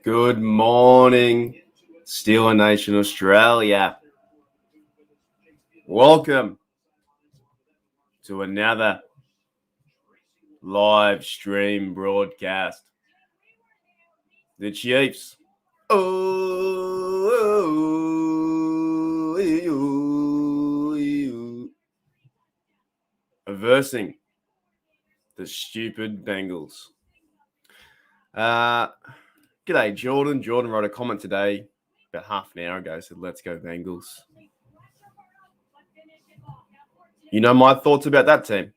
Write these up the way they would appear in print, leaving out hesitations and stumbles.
Good morning, Steeler Nation Australia. Welcome to another live stream broadcast. The Chiefs versing the stupid Bengals. G'day, Jordan. Jordan wrote a comment today about half an hour ago, said, "Let's go Bengals." You know my thoughts about that team.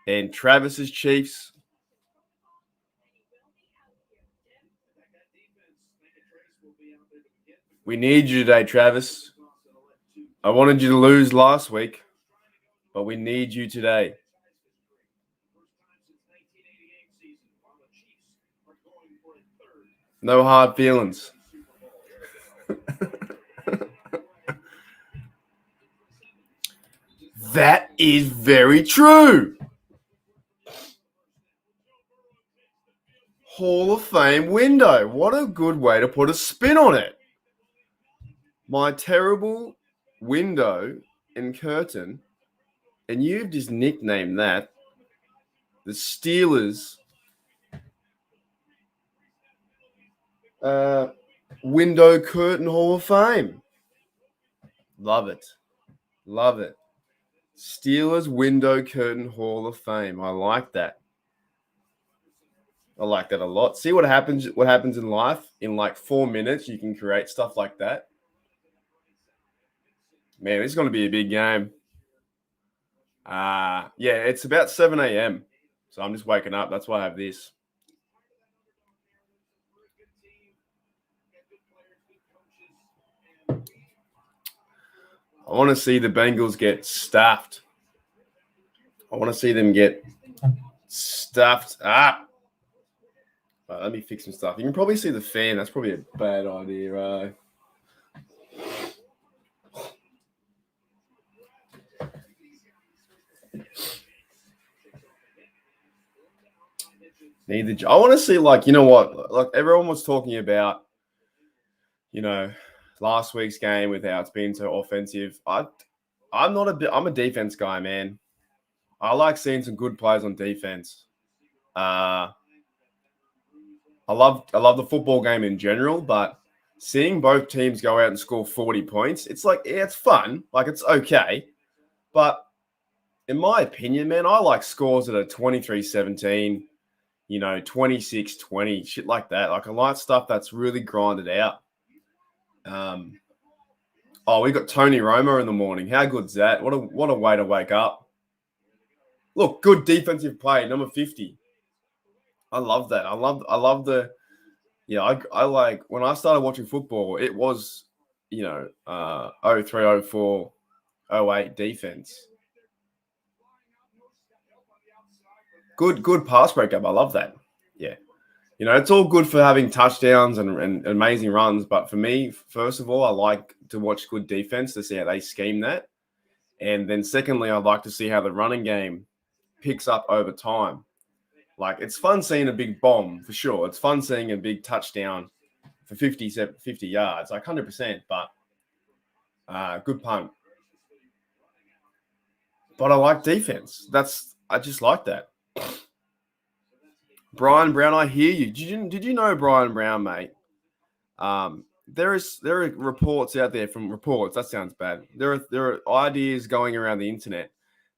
And Travis's Chiefs. We need you today, Travis. I wanted you to lose last week, but we need you today. No hard feelings. That is very true. Hall of Fame window. What a good way to put a spin on it. My terrible window and curtain, and you've just nicknamed that the Steelers window curtain Hall of Fame. Love it. Love it. Steelers window curtain Hall of Fame. I like that. I like that a lot. See what happens in life. In like 4 minutes, you can create stuff like that. Man, this is going to be a big game. Yeah, it's about 7 a.m. So I'm just waking up. That's why I have this. I want to see the Bengals get stuffed. I want to see them get stuffed up. Right, let me fix some stuff. You can probably see the fan. That's probably a bad idea, right? I want to see, like, you know what? Like, everyone was talking about, you know, last week's game with how it's been so offensive. I'm a defense guy, man. I like seeing some good players on defense. I love the football game in general, but seeing both teams go out and score 40 points, it's like, yeah, it's fun. Like, it's okay. But in my opinion, man, I like scores that are 23-17, 26-20, shit like that. Like, I like stuff that's really grinded out. We got Tony Romo in the morning. How good's that? What a way to wake up. Look, good defensive play, number 50. I love that. I love the, I like, when I started watching football, it was, 03, 04, 08 defense. Good pass breakup. I love that. Yeah. It's all good for having touchdowns and amazing runs. But for me, first of all, I like to watch good defense to see how they scheme that. And then secondly, I'd like to see how the running game picks up over time. Like, it's fun seeing a big bomb, for sure. It's fun seeing a big touchdown for 50 yards, like 100%. But good punt. But I like defense. I just like that. Brian Brown, I hear you. Did you know Brian Brown, mate? There are reports out there from reports. That sounds bad. There are ideas going around the internet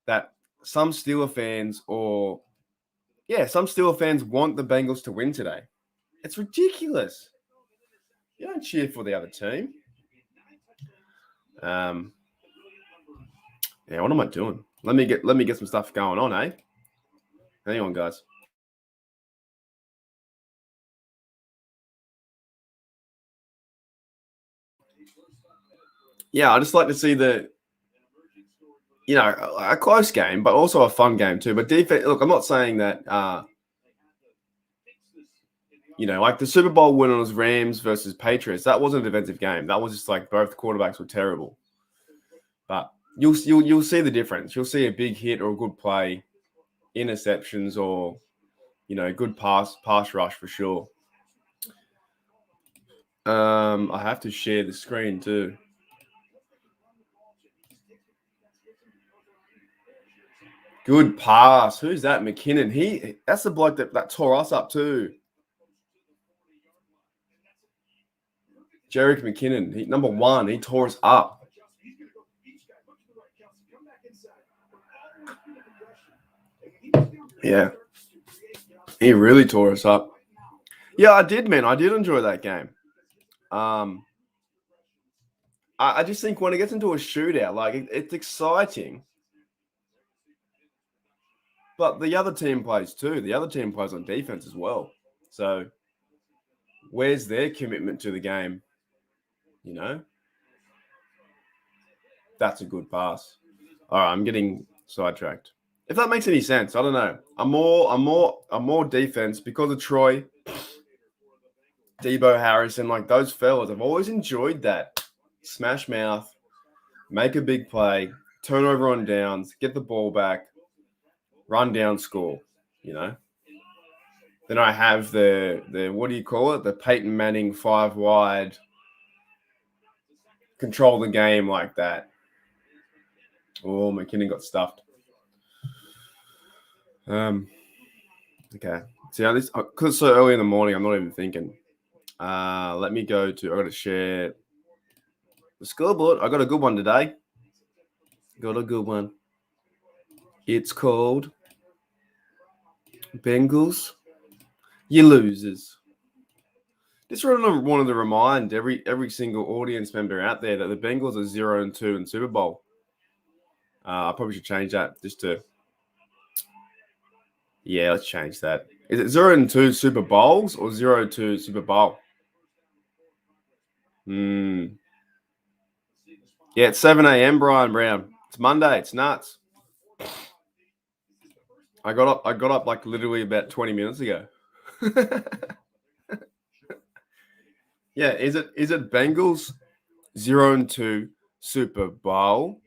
that some Steeler fans want the Bengals to win today. It's ridiculous. You don't cheer for the other team. Yeah, what am I doing? Let me get some stuff going on, eh? Hang on, guys. Yeah, I just like to see a close game, but also a fun game too. But defense, look, I'm not saying that, like the Super Bowl win was Rams versus Patriots. That wasn't a defensive game. That was just like both quarterbacks were terrible. But you'll see the difference. You'll see a big hit or a good play, interceptions or, good pass rush for sure. I have to share the screen too. Good pass. Who's that? McKinnon. That's the bloke that tore us up too. Jerick McKinnon. Number 1. He tore us up. Yeah. He really tore us up. Yeah, I did, man. I did enjoy that game. I just think when it gets into a shootout, like it's exciting. But the other team plays too. The other team plays on defense as well. So where's their commitment to the game? You know? That's a good pass. All right, I'm getting sidetracked. If that makes any sense, I don't know. I'm more defense because of Troy, Debo Harrison, like those fellas. I've always enjoyed that. Smash mouth, make a big play, turnover on downs, get the ball back, run down, score, you know? Then I have the what do you call it? The Peyton Manning 5 wide, control the game like that. Oh, McKinnon got stuffed. Okay. See how this, because it's so early in the morning, I'm not even thinking. Let me go to, I got to share the scoreboard. I got a good one today. Got a good one. It's called Bengals, you losers. Just wanted to remind every single audience member out there that the Bengals are 0-2 in Super Bowl. I probably should change that just to. Yeah, let's change that. Is it 0-2 Super Bowls or 0-2 Super Bowl? Yeah, it's 7 a.m. Brian Brown. It's Monday. It's nuts. I got up like literally about 20 minutes ago. Yeah, is it Bengals 0-2 Super Bowl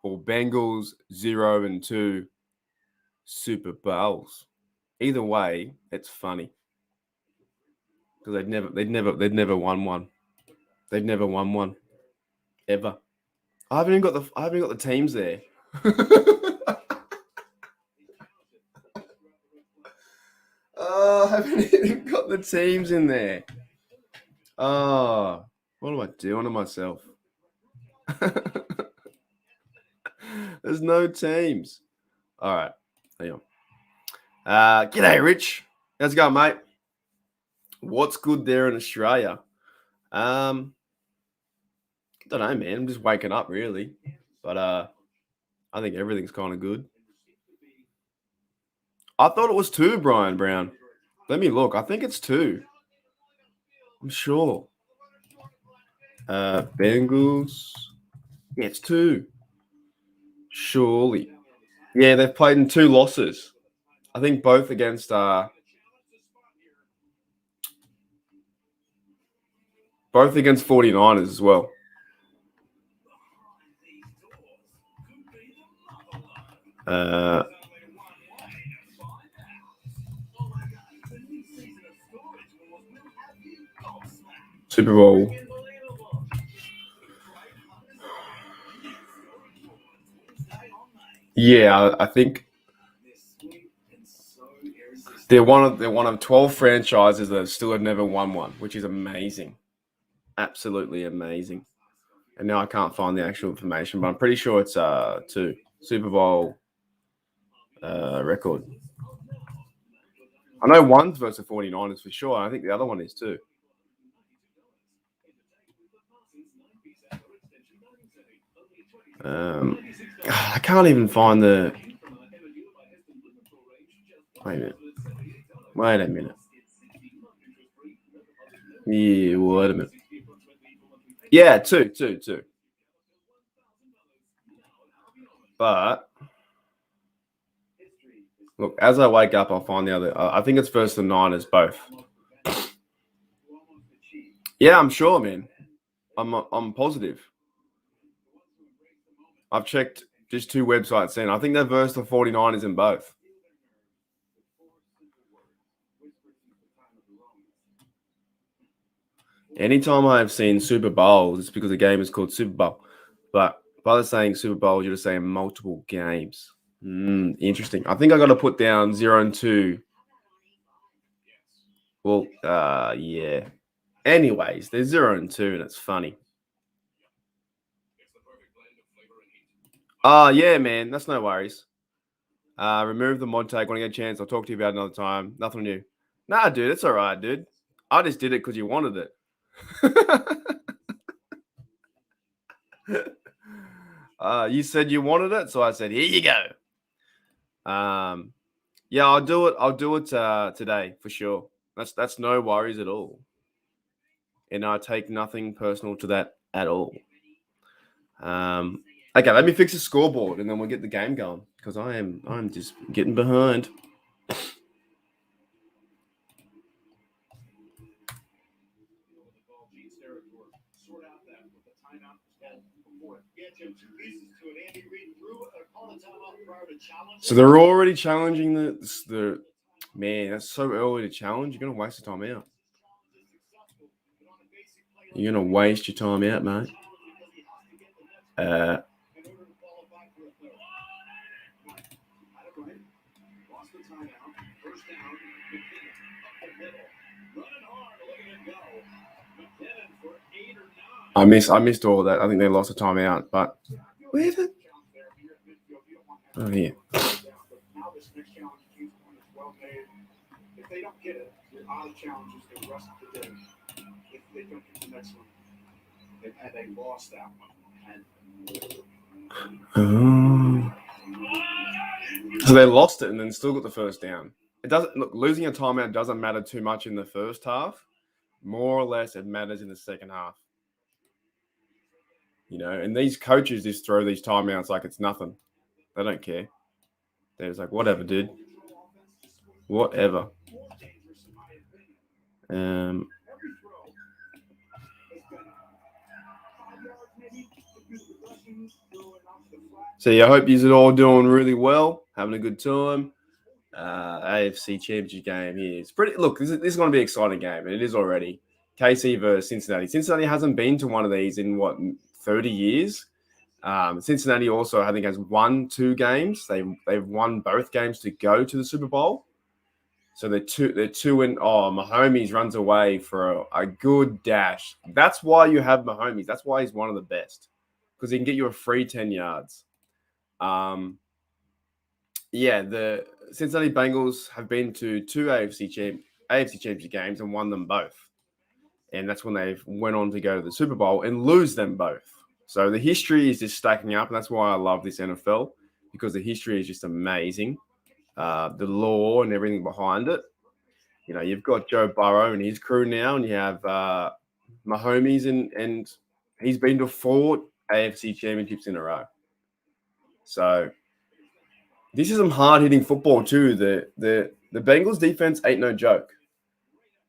or Bengals 0-2 Super Bowls? Either way, it's funny because they'd never won one. They've never won one ever. I haven't even got the teams there. Oh, I haven't even got the teams in there. Oh, what am I doing to myself? There's no teams. All right, hang on. G'day, Rich. How's it going, mate? What's good there in Australia? Don't know, man. I'm just waking up, really. But I think everything's kind of good. I thought it was 2, Brian Brown. Let me look. I think it's 2. I'm sure. Bengals. Yeah, it's 2. Surely. Yeah, they've played in 2 losses. I think both against both against 49ers as well. Super Bowl. Yeah, I think they're one of 12 franchises that still have never won one, which is amazing. Absolutely amazing. And now I can't find the actual information, but I'm pretty sure it's 2 Super Bowl record. I know one's versus the 49ers for sure. I think the other one is too. I can't even find the. Wait a minute. Yeah, wait a minute. Yeah, 2. But look, as I wake up, I'll find the other. I think it's versus the Niners both. Yeah, I'm sure, man. I'm positive. I've checked just 2 websites in. I think they're versus the 49ers in both. Anytime I have seen Super Bowls, it's because the game is called Super Bowl. But by saying Super Bowl, you're just saying multiple games. Interesting. I think I got to put down 0-2. Well, yeah. Anyways, there's 0-2, and it's funny. Yeah, man. That's no worries. Remove the mod tag when I get a chance. I'll talk to you about it another time. Nothing new. Nah, dude, it's all right, dude. I just did it because you wanted it. You said you wanted it, so I said, here you go. Yeah, I'll do it. I'll do it today for sure. That's no worries at all, and I take nothing personal to that at all. Okay, let me fix the scoreboard, and then we'll get the game going because I'm just getting behind. So they're already challenging the man. That's so early to challenge. You're gonna waste the time out. You're gonna waste your time out, mate. I missed all that. I think they lost a timeout, but where the here. If they don't get it, you're out of challenges the rest of the day. If they don't get the next one, they lost that one. So they lost it and then still got the first down. It doesn't look losing a timeout doesn't matter too much in the first half. More or less, it matters in the second half. You know, and these coaches just throw these timeouts like it's nothing. They don't care. They're just like, whatever, dude. Whatever. So yeah, I hope you're all doing really well, having a good time. AFC Championship game here. It's pretty. Look, this is going to be an exciting game, and it is already. KC versus Cincinnati. Cincinnati hasn't been to one of these in 30 years. Cincinnati also, I think, has won 2 games. They've won both games to go to the Super Bowl. So they're two in. Mahomes runs away for a good dash. That's why you have Mahomes. That's why he's one of the best, because he can get you a free 10 yards. Yeah, the Cincinnati Bengals have been to 2 AFC Championship games and won them both. And that's when they went on to go to the Super Bowl and lose them both. So the history is just stacking up, and that's why I love this NFL, because the history is just amazing. The law and everything behind it. You know, you've got Joe Burrow and his crew now, and you have Mahomes, and he's been to 4 AFC Championships in a row. So this is some hard-hitting football too. The Bengals defense ain't no joke.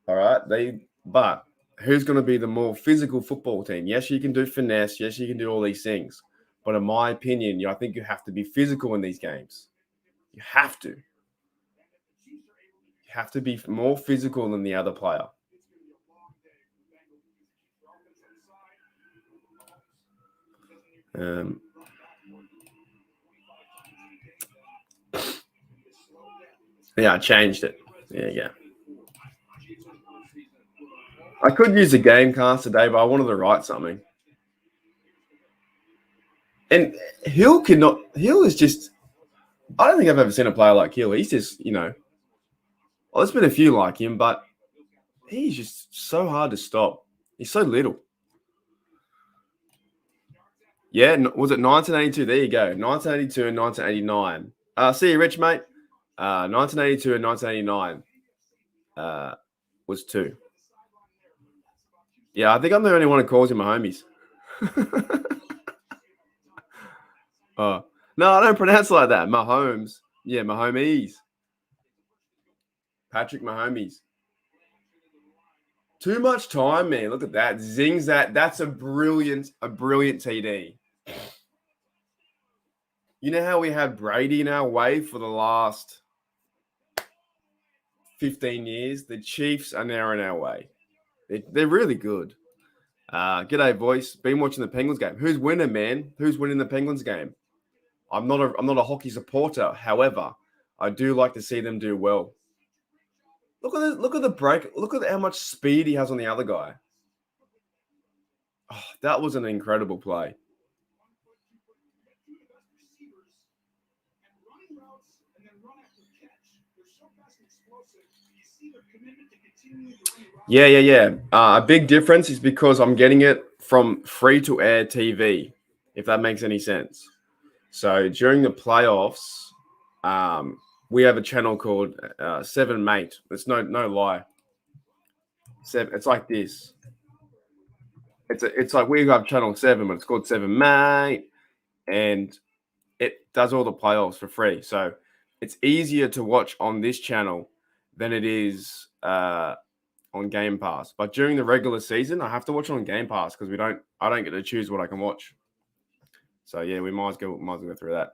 All right, but who's going to be the more physical football team? Yes, you can do finesse. Yes, you can do all these things. But in my opinion, I think you have to be physical in these games. You have to. You have to be more physical than the other player. Yeah, I changed it. There you go. I could use a game cast today, but I wanted to write something. And Hill is just, I don't think I've ever seen a player like Hill. He's just, well, there's been a few like him, but he's just so hard to stop. He's so little. Yeah, was it 1982? There you go. 1982 and 1989. See you, Rich, mate. 1982 and 1989 was 2. Yeah, I think I'm the only one who calls him Mahomes. No, I don't pronounce it like that. Mahomes. Yeah, Mahomes. Patrick Mahomes. Too much time, man. Look at that. Zings that. That's a brilliant TD. You know how we had Brady in our way for the last 15 years? The Chiefs are now in our way. They're really good. G'day, boys. Been watching the Penguins game. Who's winning, man? Who's winning the Penguins game? I'm not a hockey supporter. However, I do like to see them do well. Look at the break. Look at how much speed he has on the other guy. Oh, that was an incredible play. Yeah. A big difference is because I'm getting it from free-to-air TV, if that makes any sense. So during the playoffs, we have a channel called 7 Mate. It's no lie. It's like this. It's like we have channel 7, but it's called 7 Mate, and it does all the playoffs for free. So it's easier to watch on this channel than it is on Game Pass. But during the regular season, I have to watch it on Game Pass because I don't get to choose what I can watch. So yeah, we might as well go through that.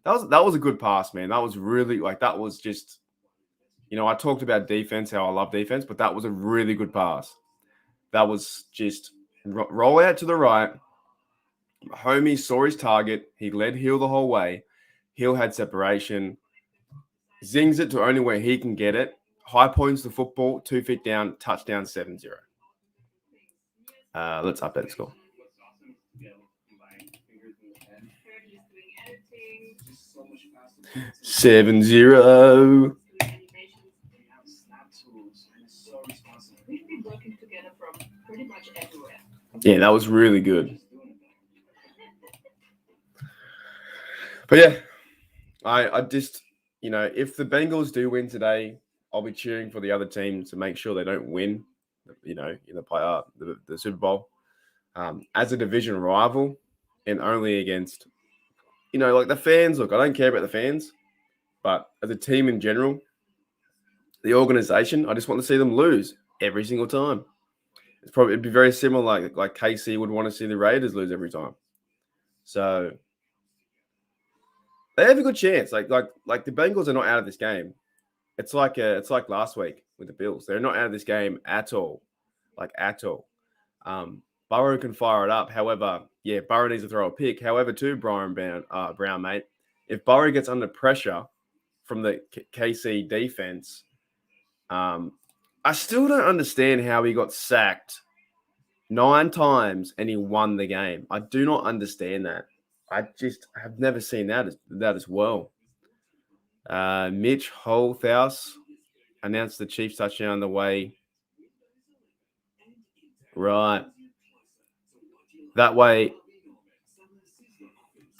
That was a good pass, man. That was really that was just, I talked about defense, how I love defense, but that was a really good pass. That was just roll out to the right. Homie saw his target. He led Hill the whole way. Hill had separation. Zings it to only where he can get it. High points the football, 2 feet down, touchdown 7-0. Let's update the score. 7-0. Yeah, that was really good. But yeah, I just, if the Bengals do win today, I'll be cheering for the other team to make sure they don't win, in the Super Bowl. As a division rival and only against, the fans. Look, I don't care about the fans, but as a team in general, the organization, I just want to see them lose every single time. It'd be very similar, like KC would want to see the Raiders lose every time. So they have a good chance. Like the Bengals are not out of this game. It's like last week with the Bills. They're not out of this game at all, at all. Burrow can fire it up. However, yeah, Burrow needs to throw a pick. However, too, Brown, mate, if Burrow gets under pressure from the KC defense, I still don't understand how he got sacked 9 times and he won the game. I do not understand that. I just have never seen that as well. Mitch Holthaus announced the Chiefs touchdown the way. Right. That way.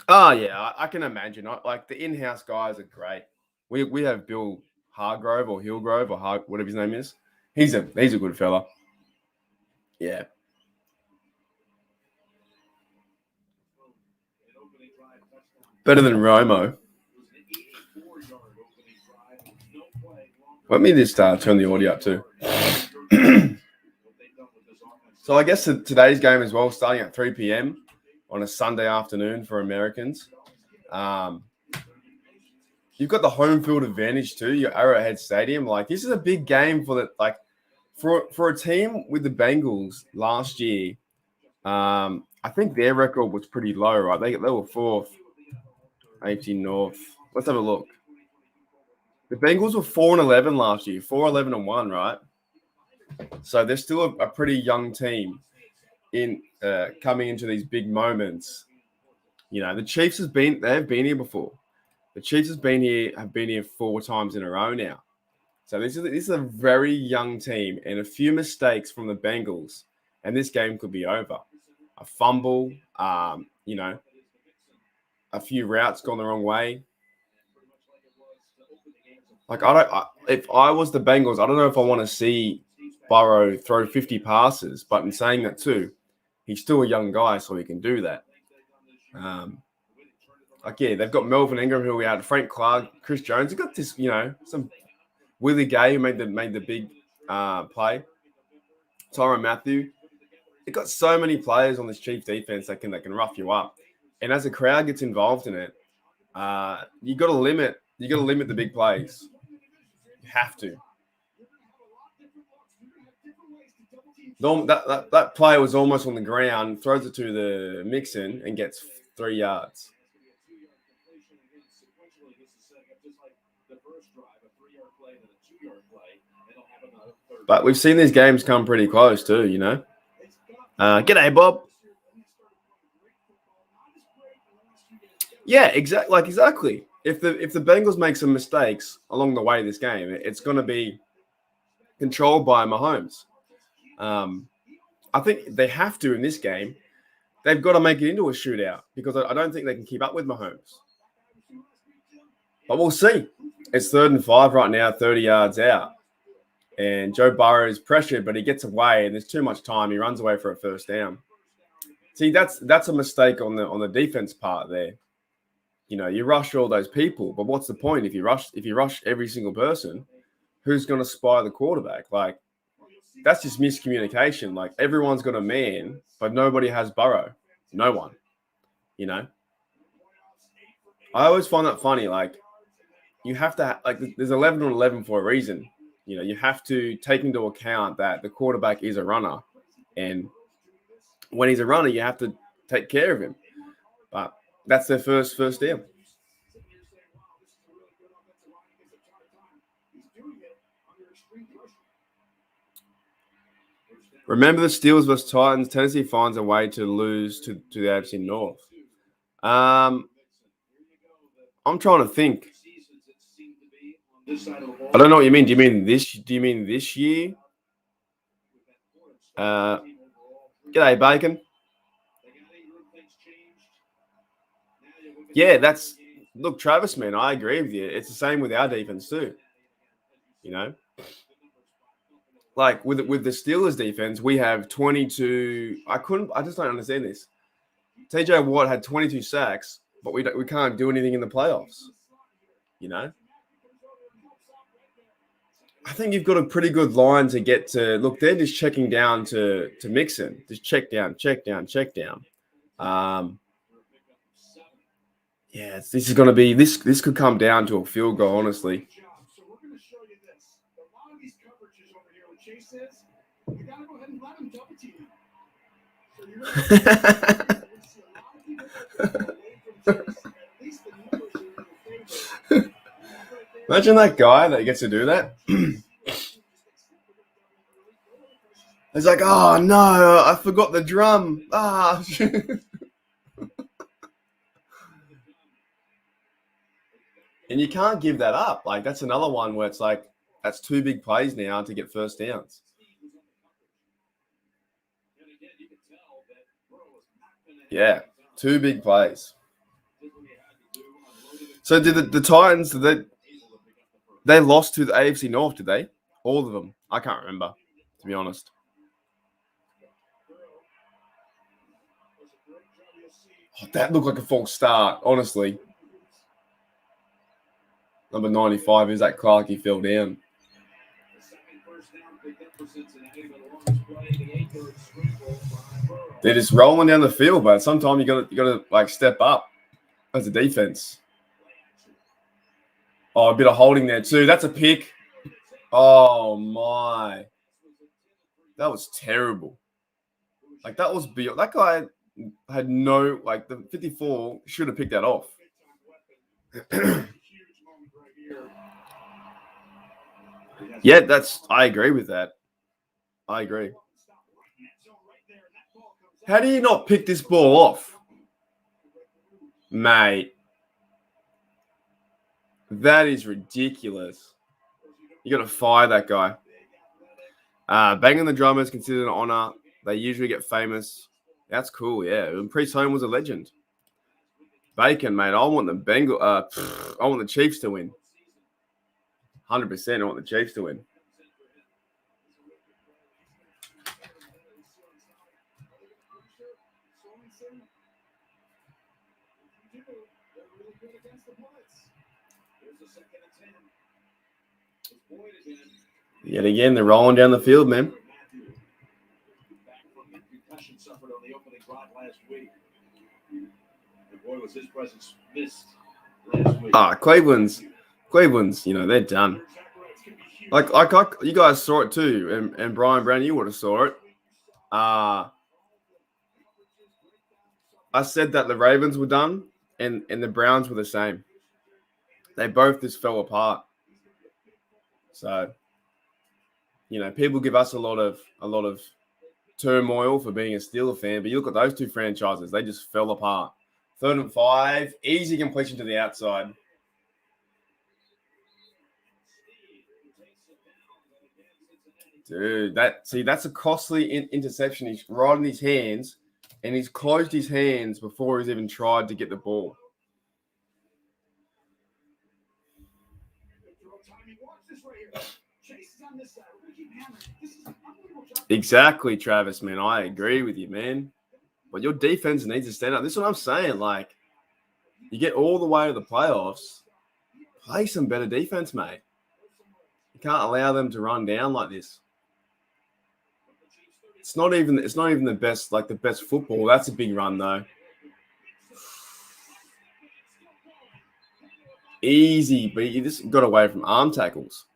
Oh, yeah, I can imagine. The in-house guys are great. We have Bill Hargrove or Hillgrove or whatever his name is. He's a good fella. Yeah. Better than Romo. Let me just turn the audio up too. So I guess today's game as well, starting at 3 p.m. on a Sunday afternoon for Americans. You've got the home field advantage too, your Arrowhead Stadium. This is a big game for a team with the Bengals last year. I think their record was pretty low, right? They were 4th, AFC North. Let's have a look. The Bengals were 4-11 last year, 4-11-1, right? So they're still a pretty young team in coming into these big moments. The Chiefs have been here before. The Chiefs have been here 4 times in a row now. So this is a very young team, and a few mistakes from the Bengals, and this game could be over. A fumble, a few routes gone the wrong way. If I was the Bengals, I don't know if I want to see Burrow throw 50 passes, but in saying that too, he's still a young guy, so he can do that. They've got Melvin Ingram who we had, Frank Clark, Chris Jones. They've got this, some Willie Gay who made the big play. Tyrann Mathieu. They've got so many players on this Chiefs defense that can rough you up. And as the crowd gets involved in it, you got to limit the big plays. You have to. That player was almost on the ground, throws it to the Mixon and gets 3 yards. But we've seen these games come pretty close too, you know. G'day, Bob. Yeah, exactly. If the Bengals make some mistakes along the way of this game, it's going to be controlled by Mahomes. I think they have to in this game. They've got to make it into a shootout because I don't think they can keep up with Mahomes. But we'll see. It's 3rd and 5 right now, 30 yards out. And Joe Burrow is pressured, but he gets away, and there's too much time. He runs away for a first down. See, that's a mistake on the defense part there. You know, you rush all those people, but what's the point if you rush every single person? Who's going to spy the quarterback? Like, that's just miscommunication. Like, everyone's got a man, but nobody has Burrow. No one. You know? I always find that funny. Like, you have to there's 11 on 11 for a reason. You know, you have to take into account that the quarterback is a runner, and when he's a runner, you have to take care of him. But that's their first down. Remember the Steelers versus Titans. Tennessee finds a way to lose to the AFC North. I'm trying to think. I don't know what you mean. Do you mean this year? G'day, Bacon. Yeah, look, Travis, man, I agree with you. It's the same with our defense too. You know, like with the Steelers defense, we have 22. I just don't understand this. TJ Watt had 22 sacks, but we can't do anything in the playoffs. You know, I think you've got a pretty good line to get to. Look, they're just checking down to Mixon. Just check down. Yeah, this is going to be this could come down to a field goal, honestly. So we're going to show you this. A lot of these coverages over here with Chase is, you got to go ahead and let him double team you. So you're going to see a lot of people away from Chase. At least the numbers are in your favor. Imagine that guy that gets to do that. He's like, oh no, I forgot the drum. And you can't give that up. Like, that's another one where it's like, that's 2 big plays now to get first downs. Yeah, 2 big plays. So did the Titans, they lost to the AFC North, did they? All of them. I can't remember, to be honest. Oh, that looked like a false start, honestly. Number 95 is that Clark. He fell down. They're just rolling down the field, but sometimes you gotta like step up as a defense. Oh, a bit of holding there too. That's a pick. Oh my, that was terrible. Like that was beyond. That guy had no like the 54 should have picked that off. Yeah, I agree with that. I agree. How do you not pick this ball off? Mate. That is ridiculous. You got to fire that guy. Banging the drum is considered an honor. They usually get famous. That's cool, yeah. And Priest Holmes was a legend. Bacon, mate. I want the Chiefs to win. 100%. I want the Chiefs to win. Yet again, they're rolling down the field, man. Cleveland's, you know, they're done. Like you guys saw it too, and Brian Brown, you would have saw it. I said that the Ravens were done and the Browns were the same. They both just fell apart. So, people give us a lot of turmoil for being a Steelers fan, but you look at those two franchises, they just fell apart. 3rd and 5, easy completion to the outside. Dude, that's a costly interception. He's right in his hands, and he's closed his hands before he's even tried to get the ball. Exactly, Travis, man. I agree with you, man. But your defense needs to stand up. This is what I'm saying. Like, you get all the way to the playoffs, play some better defense, mate. You can't allow them to run down like this. It's not even the best, like the best football. That's a big run, though. Easy, but you just got away from arm tackles.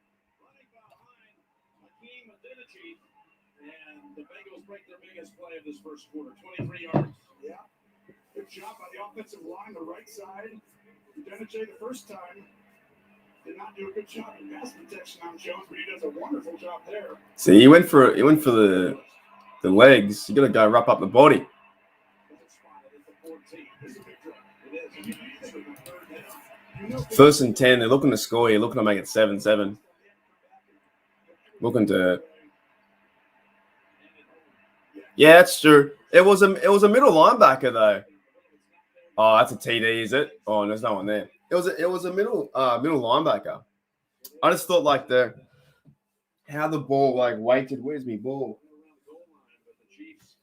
And the Bengals break their biggest play of this first quarter, 23 yards. Yeah. Good job by the offensive line, the right side. Denijay the first time did not do a good job in pass protection on Jones, but he does a wonderful job there. See, he went for the legs. You got to go wrap up the body. First and 10, they're looking to score. You're looking to make it 7-7. Looking to. Yeah, that's true. It was a middle linebacker though. Oh, that's a TD, is it? Oh, there's no one there. It was a middle linebacker. I just thought like how the ball like weighted. Where's my ball?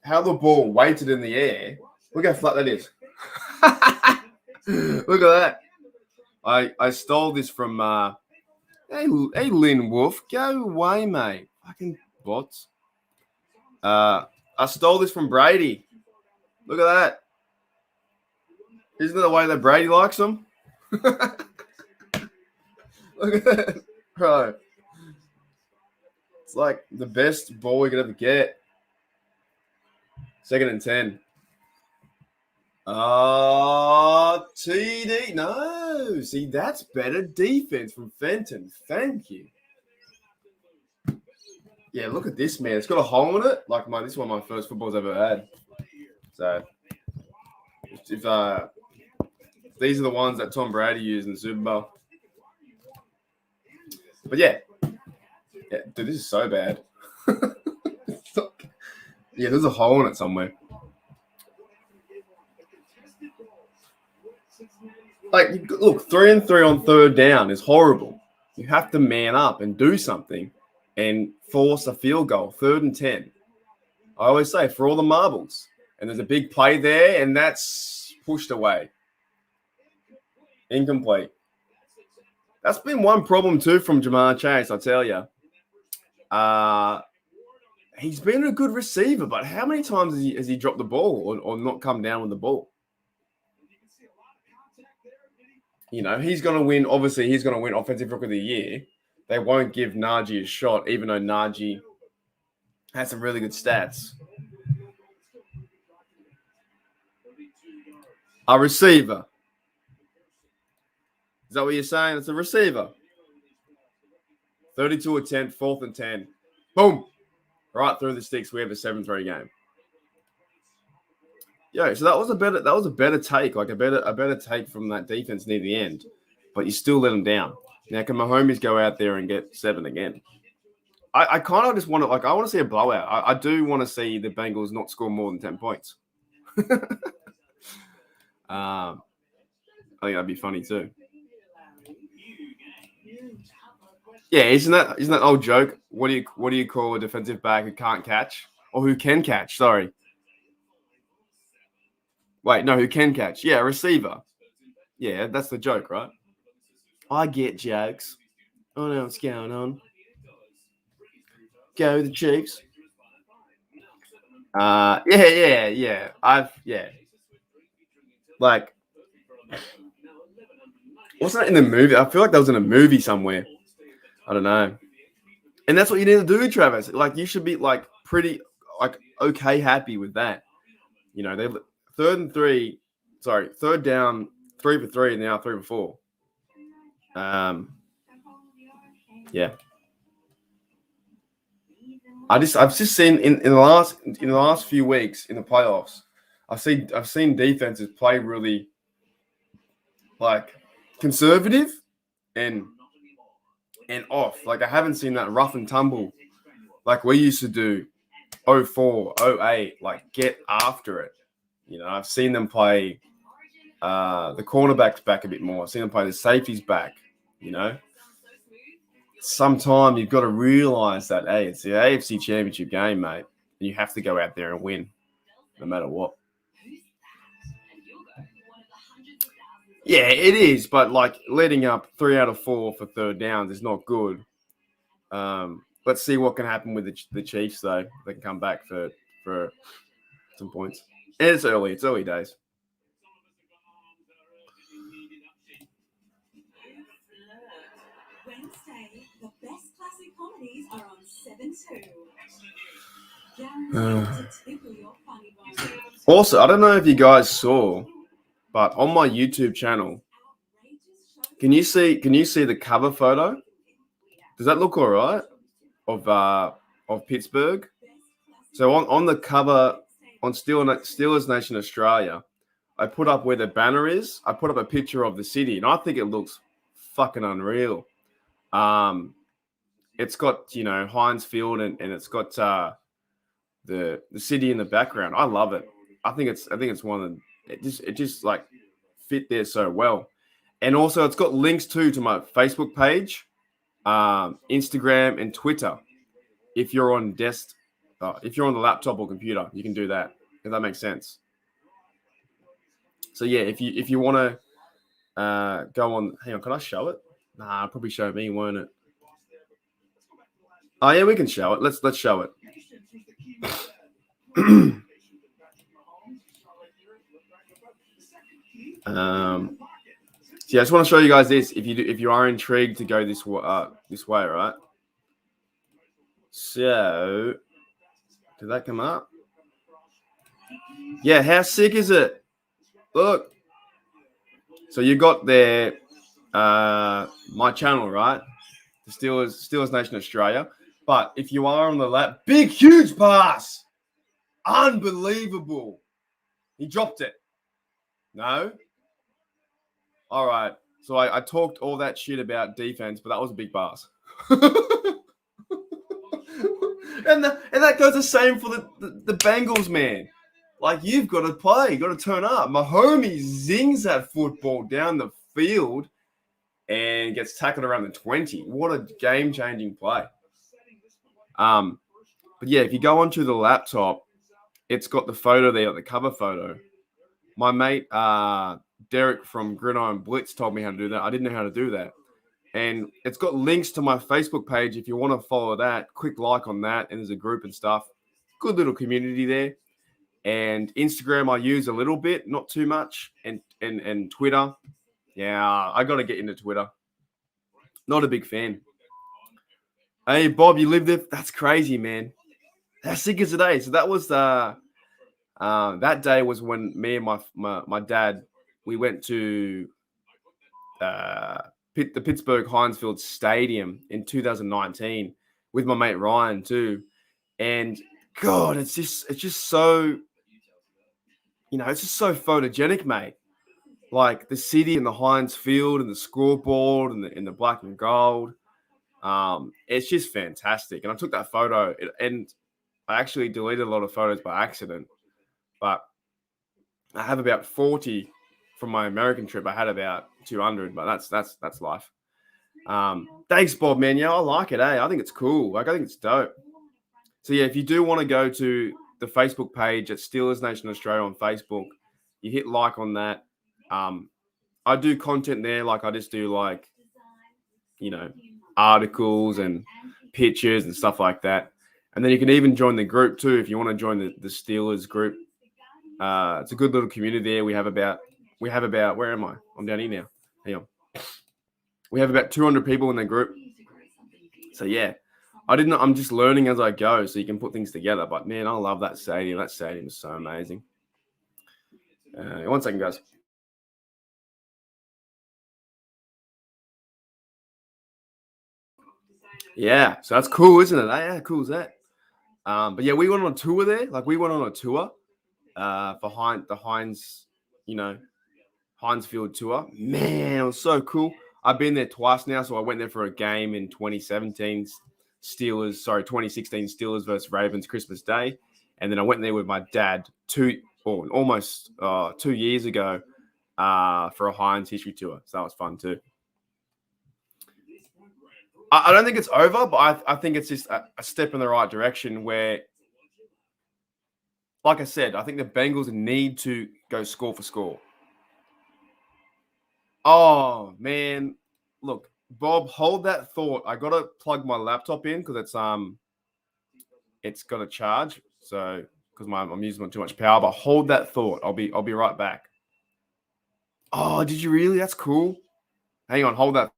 How the ball weighted in the air. Look how flat that is. Look at that. I stole this from hey Lynn Wolf. Go away, mate. Fucking bots. I stole this from Brady. Look at that. Isn't it the way that Brady likes them? Look at that. Bro. It's like the best ball we could ever get. 2nd and 10. TD. No. See, that's better defense from Fenton. Thank you. Yeah, look at this, man. It's got a hole in it. Like this is one of my first footballs I've ever had. So, if these are the ones that Tom Brady used in the Super Bowl. But yeah, dude, this is so bad. Yeah, there's a hole in it somewhere. Like, look, 3 and 3 on 3rd down is horrible. You have to man up and do something and force a field goal. 3rd and 10. I always say, for all the marbles. And there's a big play there, and that's pushed away. Incomplete. That's been one problem, too, from Jamar Chase, I tell you. He's been a good receiver, but how many times has he dropped the ball or not come down with the ball? He's going to win. Obviously, he's going to win Offensive Rookie of the Year. They won't give Najee a shot, even though Najee has some really good stats. A receiver. Is that what you're saying? It's a receiver. 32 attempt, 4th and 10. Boom. Right through the sticks. We have a 7-3 game. Yeah, so that was a better take, like a better take from that defense near the end. But you still let them down. Now, can Mahomes go out there and get 7 again? I kind of just want to, I want to see a blowout. I do want to see the Bengals not score more than 10 points. I think that'd be funny too. Yeah, isn't that old joke? What do you call a defensive back who can't catch or who can catch? Sorry. Wait, no, who can catch? Yeah, a receiver. Yeah, that's the joke, right? I get jokes. I don't know what's going on. Go the Chiefs. Yeah. Like, wasn't that in the movie? I feel like that was in a movie somewhere. I don't know. And that's what you need to do, Travis. Like, you should be like pretty like okay happy with that. You know, they third down, 3 for 3, and now 3 for 4. Yeah. I've just seen in the last few weeks in the playoffs, I've seen defenses play really like conservative and off. Like I haven't seen that rough and tumble like we used to do 04, 08, like get after it. You know, I've seen them play the cornerbacks back a bit more. I've seen them play the safeties back, you know. Sometime you've got to realize that, hey, it's the AFC Championship game, mate. And you have to go out there and win, no matter what. Yeah, it is, but like letting up 3 out of 4 for third downs is not good. Let's see what can happen with the Chiefs, though. They can come back for some points. And it's early days. Wednesday, the best classic comedies are on 7/2. Also, I don't know if you guys saw, but on my YouTube channel, can you see the cover photo? Does that look all right of Pittsburgh? So on the cover on Steelers Nation Australia, I put up where the banner is. I put up a picture of the city, and I think it looks fucking unreal. It's got, you know, Heinz Field and it's got the city in the background. I love it. I think it's one of the, it just like fit there so well. And also it's got links to my Facebook page, Instagram and Twitter. If you're on if you're on the laptop or computer, you can do that. If that makes sense. So yeah, if you want to go on, hang on, can I show it? Nah, I'll probably show me, won't it? Oh yeah, we can show it. Let's show it. So yeah, I just want to show you guys this. If you are intrigued to go this way, right? So, did that come up? Yeah, how sick is it? Look. So you got there my channel, right? The Steelers Nation Australia. But if you are on the lap, big, huge pass. Unbelievable. He dropped it. No? All right. So I talked all that shit about defense, but that was a big pass. and that goes the same for the Bengals, man. Like, you've got to play. You've got to turn up. Mahomes zings that football down the field and gets tackled around the 20. What a game-changing play. But yeah, if you go onto the laptop, it's got the photo there, the cover photo. My mate, Derek from Gridiron Blitz told me how to do that. I didn't know how to do that. And it's got links to my Facebook page. If you want to follow that, quick like on that. And there's a group and stuff. Good little community there. And Instagram I use a little bit, not too much. And Twitter. Yeah, I got to get into Twitter. Not a big fan. Hey, Bob, you live there? That's crazy, man. How sick is today? So that was that day was when me and my dad, we went to the Pittsburgh Heinz Field Stadium in 2019 with my mate Ryan too. And God, it's just so, you know, it's just so photogenic, mate. Like the city and the Heinz Field and the scoreboard and the black and gold. It's just fantastic. And I took that photo and I actually deleted a lot of photos by accident, but I have about 40 from my American trip. I had about 200, but that's life. Thanks, Bob, man. Yeah, I like it. I think it's cool. Like, I think it's dope. So yeah, if you do want to go to the Facebook page at Steelers Nation Australia on Facebook, you hit like on that. I do content there. Like I just do like, you know, articles and pictures and stuff like that. And then you can even join the group too if you want to join the Steelers group. It's a good little community there. We have about where am I? I'm down here now. Hang on. We have about 200 people in the group. So yeah, I'm just learning as I go, so you can put things together. But man, I love that stadium. That stadium is so amazing. 1 second, guys. Yeah, so that's cool, isn't it? Yeah, cool as that. But yeah, we went on a tour there. Like we went on a tour for the Heinz, Heinz Field tour. Man, it was so cool. I've been there twice now, so I went there for a game in 2016 Steelers versus Ravens Christmas Day, and then I went there with my dad almost 2 years ago for a Heinz history tour. So that was fun too. I don't think it's over, but I think it's just a step in the right direction where, like I said, I think the Bengals need to go score for score. Oh, man. Look, Bob, hold that thought. I got to plug my laptop in because it's got to charge. So, because I'm using too much power, but hold that thought. I'll be right back. Oh, did you really? That's cool. Hang on, hold that.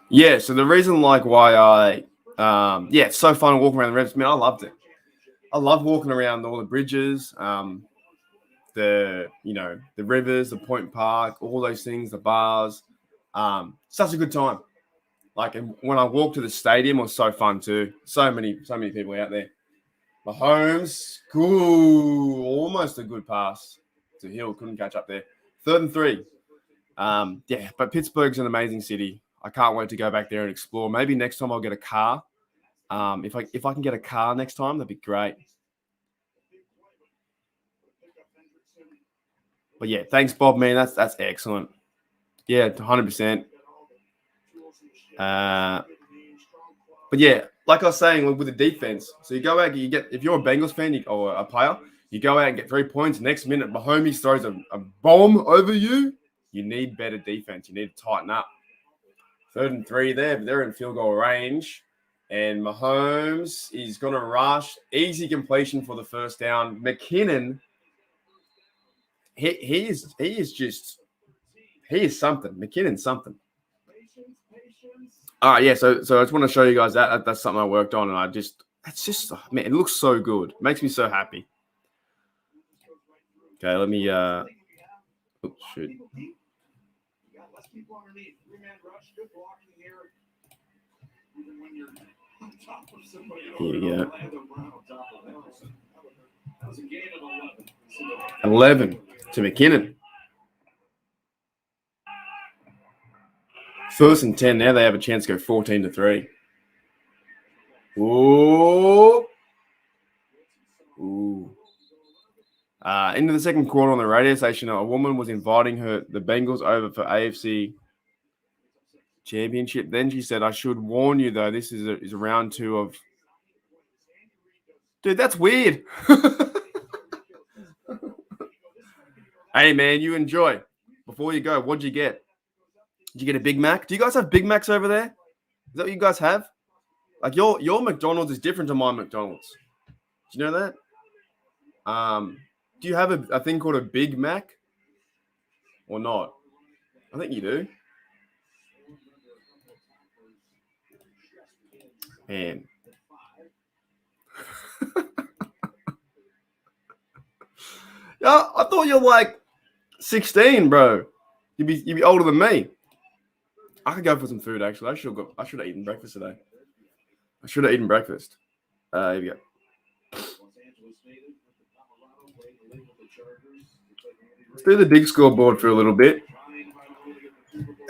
Yeah, so the reason why it's so fun walking around the Revs, man, I loved it. I love walking around all the bridges, the rivers, the Point Park, all those things, the bars. Such a good time. Like, and when I walked to the stadium, it was so fun too. So many people out there. Mahomes, cool, almost a good pass to Hill, couldn't catch up there. 3rd and 3. But Pittsburgh's an amazing city. I can't wait to go back there and explore. Maybe next time I'll get a car. If I can get a car next time, that'd be great. But yeah, thanks, Bob, man. That's excellent. Yeah, 100%. But yeah, like I was saying with the defense, so you go out, if you're a Bengals fan or a player, you go out and get 3 points. Next minute, Mahomes throws a bomb over you. You need better defense. You need to tighten up. 3rd and 3 there, but they're in field goal range. And Mahomes is going to rush. Easy completion for the first down. McKinnon, he is something. McKinnon's something. All right, yeah. So I just want to show you guys that's something I worked on, and man, it looks so good. It makes me so happy. Okay, let me. Oops, shoot. Here we go. 11 to McKinnon. 1st and 10. Now they have a chance to go 14 to 3. Ooh. Into the second quarter on the radio station, a woman was inviting the Bengals over for AFC Championship. Then she said, "I should warn you, though, this is a round 2 of." Dude, that's weird. Hey, man, you enjoy. Before you go, what'd you get? Did you get a Big Mac? Do you guys have Big Macs over there? Is that what you guys have? Like your McDonald's is different to my McDonald's. Do you know that? Do you have a thing called a Big Mac or not? I think you do. Man. Yeah, I thought you're like 16, bro. You'd be older than me. I could go for some food, actually. I should have eaten breakfast today. Here we go. Let's do the big scoreboard for a little bit.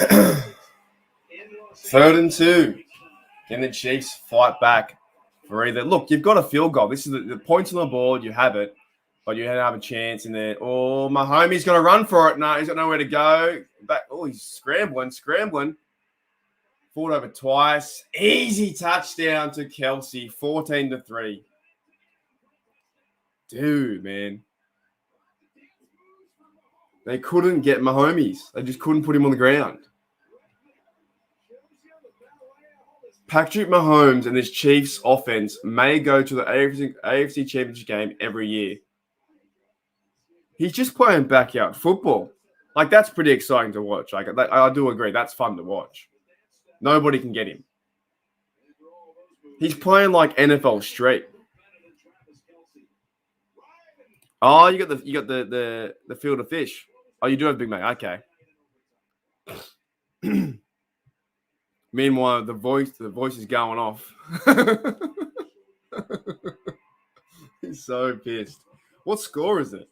3rd and 2. Can the Chiefs fight back for either? Look, you've got a field goal. This is the points on the board. You have it. But you have a chance in there. Oh, Mahomes going to run for it. No, he's got nowhere to go. Back. Oh, he's scrambling. Fought over twice. Easy touchdown to Kelsey. 14 to 3. Dude, man. They couldn't get Mahomes. They just couldn't put him on the ground. Patrick Mahomes and this Chiefs offense may go to the AFC Championship game every year. He's just playing backyard football. Like, that's pretty exciting to watch. Like, I do agree. That's fun to watch. Nobody can get him. He's playing like NFL Street. Oh, you got the field of fish. Oh, you do have Big Mac. Okay. Meanwhile, the voice is going off. He's so pissed. What score is it?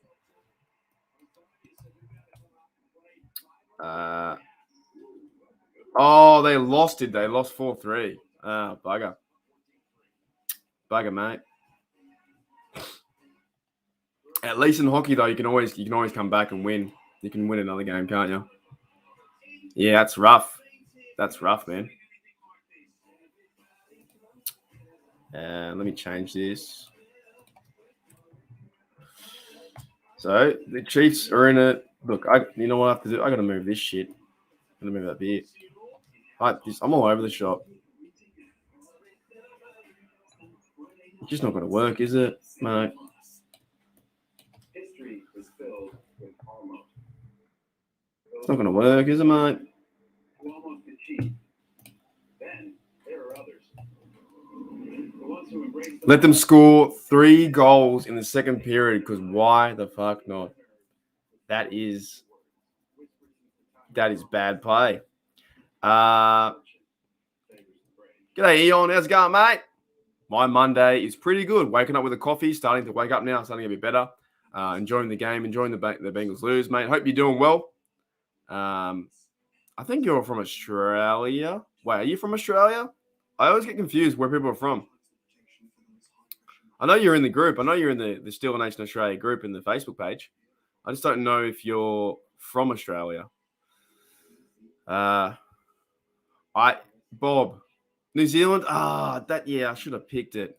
Oh, they lost it. They lost 4-3. Bugger. Bugger, mate. At least in hockey, though, you can always come back and win. You can win another game, can't you? Yeah, that's rough. That's rough, man. Let me change this. So the Chiefs are in it. Look, you know what I have to do? I got to move this shit. I'm gonna move that bit. I'm all over the shop. It's just not going to work, is it, mate? It's not going to work, is it, mate? Let them score 3 goals in the second period, because why the fuck not? That is bad play. G'day, Eon. How's it going, mate? My Monday is pretty good. Waking up with a coffee, starting to wake up now, starting to get a bit better. Enjoying the game, enjoying the Bengals lose, mate. Hope you're doing well. I think you're from Australia. Wait, are you from Australia? I always get confused where people are from. I know you're in the group. I know you're in the Steel Nation Australia group in the Facebook page. I just don't know if you're from Australia. Bob, New Zealand. I should have picked it.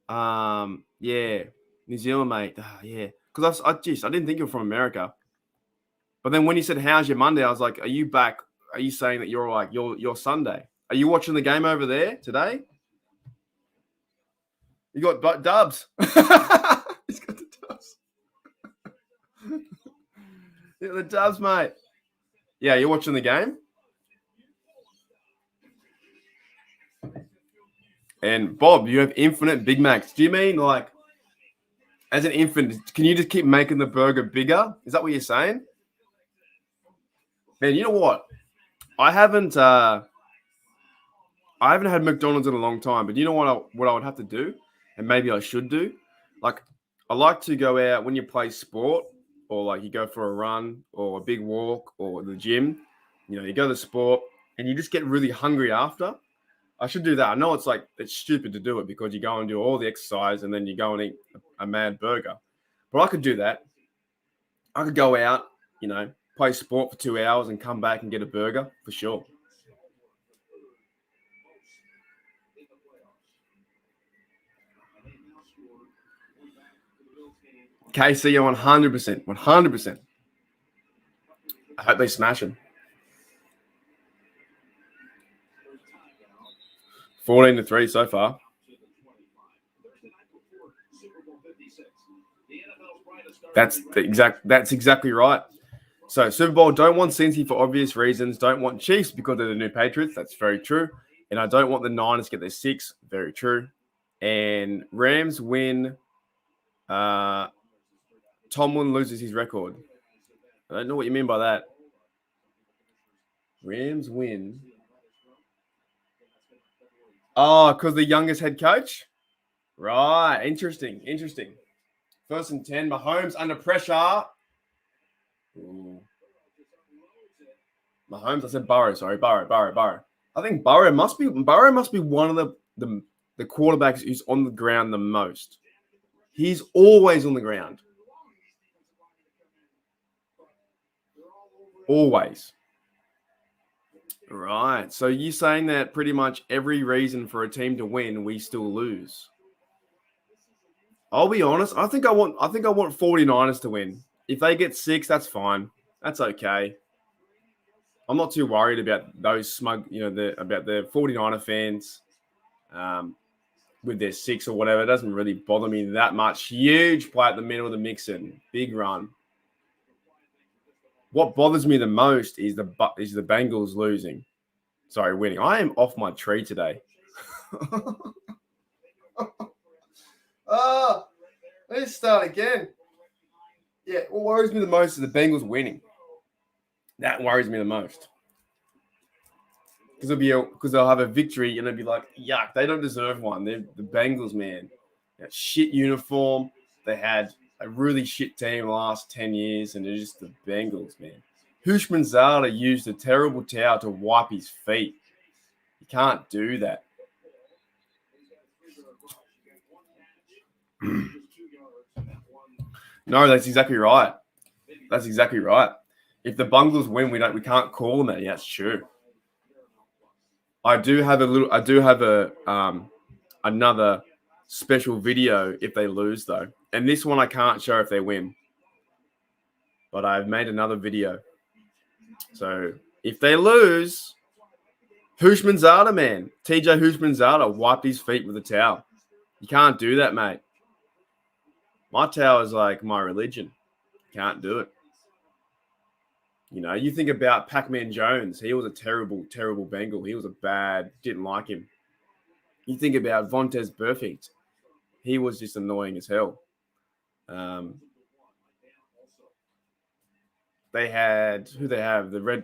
Yeah, New Zealand, mate. Yeah, because I didn't think you were from America. But then when you said, "How's your Monday?" I was like, "Are you back? Are you saying that you're like your Sunday? Are you watching the game over there today?" You got Dubs. He's got the Dubs. Yeah, the Dubs, mate. Yeah, you're watching the game. And Bob, you have infinite Big Macs. Do you mean like, as an infant, can you just keep making the burger bigger? Is that what you're saying? Man, you know what? I haven't had McDonald's in a long time, but you know what I would have to do, and maybe I should do? Like, I like to go out when you play sport, or like you go for a run or a big walk or the gym. You know, you go to the sport and you just get really hungry after. I should do that. I know it's stupid to do it because you go and do all the exercise and then you go and eat a mad burger. But I could do that. I could go out, play sport for 2 hours and come back and get a burger for sure. KC, 100%. 100%. I hope they smash him. 14-3 so far. That's exactly right. So Super Bowl, don't want Cincy for obvious reasons. Don't want Chiefs because they're the new Patriots. That's very true. And I don't want the Niners to get their 6. Very true. And Rams win. Tomlin loses his record. I don't know what you mean by that. Rams win. Oh, because the youngest head coach? Right. Interesting. 1st and 10. Mahomes under pressure. Ooh. Mahomes. I said Burrow. Sorry, Burrow. I think Burrow must be one of the quarterbacks who's on the ground the most. He's always on the ground. Always. Right. So you're saying that pretty much every reason for a team to win, we still lose. I'll be honest. I think I want 49ers to win. If they get 6, that's fine. That's okay. I'm not too worried about those smug, about the 49er fans with their 6 or whatever. It doesn't really bother me that much. Huge play at the middle of the mixin. Big run. What bothers me the most is the Bengals losing. Sorry, winning. I am off my tree today. Let's start again. Yeah, what worries me the most is the Bengals winning. That worries me the most. Because they'll have a victory and they'll be like, yuck, they don't deserve one. They're the Bengals, man. That shit uniform. They had a really shit team the last 10 years, and they're just the Bengals, man. Hushmanzada used a terrible towel to wipe his feet. You can't do that. No, that's exactly right. That's exactly right. If the Bengals win, we can't call them that. Yeah, that's true. I do have another special video if they lose though, and this one I can't show if they win. But I've made another video. So if they lose, Hushmanzada, man, TJ Hushmanzada wiped his feet with a towel. You can't do that, mate. My towel is like my religion. Can't do it. You think about Pac-Man Jones. He was a terrible, terrible Bengal. He was didn't like him. You think about Vontaze Burfict. He was just annoying as hell. They had the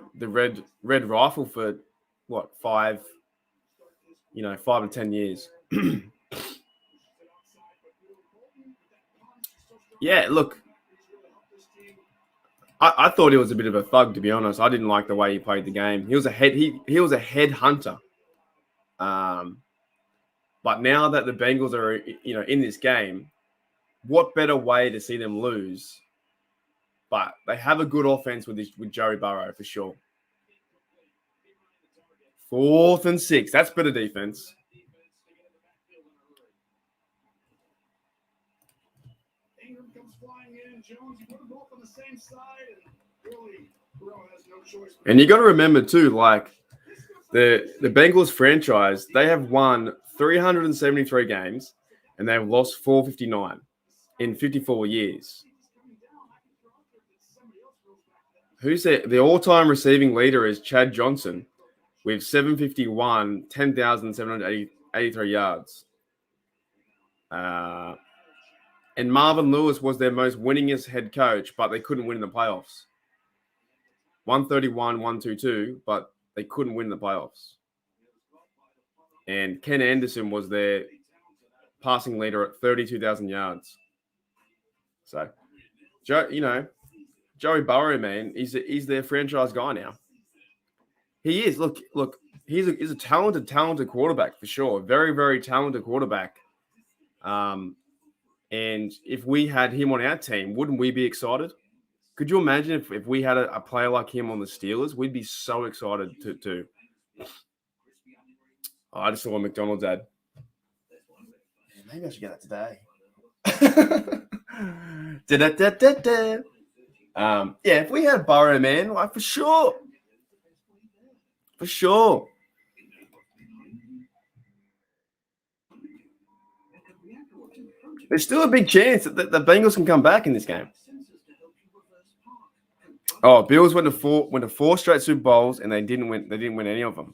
red rifle for what, 5 to 10 years. Yeah, look. I thought he was a bit of a thug, to be honest. I didn't like the way he played the game. He was a head hunter. But now that the Bengals are in this game, what better way to see them lose? But they have a good offense with Joey Burrow for sure. 4th and 6. That's better defense. And you got to remember too, like the Bengals franchise, they have won 373 games and they've lost 459 in 54 years. Who's the all-time receiving leader is Chad Johnson with 751, 10,783 yards. And Marvin Lewis was their most winningest head coach, but they couldn't win in the playoffs. 131, 122, but they couldn't win the playoffs. And Ken Anderson was their passing leader at 32,000 yards. So, Joey Burrow, man, he's their franchise guy now. He is. Look, he's a talented quarterback for sure. Very, very talented quarterback. And if we had him on our team, wouldn't we be excited? Could you imagine if we had a player like him on the Steelers? We'd be so excited to. Oh, I just saw a McDonald's ad. Maybe I should get that today. Yeah, if we had Burrow, man, like for sure. For sure. There's still a big chance that the Bengals can come back in this game. Oh, Bills went to four straight Super Bowls and they didn't win any of them.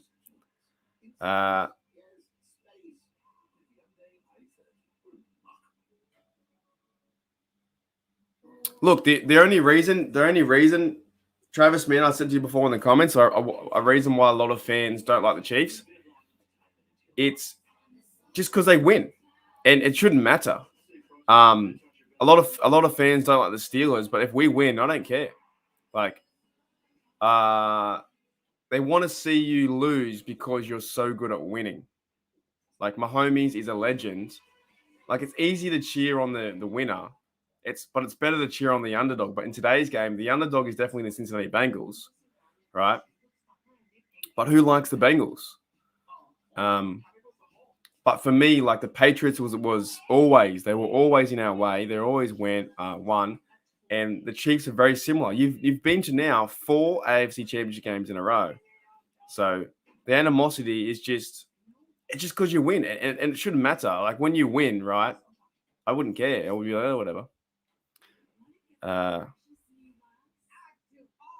Look, the only reason, Travis Smith, I said to you before in the comments, a reason why a lot of fans don't like the Chiefs, it's just because they win, and it shouldn't matter. A lot of fans don't like the Steelers, but if we win, I don't care. Like, they want to see you lose because you're so good at winning. Like, Mahomes is a legend. Like, it's easy to cheer on the winner. But it's better to cheer on the underdog. But in today's game, the underdog is definitely the Cincinnati Bengals, right? But who likes the Bengals? But for me, like the Patriots was always, they were always in our way. They always won. And the Chiefs are very similar. You've been to now 4 AFC Championship games in a row. So the animosity is just because you win. And it shouldn't matter. Like when you win, right? I wouldn't care. I would be like, oh, whatever.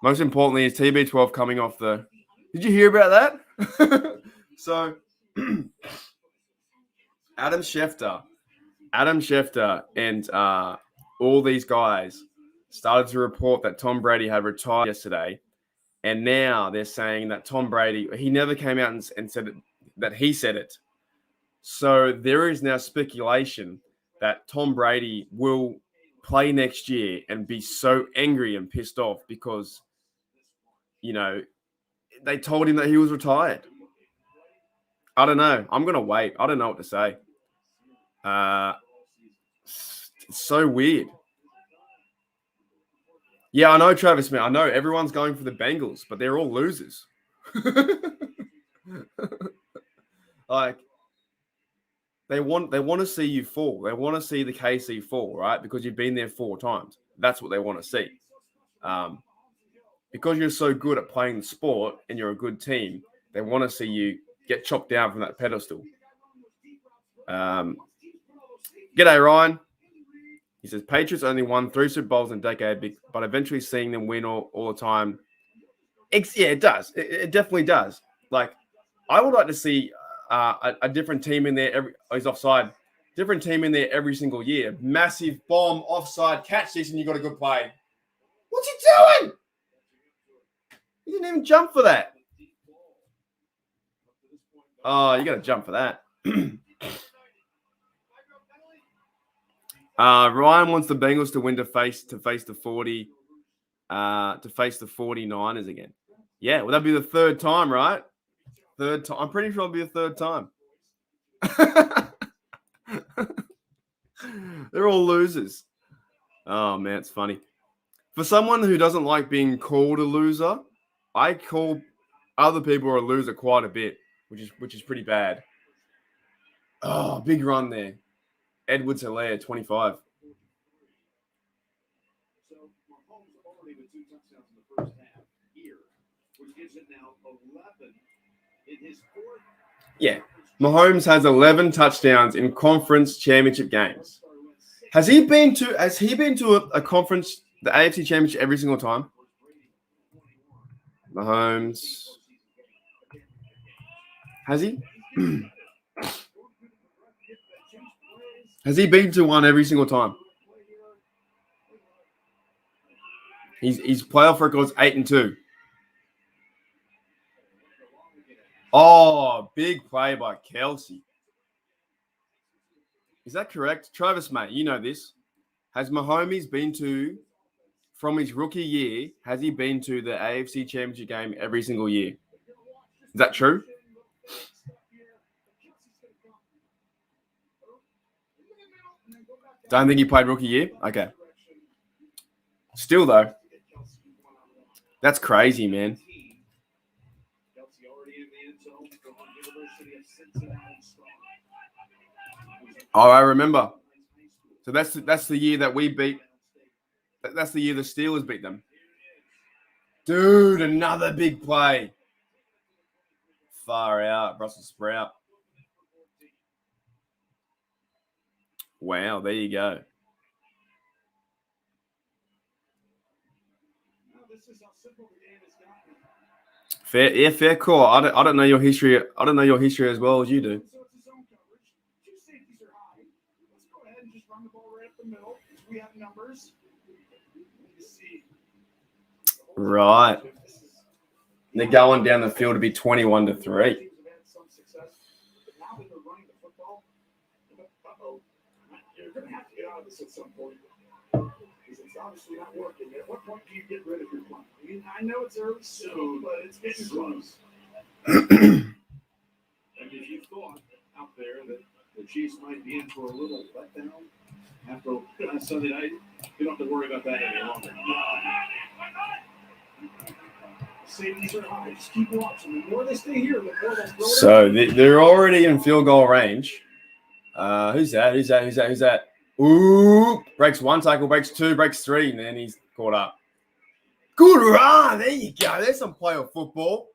Most importantly is TB12 coming off the... Did you hear about that? So Adam Schefter and all these guys started to report that Tom Brady had retired yesterday. And now they're saying that Tom Brady, he never came out and said that he said it. So there is now speculation that Tom Brady will play next year and be so angry and pissed off because, you know, they told him that he was retired. I don't know. I'm going to wait. I don't know what to say. It's so weird. Yeah, I know, Travis Smith. I know everyone's going for the Bengals, but they're all losers. Like, they want to see you fall. They want to see the KC fall, right? Because you've been there 4 times. That's what they want to see. Because you're so good at playing the sport and you're a good team, they want to see you get chopped down from that pedestal. G'day, Ryan. He says, Patriots only won 3 Super Bowls in a decade, but eventually seeing them win all the time. Yeah, it does. It definitely does. Like, I would like to see a different team in there. He's offside. Different team in there every single year. Massive bomb, offside, catch this, and you got a good play. What's he doing? He didn't even jump for that. Oh, you got to jump for that. Ryan wants the Bengals to win to face the 49ers again. Yeah, well, that'd be the 3rd time, right? 3rd time. I'm pretty sure it'll be the 3rd time. They're all losers. Oh man, it's funny. For someone who doesn't like being called a loser, I call other people a loser quite a bit, which is pretty bad. Oh, big run there. Edwards-Helaire, 25. So Mahomes already with 2 touchdowns in the first half here, which gives it now 11 in his 4th. Yeah. Mahomes has 11 touchdowns in conference championship games. Has he been to a conference, the AFC Championship, every single time? Mahomes. Has he? Has he been to one every single time? His playoff record's 8-2. Oh, big play by Kelsey. Is that correct? Travis, mate, you know this. Has Mahomes been to, from his rookie year, has he been to the AFC Championship game every single year? Is that true? Don't think he played rookie year? Okay. Still, though, that's crazy, man. Oh, I remember. So that's the year that we beat. That's the year the Steelers beat them. Dude, another big play. Far out, Brussels sprout. Wow, there you go. Fair call. I don't know your history. I don't know your history as well as you do. Right. They're going down the field to be 21-3. You're going to have to get out of this at some point. Because it's obviously not working. At what point do you get rid of your plan? I mean, I know it's early soon, but it's getting close. And if you thought out there that the Chiefs might be in for a little letdown after Sunday night, you don't have to worry about that any longer. Safeties are high. Just keep watching. The more they stay here, the more they'll throw it So out. they're already in field goal range. Who's that? Ooh, breaks one tackle, breaks two, breaks three, and then he's caught up. Good run. There you go. There's some playoff football.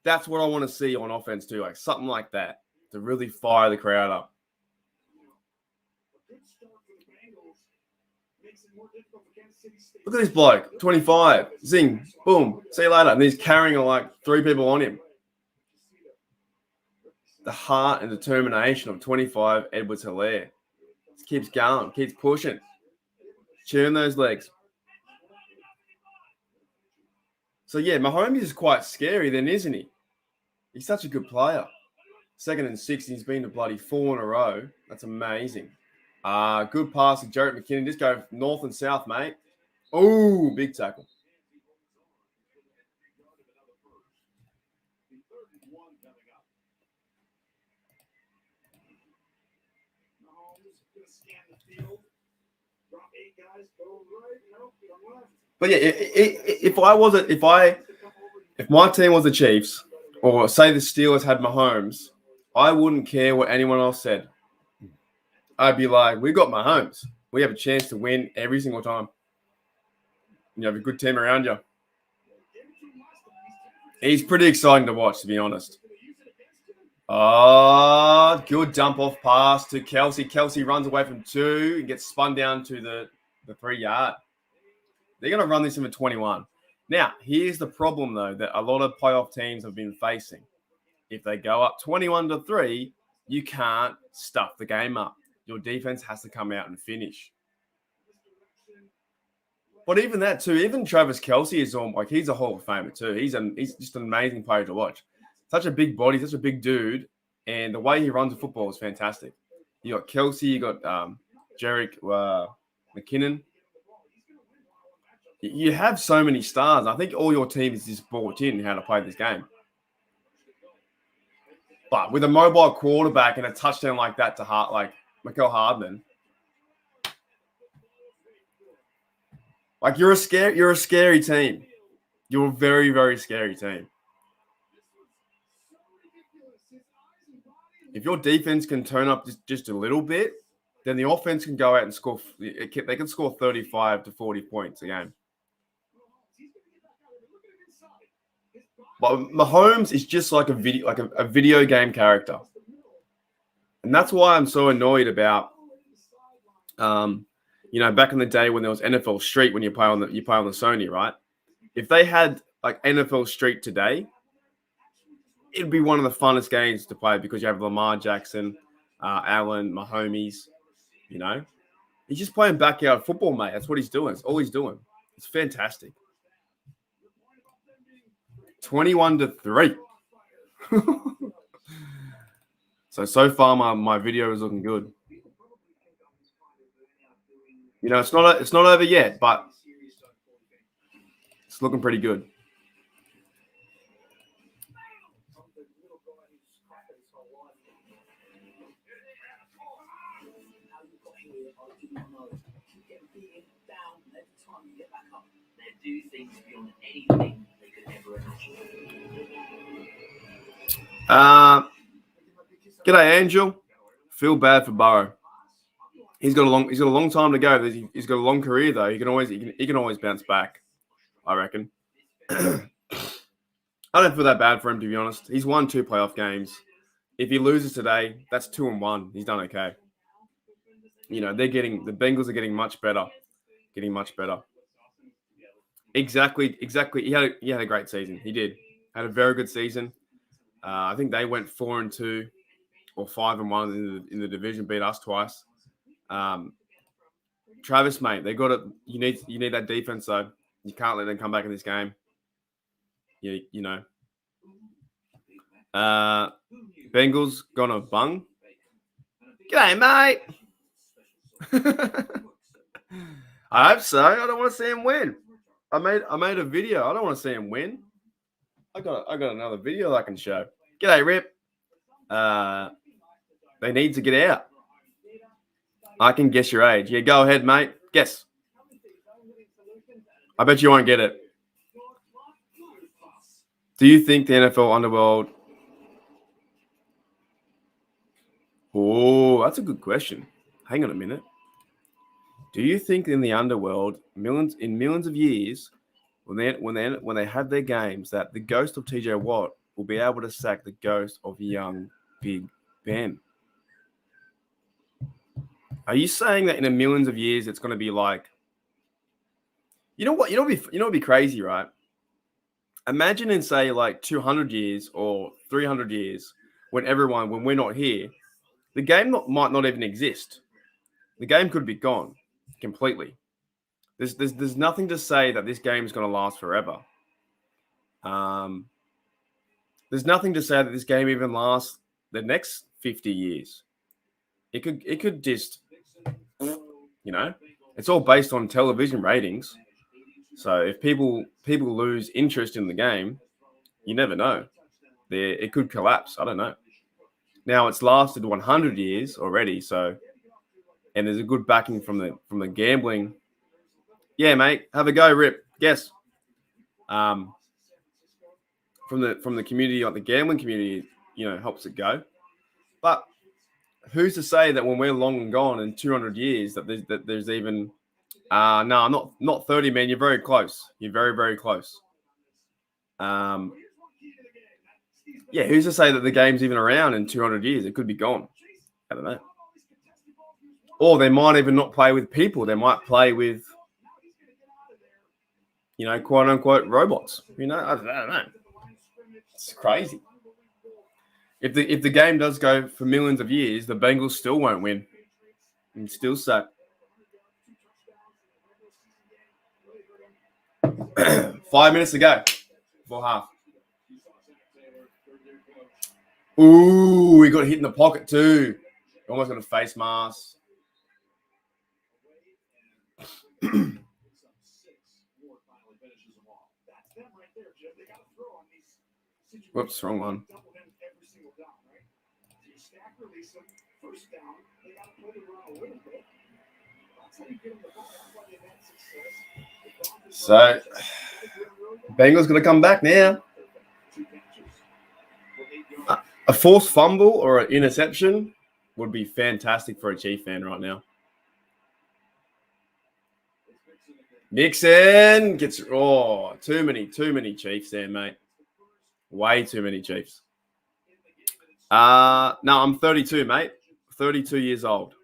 That's what I want to see on offense too, like something like that to really fire the crowd up. A good start for the Bengals makes it more difficult for Kansas City State. Look at this bloke, 25, zing, boom, see you later. And he's carrying like 3 people on him. The heart and determination of 25, Edwards-Helaire. Keeps going, keeps pushing. Cheering those legs. So, yeah, Mahomes is quite scary then, isn't he? He's such a good player. 2nd and 6, he's been to bloody 4 in a row. That's amazing. Good pass to Jarrett McKinnon. Just go north and south, mate. Oh, big tackle. But yeah, if my team was the Chiefs, or say the Steelers had Mahomes, I wouldn't care what anyone else said. I'd be like, we got Mahomes. We have a chance to win every single time. You have a good team around you. He's pretty exciting to watch, to be honest. Oh, good dump off pass to Kelsey. Kelsey runs away from 2 and gets spun down to the 3-yard. They're going to run this in for 21. Now, here's the problem, though, that a lot of playoff teams have been facing. If they go up 21-3, you can't stuff the game up. Your defense has to come out and finish. But even that, too, even Travis Kelsey is like he's a Hall of Famer, too. He's just an amazing player to watch. Such a big body, such a big dude, and the way he runs the football is fantastic. You got Kelsey, you got Jarek McKinnon. You have so many stars. I think all your team is just bought in how to play this game. But with a mobile quarterback and a touchdown like that to Mecole Hardman, like you're a scary team. You're a very, very scary team. If your defense can turn up just a little bit, then the offense can go out and score. They can score 35 to 40 points a game. But Mahomes is just like a video game character, and that's why I'm so annoyed about, back in the day when there was NFL Street when you play on the Sony, right? If they had like NFL Street today, it'd be one of the funnest games to play because you have Lamar Jackson, Allen, Mahomes. He's just playing backyard football, mate. That's what he's doing. That's all he's doing. It's fantastic. 21-3. So far my video is looking good. It's not over yet, but it's looking pretty good. Do things beyond anything they could ever imagine. G'day, Angel. Feel bad for Burrow. He's got a long time to go. He's got a long career though. He can always bounce back, I reckon. I don't feel that bad for him, to be honest. He's won 2 playoff games. If he loses today, that's 2-1. He's done okay. The Bengals are getting much better. Exactly. He had a great season. He did. Had a very good season. I think they went 4-2 or 5-1 in the division, beat us twice. Travis, mate, they got it. You need that defense, though. You can't let them come back in this game. Bengals gonna bung. G'day, mate. I hope so. I don't want to see him win. I made a video. I don't want to see him win. I got another video I can show. G'day, Rip. They need to get out. I can guess your age. Yeah, go ahead, mate. Guess. I bet you won't get it. Do you think the NFL underworld? Oh, that's a good question. Hang on a minute. Do you think in the underworld, millions of years, when they have their games, that the ghost of TJ Watt will be able to sack the ghost of young Big Ben? Are you saying that in a millions of years it's going to be like, you know what? You know what'd be crazy, right? Imagine in say like 200 years or 300 years, when we're not here, the game might not even exist. The game could be gone completely. There's nothing to say that this game is going to last forever. There's nothing to say that this game even lasts the next 50 years. It could just, it's all based on television ratings. So if people lose interest in the game, you never know. It could collapse. I don't know. Now it's lasted 100 years already, so, and there's a good backing from the gambling. Yeah, mate, have a go, Rip. Guess. From the community, like the gambling community, helps it go. But who's to say that when we're long and gone in 200 years that there's even no, I'm not 30, man. You're very close. You're very, very close. Yeah, who's to say that the game's even around in 200 years? It could be gone. I don't know. Or they might even not play with people. They might play with, quote unquote robots. I don't know. It's crazy. If the game does go for millions of years, the Bengals still won't win and still suck. 5 minutes to go for half. Ooh, we got hit in the pocket too. Almost got a face mask. Whoops, wrong one. So, Bengals going to come back now. A forced fumble or an interception would be fantastic for a Chief fan right now. Mixon gets too many Chiefs there, mate. Way too many Chiefs. No, I'm 32, mate. 32 years old.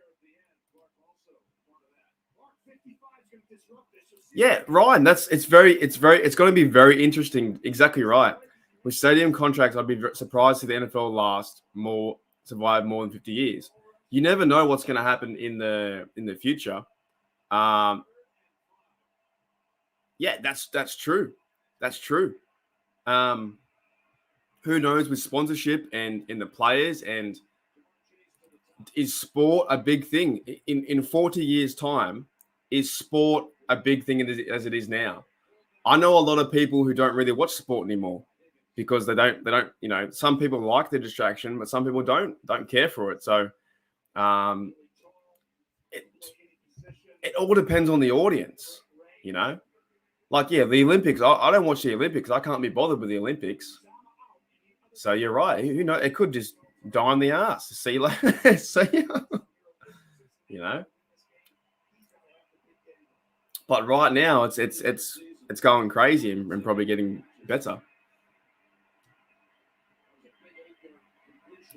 Yeah, Ryan, it's going to be very interesting. Exactly right. With stadium contracts, I'd be surprised if the NFL survive more than 50 years. You never know what's going to happen in the future. Yeah, that's true. That's true. Who knows with sponsorship and in the players, and is sport a big thing in 40 years time? Is sport a big thing as it is now? I know a lot of people who don't really watch sport anymore because they don't. Some people like the distraction, but some people don't care for it. So, it all depends on the audience, Like, yeah, the Olympics. I don't watch the Olympics. I can't be bothered with the Olympics. So you're right. It could just die in the ass. See you later. So, But right now, it's going crazy and probably getting better.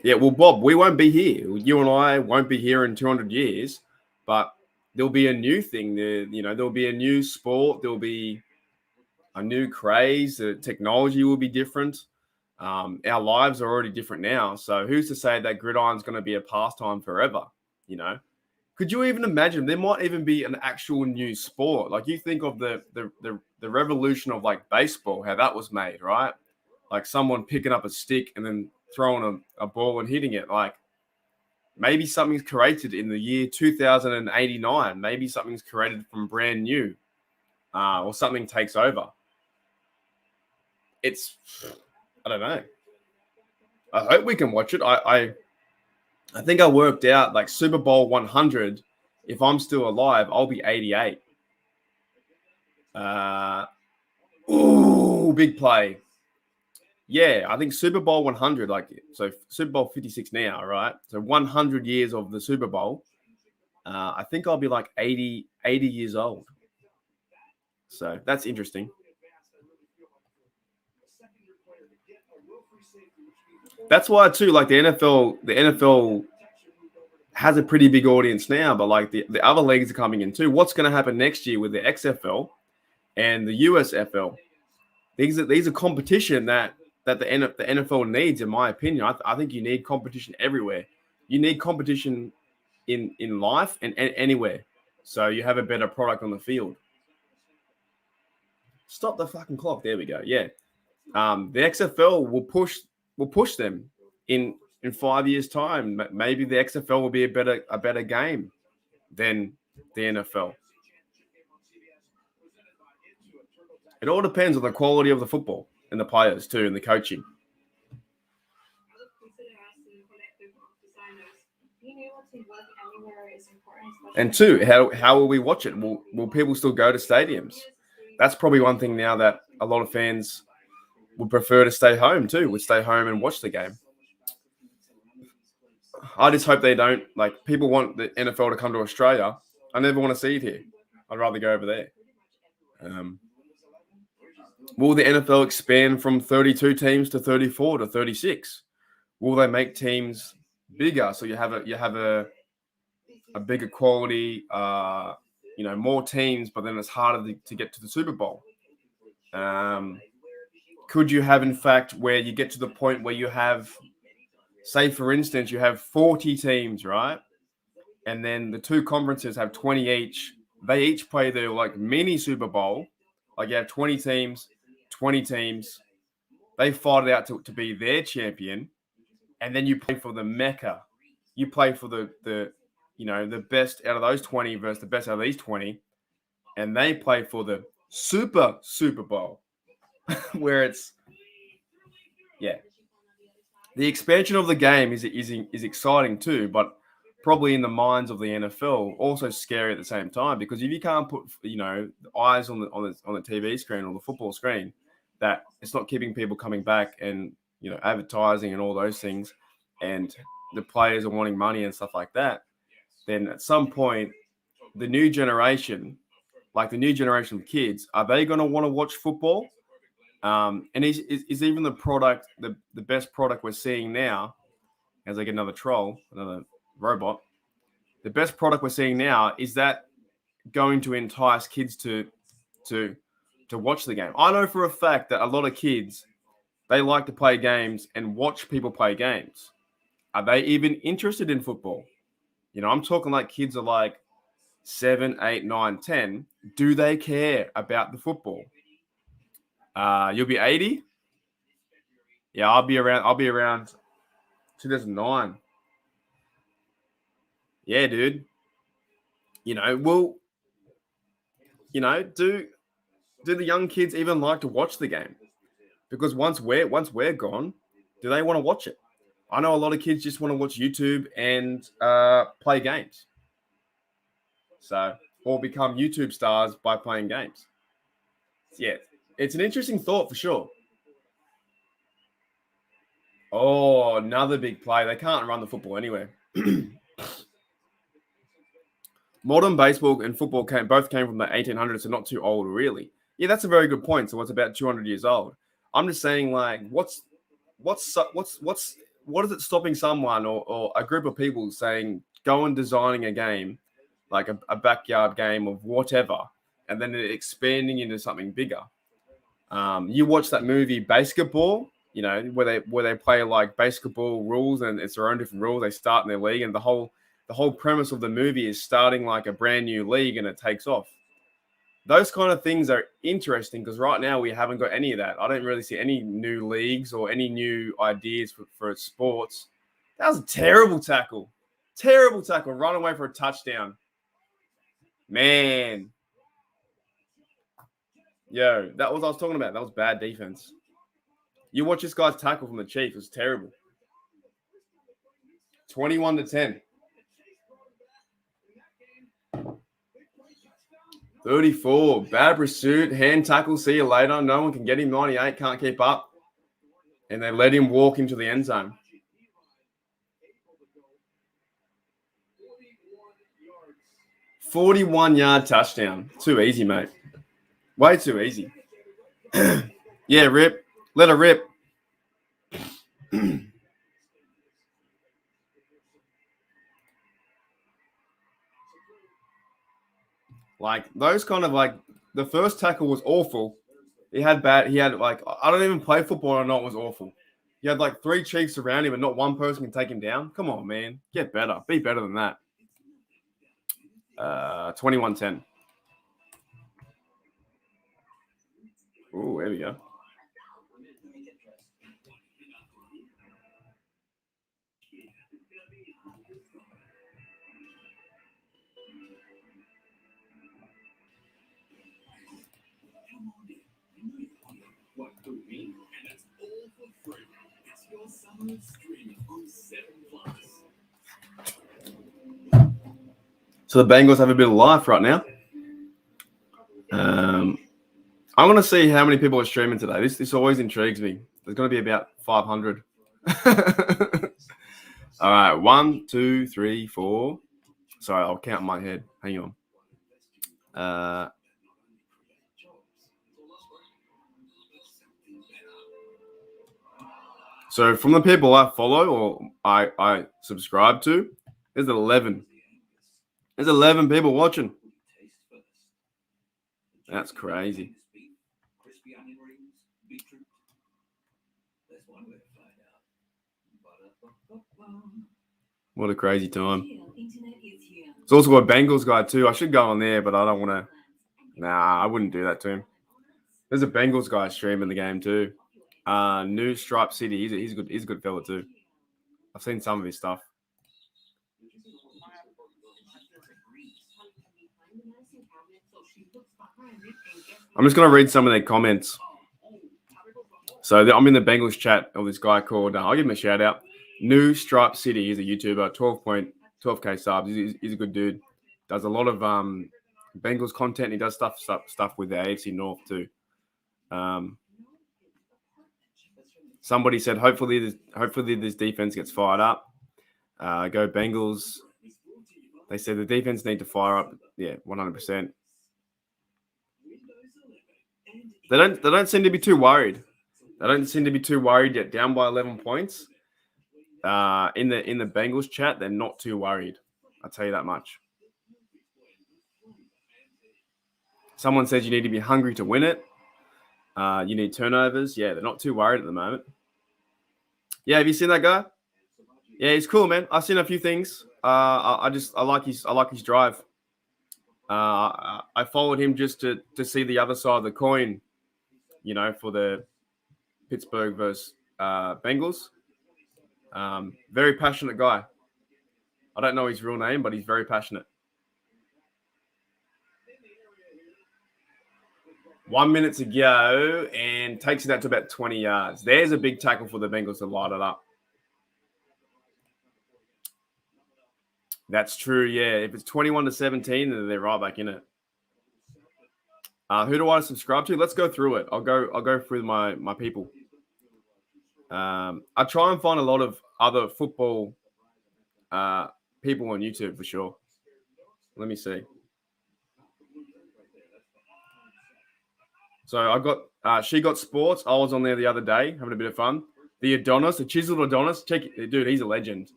Yeah, well, Bob, we won't be here. You and I won't be here in 200 years, but there'll be a new thing. There'll be a new sport. There'll be a new craze. The technology will be different. Our lives are already different now. So who's to say that gridiron's going to be a pastime forever? Could you even imagine? There might even be an actual new sport. Like you think of the revolution of like baseball, how that was made, right? Like someone picking up a stick and then throwing a ball and hitting it. Like maybe something's created in the year 2089. Maybe something's created from brand new, or something takes over. I don't know. I hope we can watch it. I think I worked out like Super Bowl 100. If I'm still alive, I'll be 88. Big play. Yeah, I think Super Bowl 100, so Super Bowl 56 now, right? So 100 years of the Super Bowl. I think I'll be like 80 years old. So that's interesting. That's why too, like the NFL has a pretty big audience now, but like the other leagues are coming in too. What's going to happen next year with the XFL and the USFL? These are competition that the NFL needs, in my opinion. I think you need competition everywhere. You need competition in life and anywhere, so you have a better product on the field. Stop the fucking clock. There we go. Yeah, the XFL will push them in 5 years' time. Maybe the XFL will be a better game than the NFL. It all depends on the quality of the football and the players too, and the coaching. And two, how will we watch it? Will people still go to stadiums? That's probably one thing now that a lot of fans would prefer to stay home too. Would stay home and watch the game. I just hope they don't. Like, people want the NFL to come to Australia. I never want to see it here. I'd rather go over there. Will the NFL expand from 32 teams to 34 to 36? Will they make teams bigger so you have a bigger quality, more teams, but then it's harder to get to the Super Bowl? Could you have, in fact, where you get to the point where you have, say, for instance, you have 40 teams, right? And then the two conferences have 20 each. They each play their like mini Super Bowl. Like you have 20 teams. They fight it out to be their champion. And then you play for the Mecca. You play for the best out of those 20 versus the best out of these 20. And they play for the Super Bowl. Where it's, yeah. The expansion of the game is exciting too, but probably in the minds of the NFL also scary at the same time, because if you can't put eyes on the TV screen or the football screen, that it's not keeping people coming back, and advertising and all those things, and the players are wanting money and stuff like that, then at some point the new generation of kids, are they going to want to watch football? And is even the product the best product we're seeing now, as I get another robot, the best product we're seeing now, is that going to entice kids to watch the game? I know for a fact that a lot of kids, they like to play games and watch people play games. Are they even interested in football? I'm talking like kids are like 7, 8, 9, 10. Do they care about the football? You'll be 80? Yeah, I'll be around 2009. Yeah, dude. Do the young kids even like to watch the game? Because once we're gone, do they want to watch it? I know a lot of kids just want to watch YouTube and play games. So, or become YouTube stars by playing games. Yeah, it's an interesting thought for sure. Oh, another big play. They can't run the football anywhere. Modern baseball and football both came from the 1800s, so not too old, really. Yeah, that's a very good point. So it's about 200 years old. I'm just saying, like, what is it stopping someone or a group of people saying, go and designing a game, like a backyard game of whatever, and then it expanding into something bigger? You watch that movie Basketball, where they play like basketball rules, and it's their own different rules. They start in their league, and the whole premise of the movie is starting like a brand new league, and it takes off. Those kind of things are interesting, because right now we haven't got any of that. I don't really see any new leagues or any new ideas for sports. That was a terrible tackle. Run away for a touchdown. Man. Yo, that was what I was talking about. That was bad defense. You watch this guy's tackle from the Chiefs. It was terrible. 21-10. 34. Bad pursuit. Hand tackle. See you later. No one can get him. 98. Can't keep up. And they let him walk into the end zone. 41-yard touchdown. Too easy, mate. Way too easy. Yeah, rip. Let her rip. Like, those kind of, like, the first tackle was awful. He had, like, I don't even play football and I know it was awful. He had, like, 3 Chiefs around him and not one person can take him down. Come on, man. Get better. Be better than that. 21-10. Oh, there we go. So the Bengals have a bit of life right now. I'm going to see how many people are streaming today. This always intrigues me. There's going to be about 500. All right, 1, 2, 3, 4. Sorry, I'll count in my head. Hang on. So from the people I follow or I subscribe to, there's 11. There's 11 people watching. That's crazy. What a crazy time. There's also a Bengals guy too. I should go on there, but I don't want to. Nah, I wouldn't do that to him. There's a Bengals guy streaming the game too. New Stripe City. He's a good fella too. I've seen some of his stuff. I'm just going to read some of their comments. So I'm in the Bengals chat of this guy called, I'll give him a shout out. New Stripe City. He's a YouTuber, 12K subs. He's a good dude. Does a lot of Bengals content. He does stuff with the AFC North too. Somebody said, hopefully this defense gets fired up. Go Bengals. They said the defense need to fire up. Yeah, 100%. They don't seem to be too worried. They don't seem to be too worried yet. Down by 11 points. In the Bengals chat, they're not too worried. I'll tell you that much. Someone says you need to be hungry to win it. You need turnovers. Yeah, they're not too worried at the moment. Yeah, have you seen that guy? Yeah, he's cool, man. I've seen a few things. I like his drive. I followed him just to see the other side of the coin, for the Pittsburgh versus Bengals. Very passionate guy. I don't know his real name, but he's very passionate. 1 minute to go and takes it out to about 20 yards. There's a big tackle for the Bengals to light it up. That's true, yeah. If it's 21-17, then they're right back in it. Who do I subscribe to? Let's go through it. I'll go through my people. I try and find a lot of other football people on YouTube for sure. Let me see. So I got She Got Sports. I was on there the other day having a bit of fun. The Adonis, the chiseled Adonis. Check it, dude. He's a legend.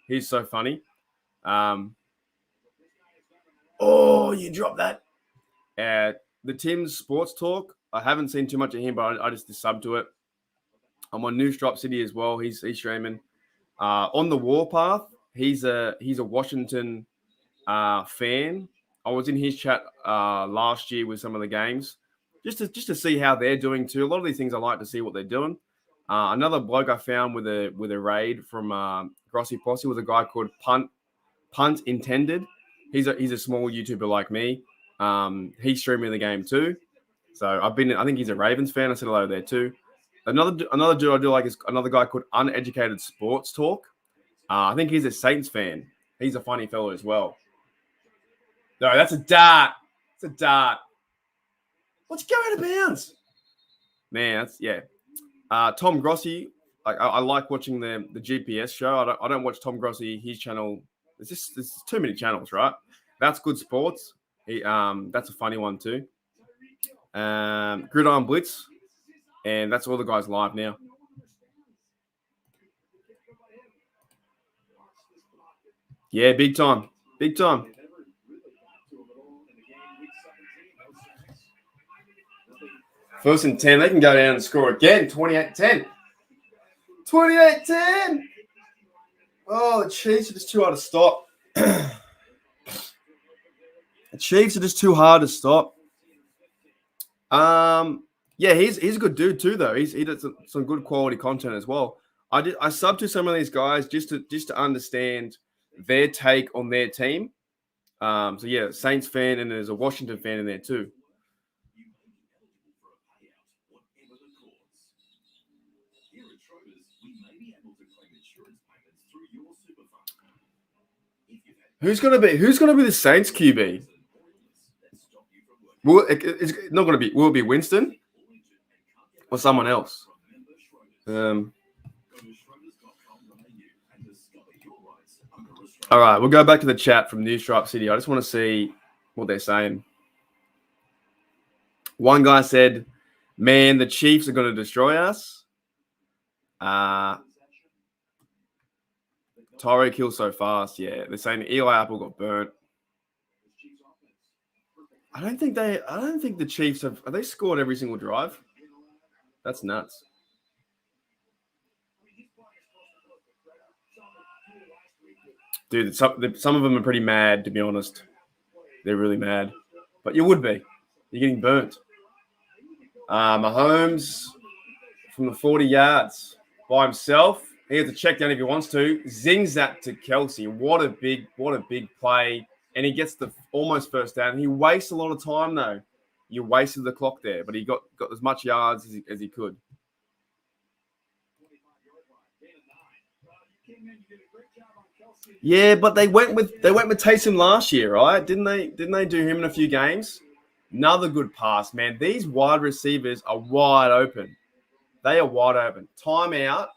He's so funny. Oh, you dropped that. The Tim's Sports Talk. I haven't seen too much of him, but I just sub to it. I'm on New Stripe City as well. He's streaming. On the Warpath. He's a Washington fan. I was in his chat last year with some of the games. Just to see how they're doing too. A lot of these things I like to see what they're doing. Another bloke I found with a raid from Grossi Posse was a guy called Punt Intended. He's a small YouTuber like me. He's streaming the game too. So I think he's a Ravens fan. I said hello there too. Another dude I do like is another guy called Uneducated Sports Talk. I think he's a Saints fan. He's a funny fellow as well. No, that's a dart. It's a dart. Let's go out of bounds. Man, Tom Grossi. I like watching the GPS show. I don't watch Tom Grossi, his channel. There's too many channels, right? That's Good Sports. That's a funny one too. Gridiron Blitz, and that's all the guys live now. Yeah, big time. Big time. First and 10, they can go down and score again. 28-10. 28-10. Oh, the Chiefs are just too hard to stop. The Chiefs are just too hard to stop. Yeah, he's a good dude too, though. He does some good quality content as well. I sub to some of these guys just to understand their take on their team. So yeah, Saints fan, and there's a Washington fan in there too. Who's gonna be the Saints QB? It's not gonna be. Will it be Winston or someone else? All right, we'll go back to the chat from New Stripe City. I just want to see what they're saying. One guy said, "Man, the Chiefs are going to destroy us." Tyreek Hill so fast. Yeah, they're saying Eli Apple got burnt. I don't think the Chiefs have they scored every single drive? That's nuts. Dude, some of them are pretty mad, to be honest. They're really mad. But you would be. You're getting burnt. Mahomes from the 40 yards by himself. He has to check down if he wants to. Zings that to Kelsey. What a big play. And he gets the almost first down. He wastes a lot of time, though. You wasted the clock there, but he got as much yards as he could. Yeah, but they went with Taysom last year, right? Didn't they do him in a few games? Another good pass, man. These wide receivers are wide open. They are wide open. Timeout.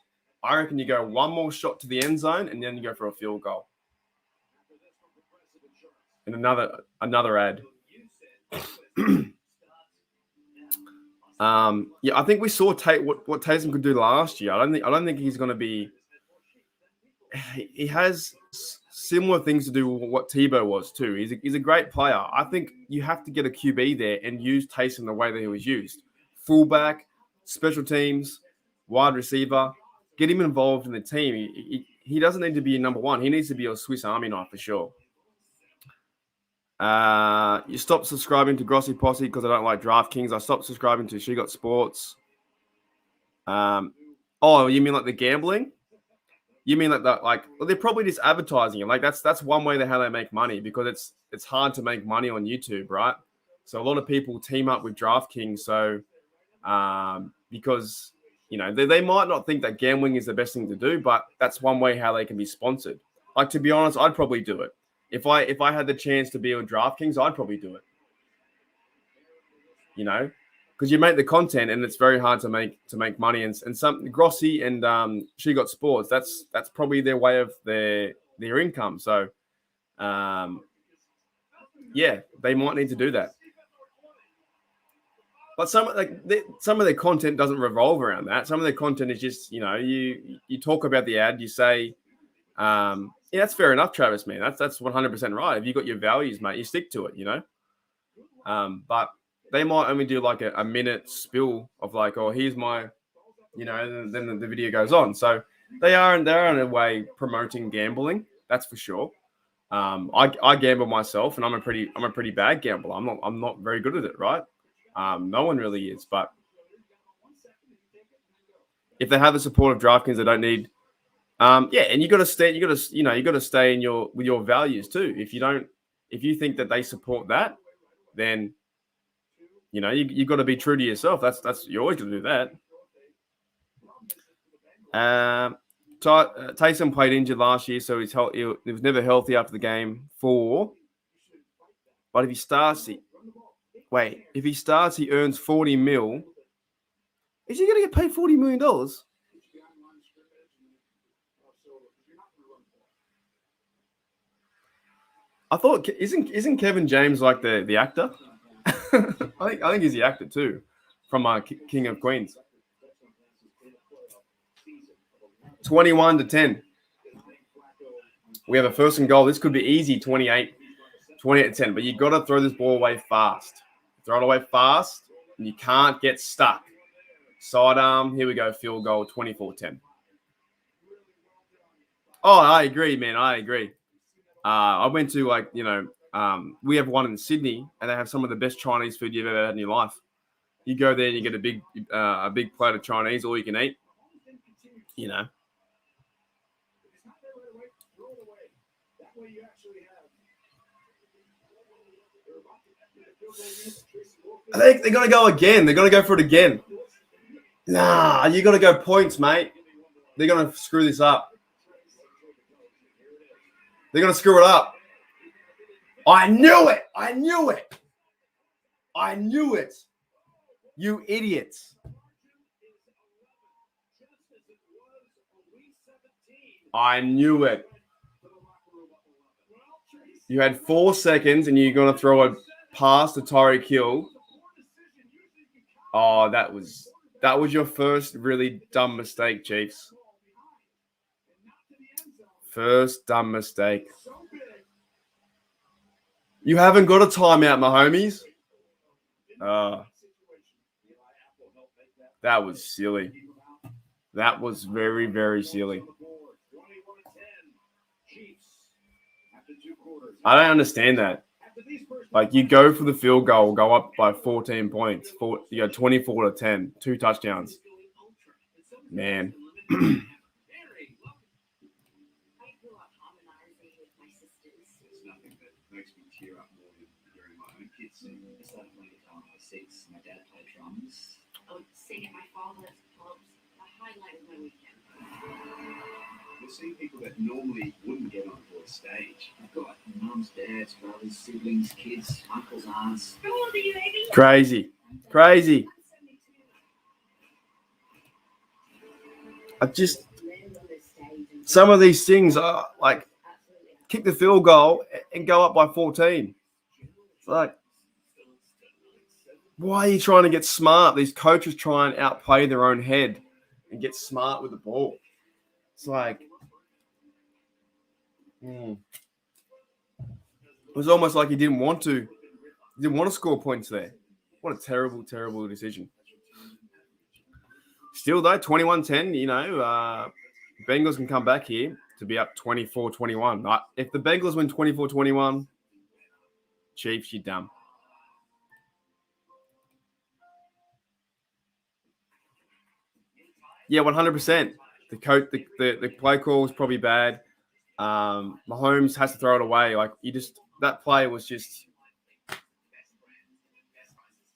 I reckon you go one more shot to the end zone, and then you go for a field goal. And another ad. Yeah, I think we saw what Taysom could do last year. I don't think he's going to be. He has similar things to do with what Tebow was too. He's a great player. I think you have to get a QB there and use Taysom the way that he was used. Fullback, special teams, wide receiver. Get him involved in the team. He doesn't need to be a number one. He needs to be a Swiss Army knife for sure. You stopped subscribing to Grossi Posse because I don't like DraftKings. I stopped subscribing to She Got Sports. Oh, you mean like the gambling? You mean like well, they're probably just advertising it. Like that's one way how they make money, because it's hard to make money on YouTube, right? So a lot of people team up with DraftKings. So because they might not think that gambling is the best thing to do, but that's one way how they can be sponsored. Like, to be honest, I'd probably do it. If I had the chance to be on DraftKings, I'd probably do it. Because you make the content and it's very hard to make money. And some Grossi and She Got Sports, that's probably their way of their income. So yeah, they might need to do that. But some of their content doesn't revolve around that. Some of their content is just, you talk about the ad, you say, yeah, that's fair enough, Travis, man. That's 100% right. If you got your values, mate, you stick to it, But they might only do like a minute spill of like, oh, here's my, and then the video goes on. So they're in a way promoting gambling. That's for sure. I gamble myself, and I'm a pretty bad gambler. I'm not very good at it, right? No one really is, but if they have the support of DraftKings, they don't need. Yeah, and you got to stay in with your values too. If you think that they support that, then you've got to be true to yourself. That's you're always going to do that. Taysom played injured last year, so he was never healthy after the game 4. But if he starts, Wait, if he starts, he earns 40 mil. Is he going to get paid $40 million? I thought, isn't Kevin James like the actor? I think he's the actor too, from King of Queens. 21-10. We have a first and goal. This could be easy, 28-10. But you got to throw this ball away fast. Throw it away fast, and you can't get stuck. Sidearm. Here we go. Field goal. 24-10. Oh, I agree, man. I agree. I went to we have one in Sydney, and they have some of the best Chinese food you've ever had in your life. You go there and you get a big plate of Chinese, all you can eat. You know. I think they're going to go again. They're going to go for it again. Nah, you got to go points, mate. They're going to screw this up. They're going to screw it up. I knew it. I knew it. I knew it. You idiots. I knew it. You had 4 seconds and you're going to throw a pass to Tyreek Hill. Oh, that was your first really dumb mistake, Chiefs. First dumb mistake. You haven't got a timeout, my homies. That was silly. That was very, very silly. I don't understand that. Like, you go for the field goal, go up by 14 points. You go 24-10, 2 touchdowns. Man. My dad played drums. I would sing at my father's pubs. The highlight of my weekend. You're seeing people that normally wouldn't get onto a stage. I've got mums, dads, brothers, siblings, kids, uncles, aunts. How old are you, baby? Crazy. Crazy. Some of these things are like, kick the field goal and go up by 14. It's like, why are you trying to get smart? These coaches try and outplay their own head and get smart with the ball. It's like, it was almost like he didn't want to score points there. What a terrible, terrible decision. Still, though, 21-10, Bengals can come back here to be up 24-21. If the Bengals win 24-21, Chiefs, you're dumb. Yeah, 100%. The coach, the play call was probably bad. Mahomes has to throw it away. Like, that play was just.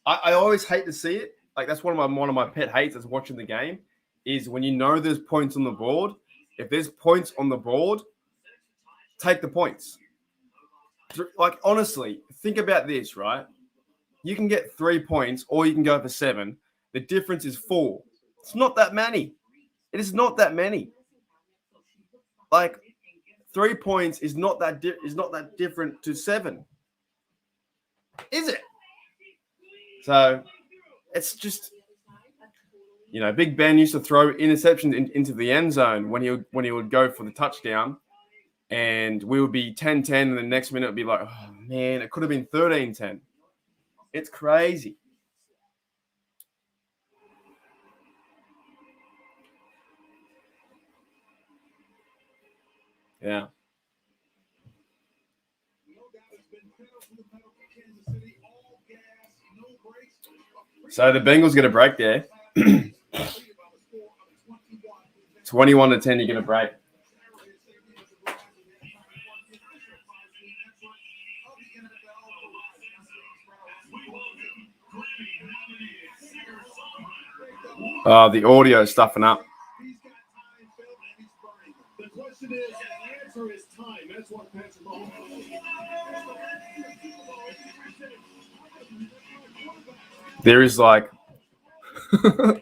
I always hate to see it. Like, that's one of my pet hates is watching the game. Is when you know there's points on the board. If there's points on the board, take the points. Like, honestly, think about this, right? You can get 3 points, or you can go for 7. The difference is 4. It's not that many. It is not that many. Like, 3 points is not that different to 7, is it? So it's just, Big Ben used to throw interceptions into the end zone when he would go for the touchdown, and we would be 10-10, and the next minute it would be like, oh man, it could have been 13-10. It's crazy. Yeah. So the Bengals get a break there. 21-10, you get a break. The audio is stuffing up. The question is, the answer is time. That's what Patrick Mahomes. There is like, I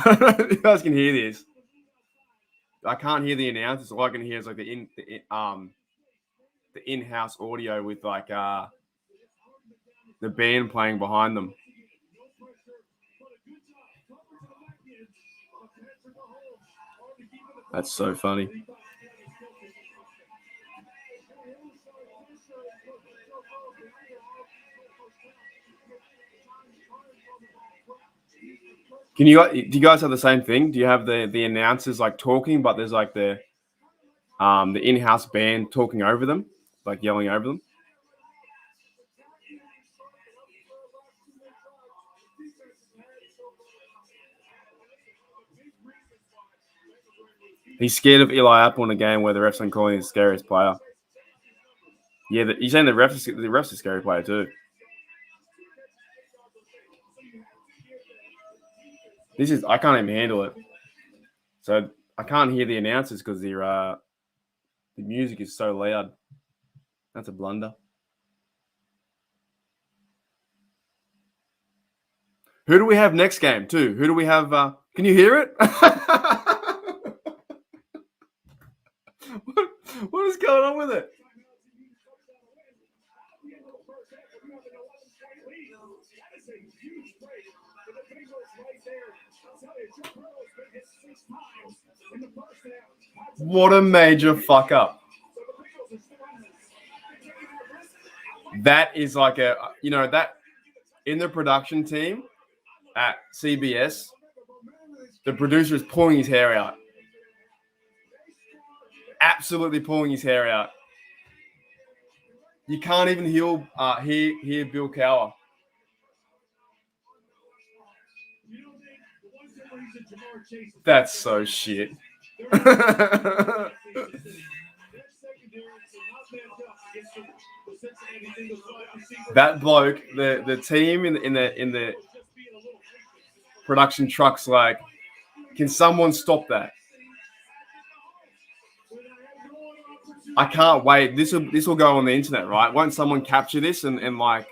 don't know if you guys can hear this. I can't hear the announcers. All I can hear is like the in-house audio with like the band playing behind them. That's so funny. Do you guys have the same thing? Do you have the announcers like talking, but there's like the in-house band talking over them, like yelling over them? He's scared of Eli Apple in a game where the refs aren't calling his scariest player. Yeah, he's saying the refs are scary player too. I can't even handle it. So I can't hear the announcers because the music is so loud. That's a blunder. Who do we have next game too? Who do we have? Can you hear it? What is going on with it? What a major fuck up. That is like that in the production team at CBS, the producer is pulling his hair out. Absolutely pulling his hair out. You can't even hear Bill Cowher. That's so shit. That bloke, the team in the production truck's like, can someone stop that? I can't wait. This will go on the internet, right? Won't someone capture this and like?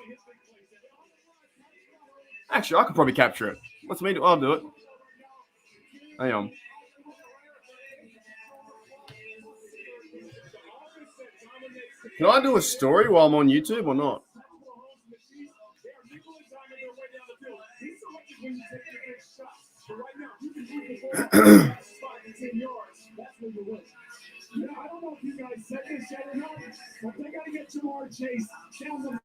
Actually, I could probably capture it. What's me do? I'll do it. Hang on. Can I do a story while I'm on YouTube or not? I don't know if you guys said this yet or not, but they got to get Jamar Chase down the.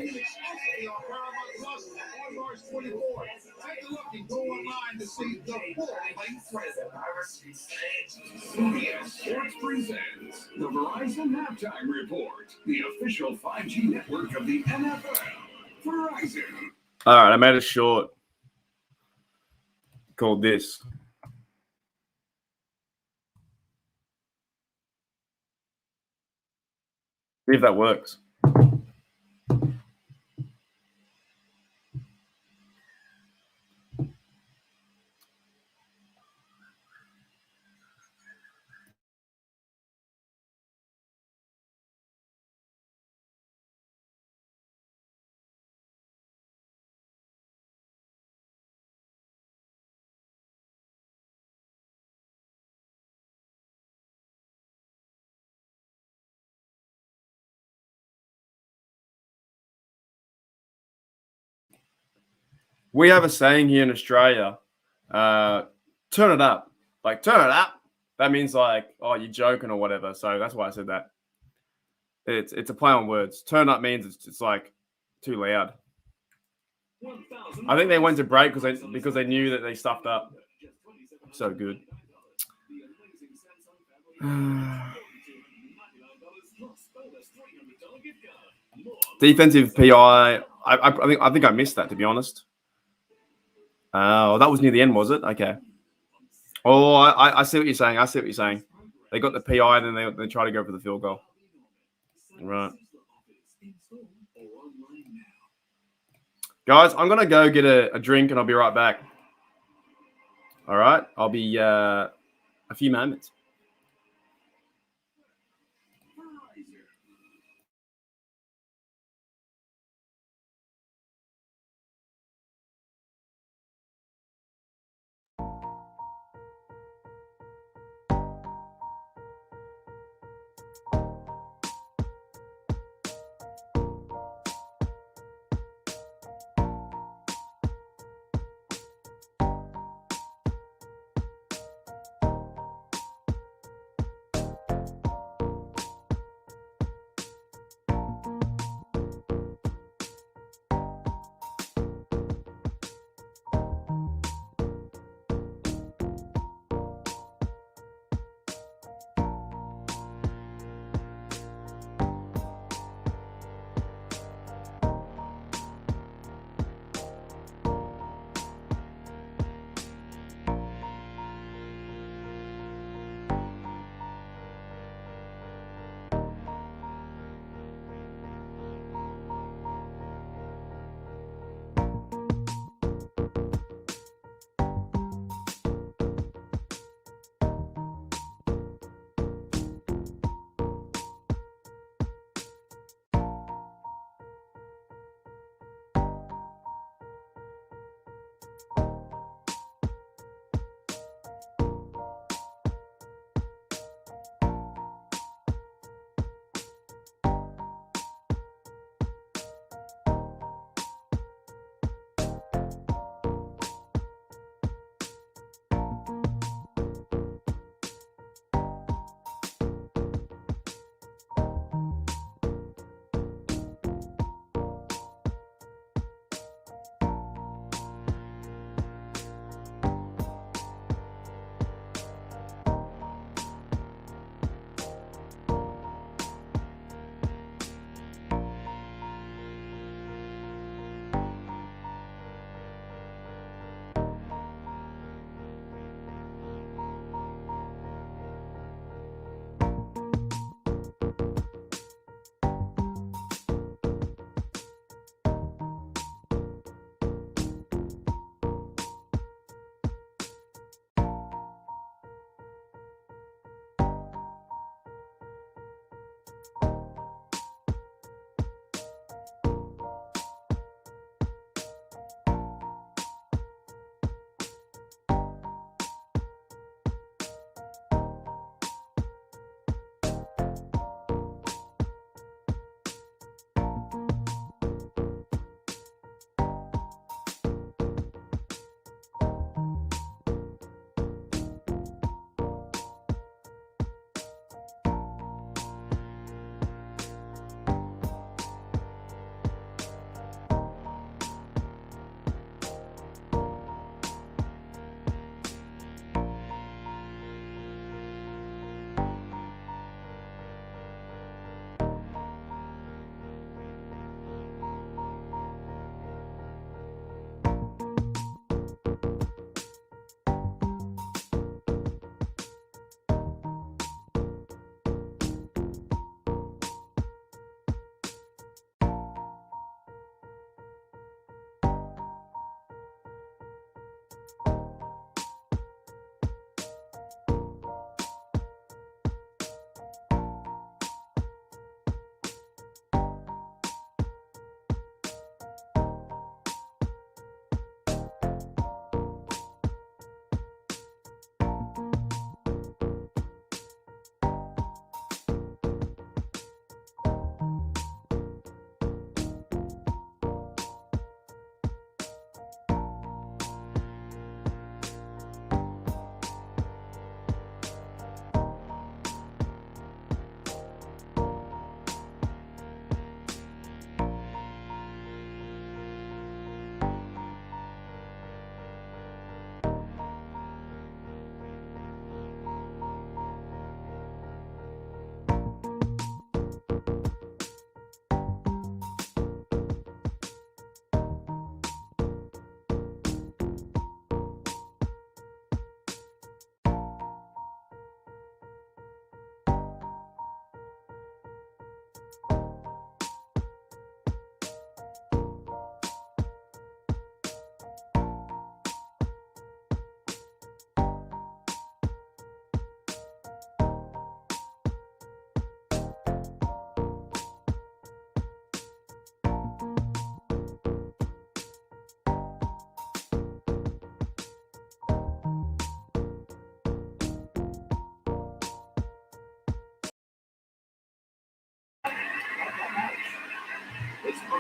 Exclusively on Paramount Plus on March 24th. Take a look and go online to see the full-length trailer. CBS Sports presents the Verizon Halftime Report, the official 5G network of the NFL. Verizon. All right, I made a short called this. See if that works. We have a saying here in Australia, turn it up. Like, turn it up. That means like, oh, you're joking or whatever. So that's why I said that. It's a play on words. Turn up means it's like too loud. I think they went to break because they knew that they stuffed up. So good. Defensive PI. I think I missed that, to be honest. Oh, that was near the end, was it? Okay. Oh, I see what you're saying. I see what you're saying. They got the PI and then they try to go for the field goal. Right. Guys, I'm going to go get a drink and I'll be right back. All right. I'll be a few moments.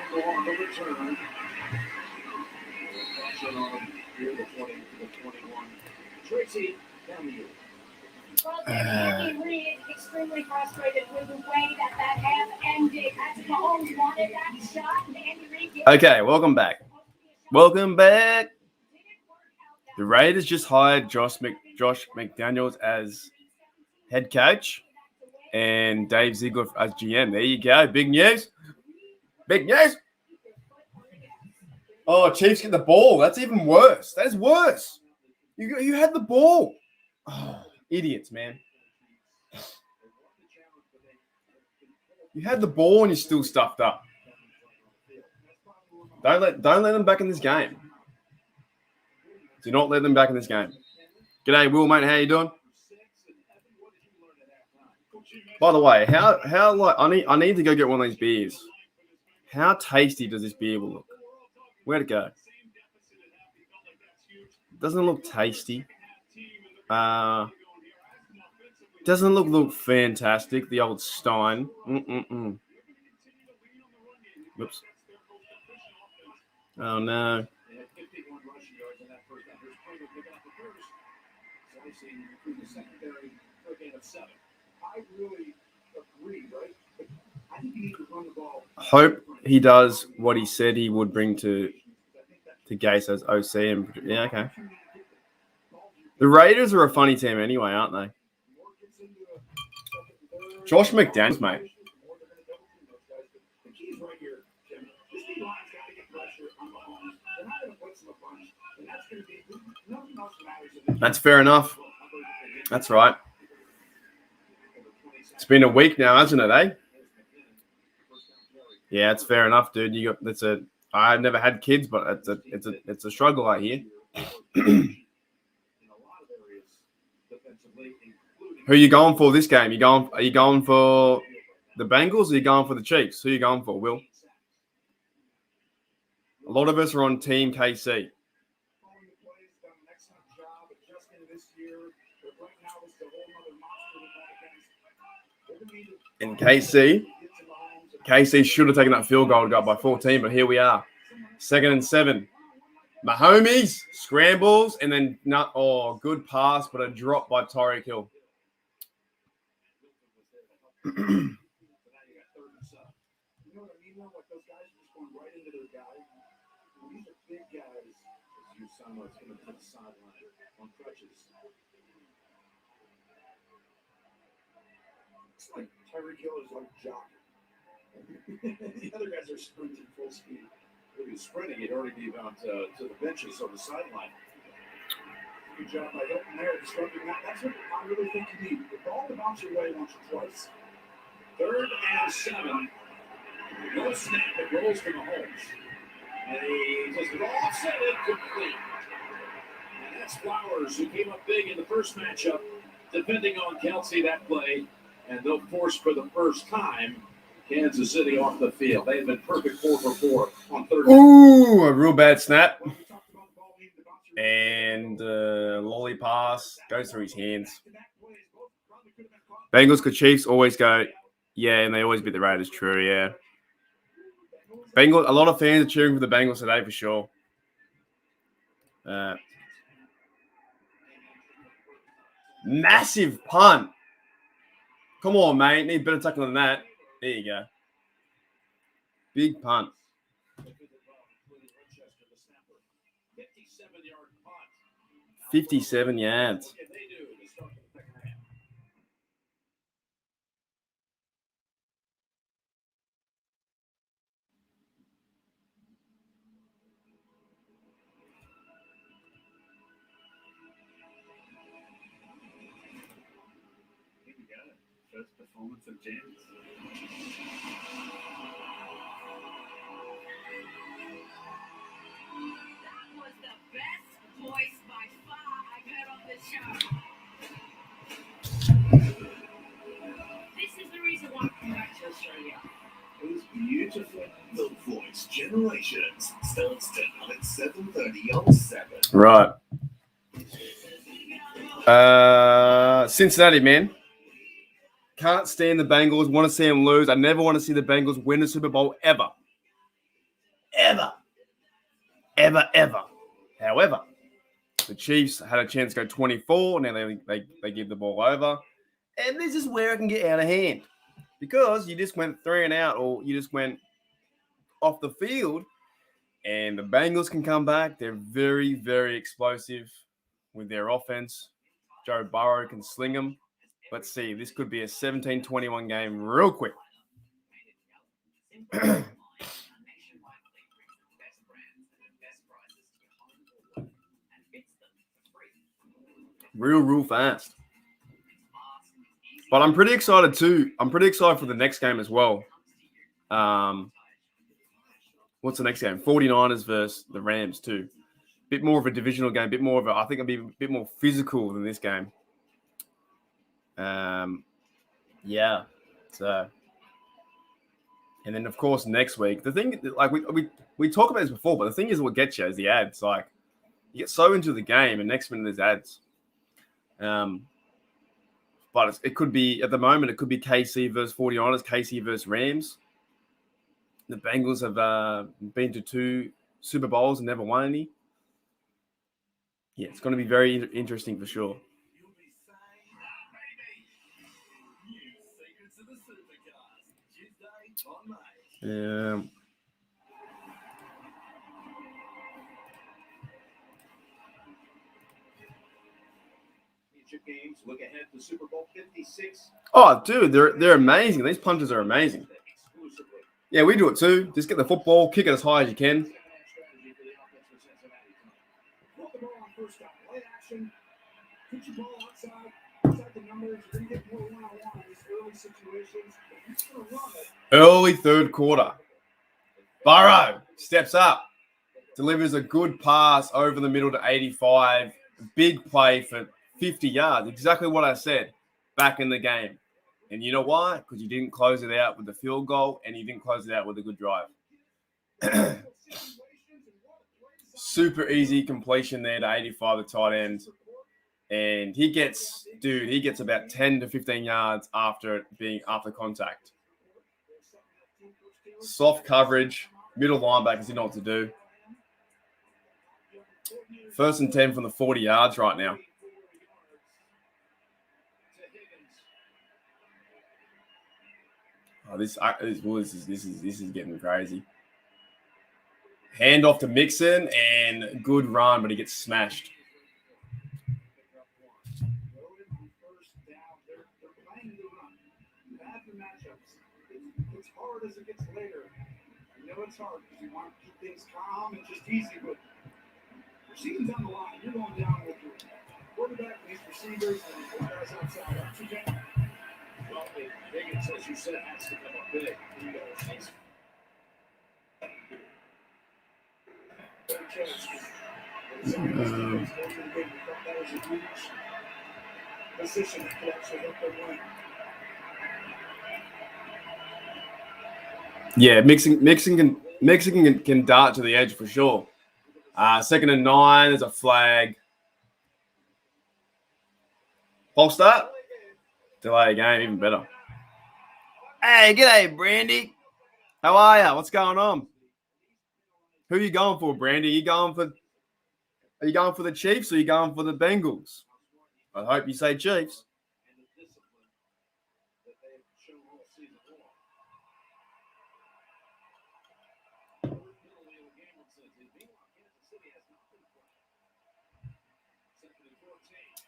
tackle on the return. Pressure on here, the 20 to the 21. Tracy Samuel. Well, Andy Reid extremely frustrated with the way that half ended. Patrick Mahomes wanted that shot, and Andy Reid gave Okay, welcome back. Welcome back. The Raiders just hired Josh McDaniels as head coach and Dave Ziegler as GM. There you go. Big news. Big news. Oh, Chiefs get the ball. That's even worse. That's worse. You had the ball. Oh, idiots, man. You had the ball and you still stuffed up. Don't let them back in this game. Do not let them back in this game. G'day, Will, mate. How you doing? By the way, how like I need to go get one of these beers. How tasty does this beer look? Where'd it go? Doesn't look tasty. Doesn't look fantastic. The old Stein. Whoops. Oh no. Hope he does what he said he would bring to Gase as OC. And yeah, okay. The Raiders are a funny team anyway, aren't they? Josh McDaniels, mate. That's fair enough. That's right. It's been a week now, hasn't it, eh? Yeah, it's fair enough, dude. I've never had kids, but it's a struggle out here. Who are you going for this game? Are you going for the Bengals or are you going for the Chiefs? Who are you going for, Will? A lot of us are on Team KC. And KC should have taken that field goal to go up by 14, but here we are. 2nd and 7. Mahomes scrambles and then good pass, but a drop by Tyreek Hill. It's like Tyreek Hill is like jogging. The other guys are sprinting full speed. If he was sprinting, he'd already be about to the benches on the sideline. Good job by Hilton there, disrupting that. That's what I really think you need. The ball to bounce your way once or twice. 3rd and 7. No snap, it rolls to Mahomes. And he just offset it complete. And that's Flowers, who came up big in the first matchup, defending on Kelsey that play. And they'll force for the first time Kansas City off the field. They've been perfect 4 for 4 on 3rd. Ooh, a real bad snap. And lolly pass goes through his hands. Bengals to Chiefs always go, yeah, and they always beat the Raiders. True, yeah. Bengals. A lot of fans are cheering for the Bengals today for sure. Massive punt. Come on, mate. Need better tackle than that. There you go. Big punt. 57 yards. First performance of James. that was the best voice by far I've heard on this show. This is the reason why I'm back to Australia. It was beautiful. The Voice Generations starts tonight at 7:30 on 7. Right. Cincinnati, man. Can't stand the Bengals. Want to see them lose. I never want to see the Bengals win a Super Bowl ever. Ever. However, the Chiefs had a chance to go 24. Now they give the ball over. And this is where it can get out of hand. Because you just went 3 and out, or you just went off the field, and the Bengals can come back. They're very, very explosive with their offense. Joe Burrow can sling them. Let's see. This could be a 17-21 game real quick. real fast. But I'm pretty excited too. I'm pretty excited for the next game as well. What's the next game? 49ers versus the Rams too. Bit more of a divisional game. I think it'll be a bit more physical than this game. Yeah. So, and then of course next week, the thing, like we talked about this before, but the thing is, what gets you is the ads. Like, you get so into the game, and next minute there's ads. But it could be, at the moment, it could be KC versus 49ers, KC versus Rams. The Bengals have been to 2 Super Bowls and never won any. Yeah, it's going to be very interesting for sure. Games look ahead to Super Bowl 56. Oh, dude, they're amazing. These punters are amazing. Yeah, we do it too. Just get the football, kick it as high as you can. Put the ball on first down, play action, put your ball outside the numbers. You're going to get more one-on-one in these early situations. You're going to run it. Early third quarter. Burrow steps up, delivers a good pass over the middle to 85. Big play for 50 yards. Exactly what I said back in the game. And you know why? Because you didn't close it out with the field goal, and you didn't close it out with a good drive. Super easy completion there to 85, the tight end. And he gets about 10 to 15 yards after contact. Soft coverage, middle linebackers didn't know what to do. 1st and 10 from the 40 yards right now. Oh, this is getting crazy. Hand off to Mixon, and good run, but he gets smashed. It's hard as it gets later. I know it's hard because you want to keep things calm and just easy, but your season's on the line. You're going down with your quarterback, these receivers, and the guys outside. That's your game. Well, Higgins, as you said, has to come up big. Position to actually help them win. Yeah, Mixon can dart to the edge for sure. 2nd and 9, there's a flag. False start. Delay game, even better. Hey, g'day, Brandy. How are you? What's going on? Who are you going for, Brandy? Are you going for the Chiefs, or are you going for the Bengals? I hope you say Chiefs.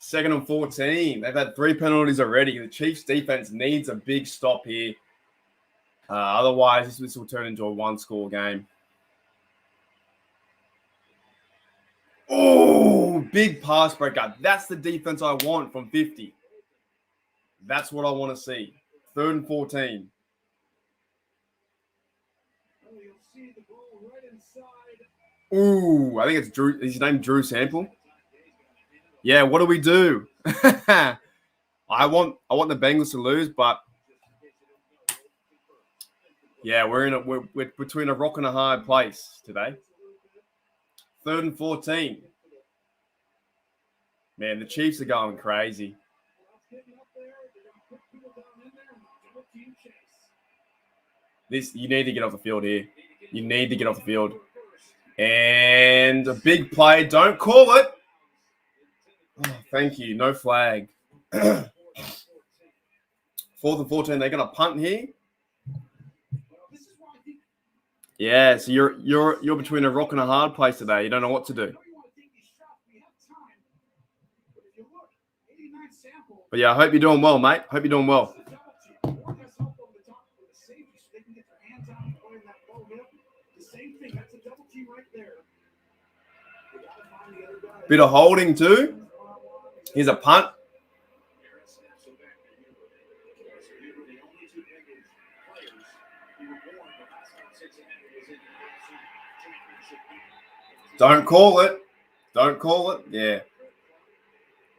Second and 14. They've had 3 penalties already. The Chiefs defense needs a big stop here. Otherwise, this will turn into a 1-score game. Oh, big pass breakup. That's the defense I want from 50. That's what I want to see. 3rd and 14. Ooh, I think it's Drew. Is his name Drew Sample? Yeah, what do we do? I want the Bengals to lose, but yeah, we're between a rock and a hard place today. 3rd and 14. Man, the Chiefs are going crazy. You need to get off the field here. You need to get off the field. And a big play. Don't call it. Oh, thank you. No flag. 4th and 14. They're going to punt here. Yeah, so you're between a rock and a hard place today. You don't know what to do. But yeah, I hope you're doing well, mate. Hope you're doing well. Bit of holding too. Here's a punt. Don't call it. Don't call it. Yeah.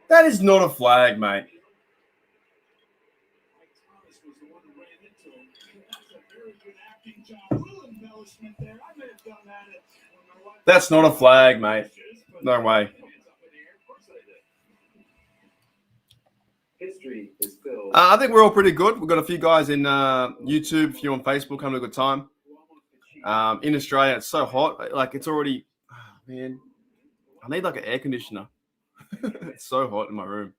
That is not a flag, mate. That's not a flag, mate. No way. I think we're all pretty good. We've got a few guys in YouTube, a few on Facebook, having a good time. In Australia, it's so hot. Like, it's already... Oh, man, I need like an air conditioner. It's so hot in my room.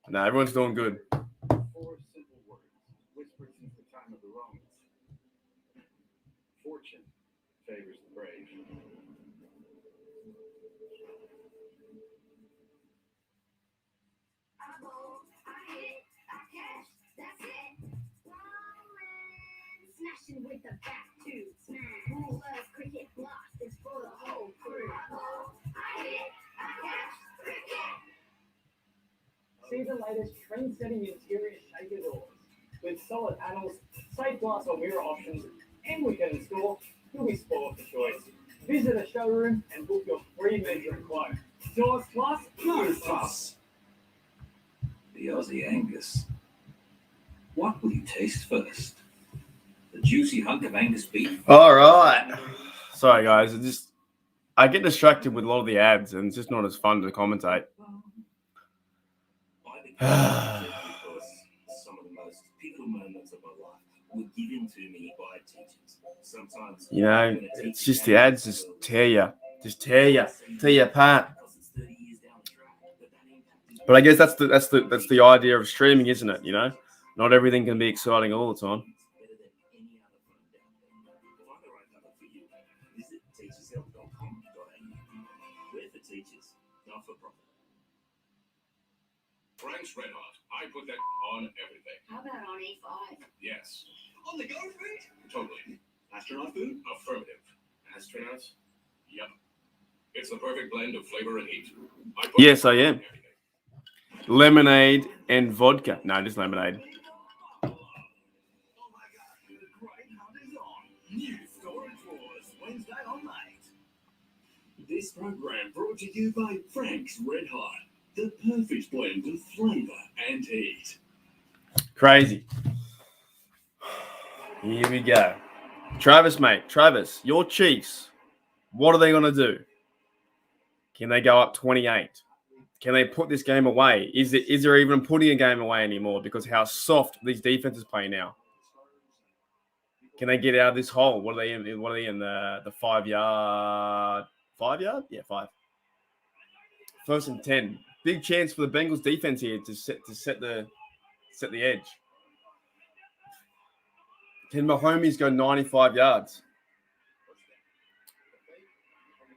No, everyone's doing good. Fortune favors the brave. Smashing with the back to smash. Who loves cricket blocks? It's for the whole crew. I hit, I catch, cricket. See the latest trend-setting interior shaker doors. With solid panels, safe glass or mirror options, and we can install, you'll be spoiled for choice. Visit a showroom and book your free measuring quote. Doors Plus, no fuss. The Aussie Angus. What will you taste first? The juicy hunk of Angus beef? All right. Sorry, guys. I get distracted with a lot of the ads, and it's just not as fun to commentate. Because some of the most pivotal moments of my life were given to me by teachers. Sometimes, you know, it's just the ads just tear you apart. But I guess that's the idea of streaming, isn't it? You know, not everything can be exciting all the time. Frank's Red Hot. I put that on everything. How about on A5? Yes. On the go food? Totally. Astronaut food? Affirmative. Astronauts? Yep. It's the perfect blend of flavor and heat. Yes, I am. Lemonade and vodka. No, just lemonade. Oh my God. Great hunters on. New Storage Wars, Wednesday on night. This program brought to you by Frank's Red Hot. The perfect blend of flavor and heat. Crazy. Here we go. Travis, mate. Travis, your Chiefs, what are they going to do? Can they go up 28? Can they put this game away? Is there even putting a game away anymore because how soft these defenses play now? Can they get out of this hole? What are they in? The 5 yard? 5 yard? Yeah, 5. 1st and 10. Big chance for the Bengals defense here to set the edge. Can Mahomes go 95 yards?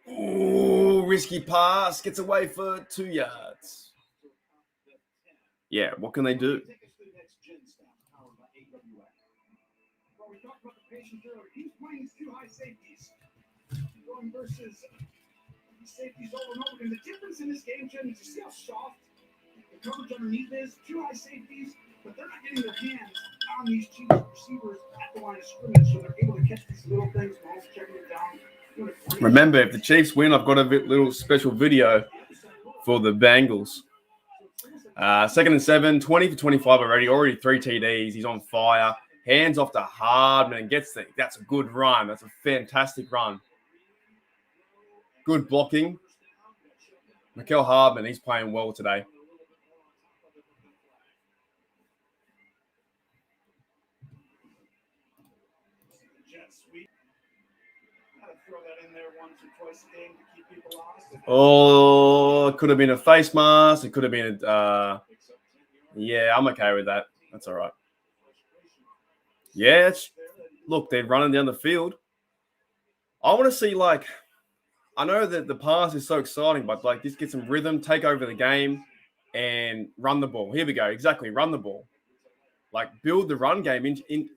Ooh, risky pass. Gets away for 2 yards. Yeah, what can they do? Well, we talked about the patience earlier. He's playing his 2 high safeties. Going versus safeties over and over again. The difference in this game, Jim, is you see how soft the coverage underneath is. 2 high safeties, but they're not getting their hands on these Chiefs receivers at the line of scrimmage, so they're able to catch these little things. Mahomes checking it down. Remember, if the Chiefs win, I've got a little special video for the Bengals. 2nd and 7, 20 for 25 already 3 TDs. He's on fire. Hands off to Hardman and gets the. That's a good run. That's a fantastic run. Good blocking. Mikael Hardman, he's playing well today. jet sweep. Gotta throw that in there once or twice a game to keep people honest. Oh, it could have been a face mask. It could have been yeah, I'm okay with that. That's all right. Yeah, look, they're running down the field. I want to see, like, I know that the pass is so exciting, but like, just get some rhythm, take over the game, and run the ball. Here we go. Exactly, run the ball. Like, build the run game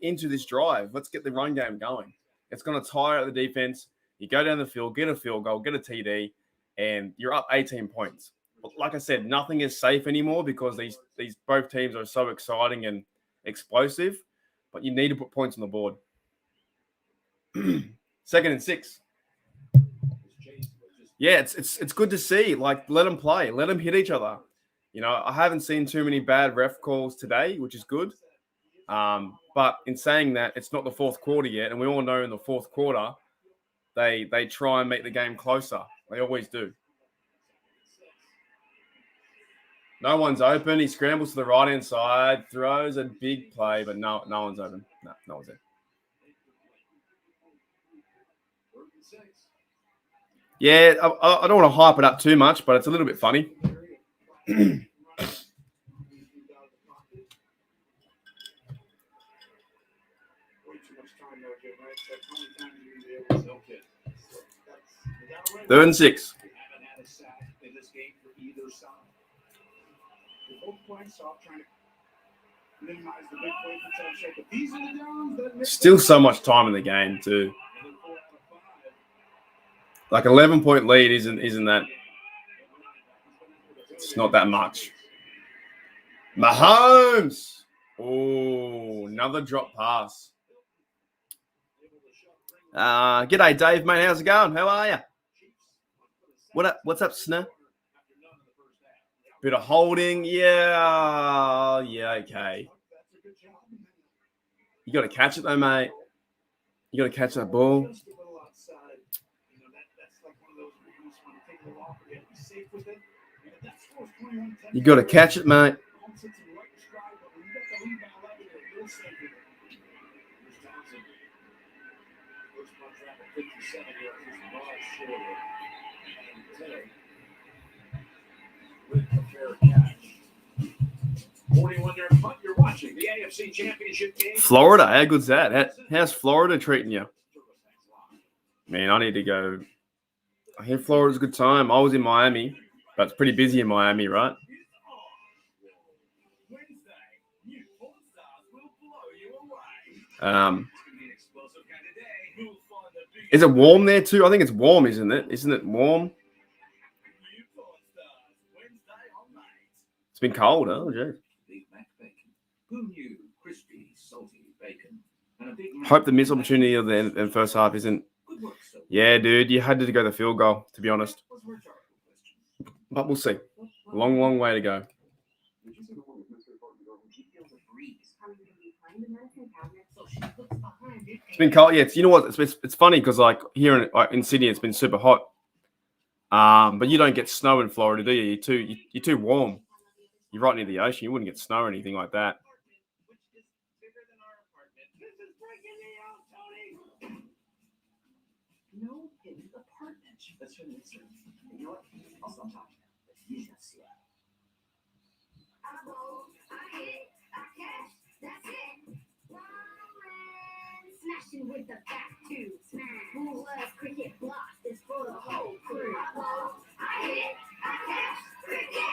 into this drive. Let's get the run game going. It's going to tire out the defense. You go down the field, get a field goal, get a TD, and you're up 18 points. But like I said, nothing is safe anymore because these both teams are so exciting and explosive. But you need to put points on the board. 2nd and 6. Yeah, it's good to see. Like, let them play. Let them hit each other. You know, I haven't seen too many bad ref calls today, which is good. But in saying that, it's not the fourth quarter yet, and we all know in the fourth quarter, they try and make the game closer. They always do. No one's open. He scrambles to the right-hand side, throws a big play, but no one's open. No one's there. Yeah, I don't want to hype it up too much, but it's a little bit funny. Third and 6. Still so much time in the game too. Like 11-point lead isn't that? It's not that much. Mahomes. Oh, another drop pass. G'day, Dave, mate. How's it going? How are you? What's up, Snap? Bit of holding. Yeah, okay. You got to catch it, though, mate. You got to catch that ball. You got to catch it, mate. You're watching the AFC Championship game. Florida, how good's that? How's Florida treating you? Man, I need to go. I hear Florida's a good time. I was in Miami, but it's pretty busy in Miami, right? Is it warm there too? I think it's warm, isn't it? Isn't it warm? It's been cold, huh? Geez. Hope the missed opportunity of the first half isn't. Yeah, dude, you had to go the field goal, to be honest. But we'll see. Long way to go. It's been cold. Yeah, you know what? It's funny because like here in Sydney, it's been super hot. But you don't get snow in Florida, do you? You're too warm. You're right near the ocean. You wouldn't get snow or anything like that. No hidden apartment. That's really interesting. You know what? I'll stop talking. You should see it. I roll, I hit, I catch, that's it. Smashing with the back two, smash. Who loves cricket blocks? It's for the whole crew. I roll, I hit, I catch, cricket.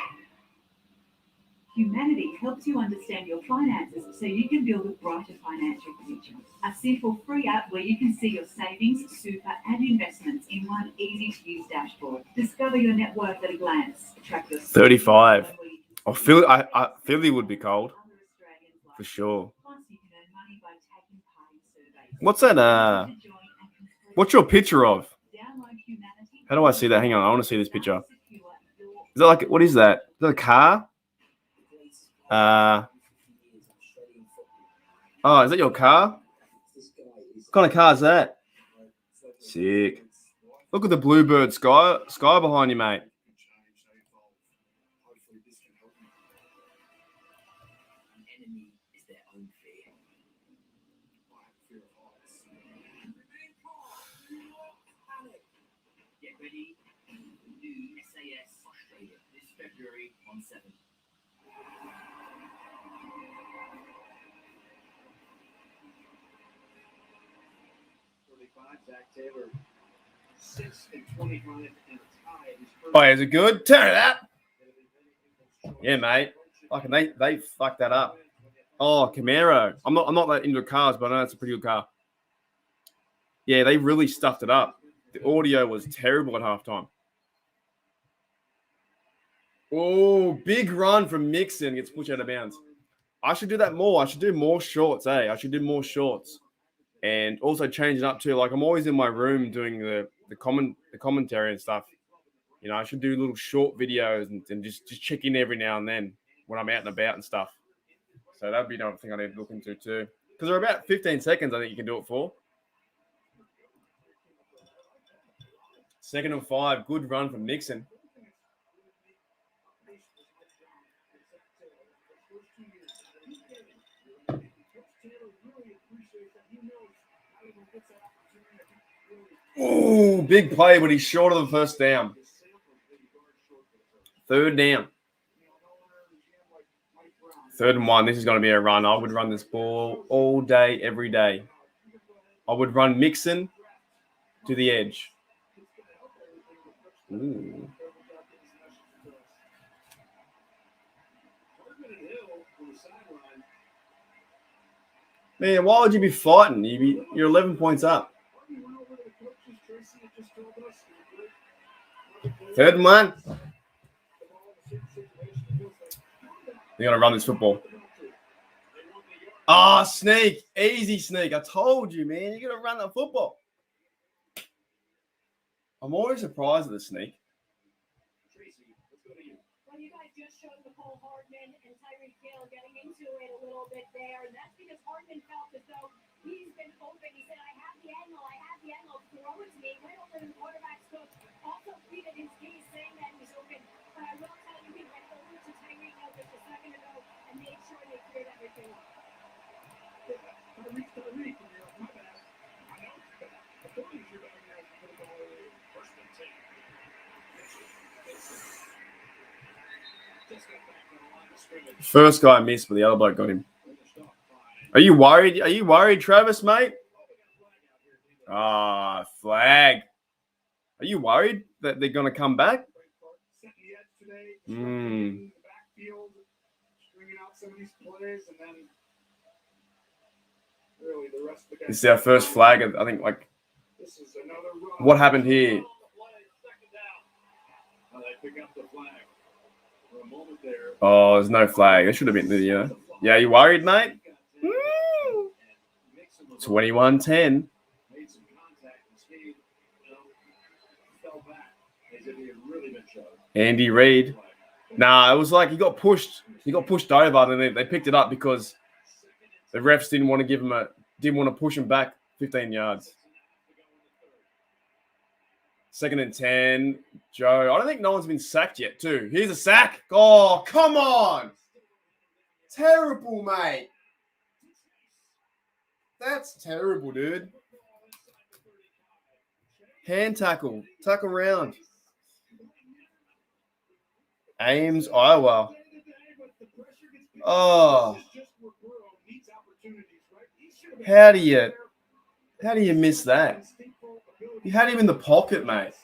Humanity helps you understand your finances so you can build a brighter financial future. A simple free app where you can see your savings, super, and investments in one easy-to-use dashboard. Discover your net worth at a glance. Track your 35. Oh, Philly would be cold for sure. What's that? What's your picture of? How do I see that? Hang on, I want to see this picture. Is that like, what is that? Is that a car? Oh, is that your car? What kind of car is that? Sick. Look at the bluebird sky behind you, mate. Ready? New SAS Australia this February on 7. 45, Zach Taylor, 6 and 25 and a tie. Oh, is it good? Turn it up. Yeah, mate. Fucking they fucked that up. Oh, Camaro. I'm not that into cars, but I know it's a pretty good car. Yeah, they really stuffed it up. The audio was terrible at halftime. Oh, big run from Mixon gets pushed out of bounds. I should do that more. I should do more shorts, I should do more shorts. And also change it up too. Like I'm always in my room doing the commentary and stuff. You know, I should do little short videos and just check in every now and then when I'm out and about and stuff. So that'd be another thing I need to look into too. Because they're about 15 seconds, I think you can do it for. 2nd and 5, good run from Nixon. Oh, big play, but he's short of the first down. 3rd down. 3rd and 1. This is going to be a run. I would run this ball all day, every day. I would run Mixon to the edge. Ooh. Man, why would you be fighting? You're 11 points up. 3rd and 1. They're going to run this football. Ah, sneak. Easy sneak. I told you, man. You're going to run the football. I'm always surprised at the sneak. Well, you guys just showed Nicole Hardman and Tyreek Hill getting into it a little bit there, and that's because Hardman felt as though he's been open. He said, I have the angle, throw it to me. Went over to the quarterback's coach, also pleaded his case saying that he's open. But I will tell you, he went over to Tyreek Hill just a second ago and made sure they cleared everything up. Tyreek, my bad. I know it's bad. I told you you're going to put the ball away. First and 10. First guy missed, but the other bloke got him. Are you worried? Are you worried, Travis, mate? Ah, flag. Are you worried that they're going to come back? This is our first flag. I think, like, what happened here? Oh, there's no flag. There should have been, Yeah, you worried, mate? 21-10. Andy Reid. Nah, it was like he got pushed. He got pushed over, and then they picked it up because the refs didn't want to push him back 15 yards. 2nd and 10. Joe. I don't think no one's been sacked yet, too. Here's a sack. Oh, come on. Terrible, mate. That's terrible, dude. Hand tackle. Tackle round. Ames, Iowa. Oh. How do you miss that? You had him in the pocket, mate.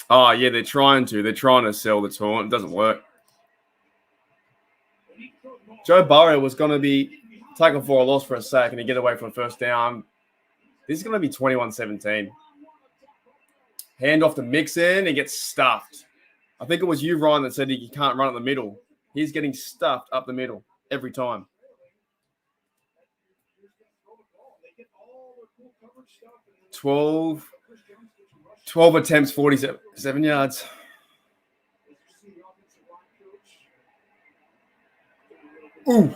Oh, yeah, they're trying to sell the taunt. It doesn't work. Joe Burrow was going to be taken for a loss for a sack and he get away from first down. This is going to be 21-17. Hand off to Mixon. He gets stuffed. I think it was you, Ryan, that said he can't run up the middle. He's getting stuffed up the middle every time. 12 attempts, 47 yards. Ooh.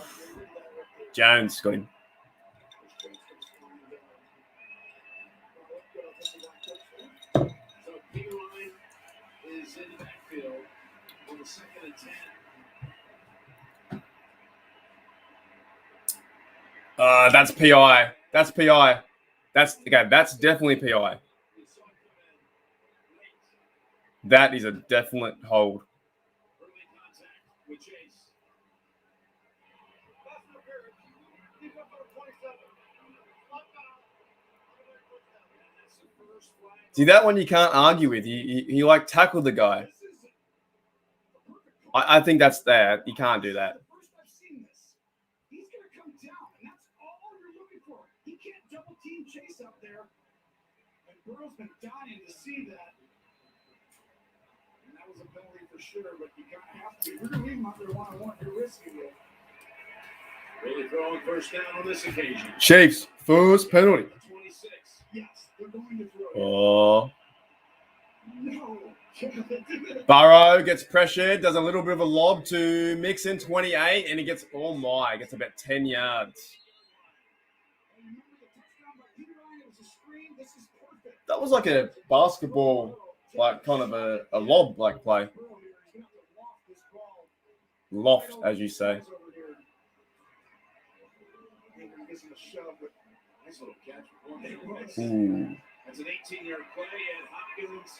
Jones got him. Is in the backfield on the 2nd and 10. That's PI. That's PI. That's definitely PI. That is a definite hold. Early contact with Chase. That's not fair. He's up on 27. And that's the first flag. See, that one you can't argue with. He like tackled the guy. This is the perfect call. I think that's there. You can't do that. First I've seen this. He's going to come down, and that's all you're looking for. He can't double team Chase up there. And Burrow's been dying to see that. And that was a penalty for sure, but you kind of have to. If you're going to leave him out there one-on-one, you're risking it. Really throwing first down on this occasion. Chiefs, first penalty. 26. Yes, they're going to throw. Oh. No. Burrow gets pressured, does a little bit of a lob to Mixon, 28, and he gets, gets about 10 yards. That was like a basketball, like kind of a lob like play. Loft, as you say. Ooh. That's an 18-yard play, and Hopkins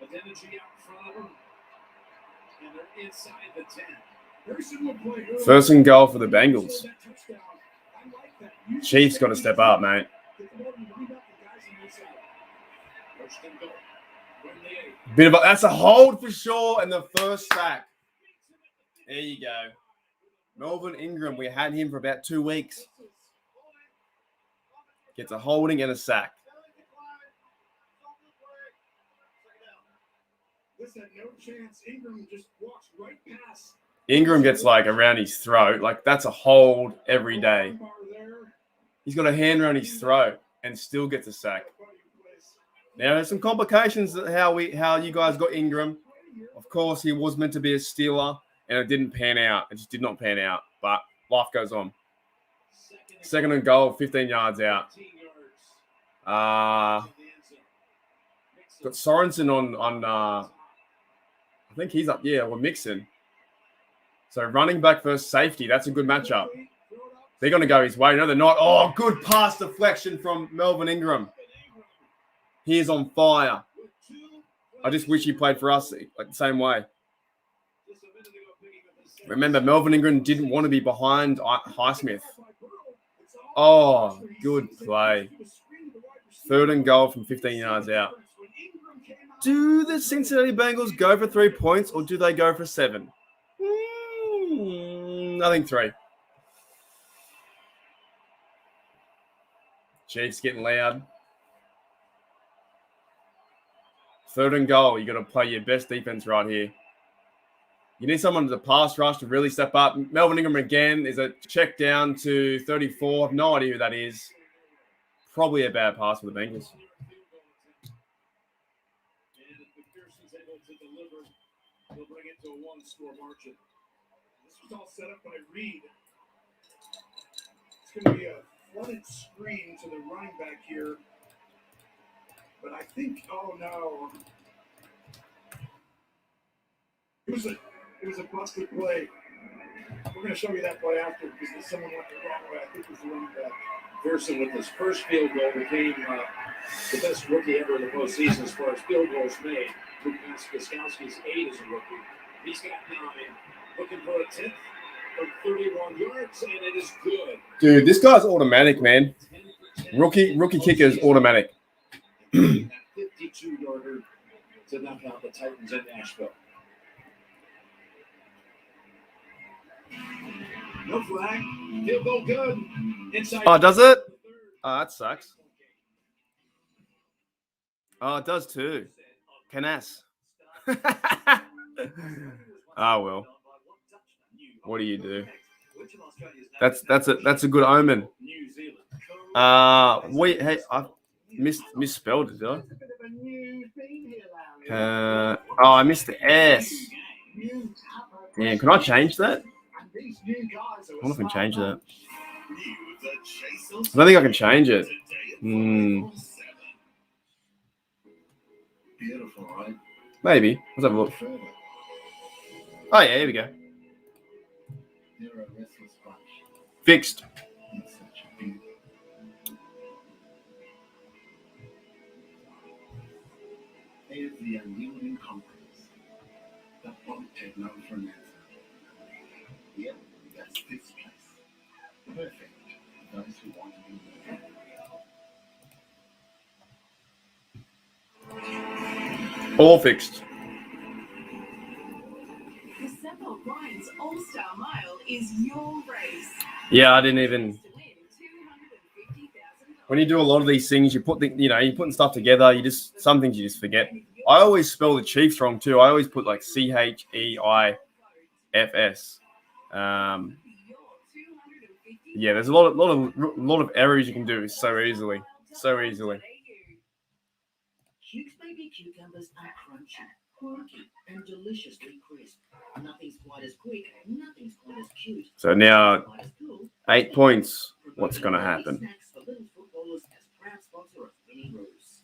with energy out in front of him. And they're inside the 10. Very similar play. First and goal for the Bengals. Chiefs got to step up, mate. That's a hold for sure, and the first sack. There you go. Melvin Ingram, we had him for about 2 weeks. Gets a holding and a sack. This had no chance. Ingram just walks right past. Ingram gets like around his throat. Like that's a hold every day. He's got a hand around his throat and still gets a sack. Now there's some complications how you guys got Ingram. Of course, he was meant to be a Steeler and it didn't pan out. It just did not pan out. But life goes on. Second and goal, 15 yards out. Got Sorensen on I think he's up. Yeah, we're mixing. So running back versus safety. That's a good matchup. They're going to go his way. No, they're not. Oh, good pass deflection from Melvin Ingram. He is on fire. I just wish he played for us like the same way. Remember, Melvin Ingram didn't want to be behind Highsmith. Oh, good play. Third and goal from 15 yards out. Do the Cincinnati Bengals go for 3 points or do they go for 7? I think 3. Chiefs getting loud. Third and goal. You got to play your best defense right here. You need someone to pass rush to really step up. Melvin Ingram again is a check down to 34. No idea who that is. Probably a bad pass for the Bengals. They'll bring it to a one-score margin. This was all set up by Reed. It's going to be a flooded screen to the running back here. But I think, oh no. It was a busted play. We're going to show you that play after because someone went the wrong way. I think it was the running back. Pearson with his first field goal became the best rookie ever in the postseason as far as field goals made. Luke Gostkowski's 8 as a rookie. He's got 9. Looking for a 10th from 31 yards, and it is good. Dude, this guy's automatic, man. Rookie kicker is automatic. 52-yarder to knock out the Titans at Nashville. No flag. Field goal good. Inside. Oh, does it? Oh, that sucks. Oh, it does too. Canas. Oh well. What do you do? That's a good omen. Wait, hey, I misspelled it, did I? I missed the S. Yeah, can I change that? I wonder if I can change that. I don't think I can change it. Beautiful, right? Maybe. Let's have a look. Oh, yeah, here we go. Fixed. is the unyielding conference. The boat take no for an answer. Yep, that's fifth place. Perfect for those who want to be there. All fixed. December Ryan's All-Star Mile is your race. Yeah, I didn't even. To win $250,000. When you do a lot of these things, you put you're putting stuff together. Some things you just forget. I always spell the Chiefs wrong too. I always put like CHEIFS. Yeah, there's a lot of errors you can do so easily. Huge baby cucumbers are crunchy, quirky, and deliciously crisp. Nothing's quite as quick, nothing's quite as cute. So now, Quite as cool. 8 points. What's going to happen? Snacks for little footballers as proud sponsor of Mini Roos.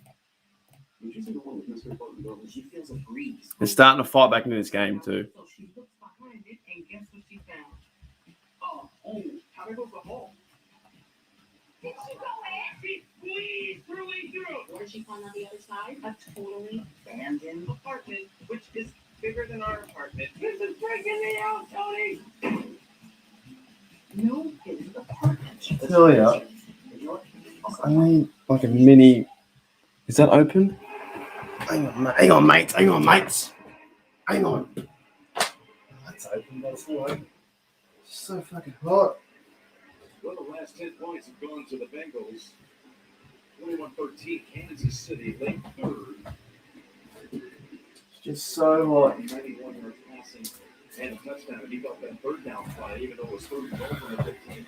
Did you see the one with Mr. Cotton Bowles? She feels a breeze. They're starting to fight back into this game too. So she looks behind it and guess what she found? Oh, how to go for home? Did she go in? She squeezed through. What did she find on the other side? A totally Abandoned Apartment, which is bigger than our apartment. This is breaking me out, Tony. no hidden apartment. Hell yeah. I need like a mini. Is that open? Hang on, mates. Hang on. That's open, but it's not open. It's so fucking hot. Well, the last 10 points have gone to the Bengals. 21-13, Kansas City, late third. It's just so hot. 91 yards passing and a touchdown. He got that third down play, even though it was third and goal from the 15.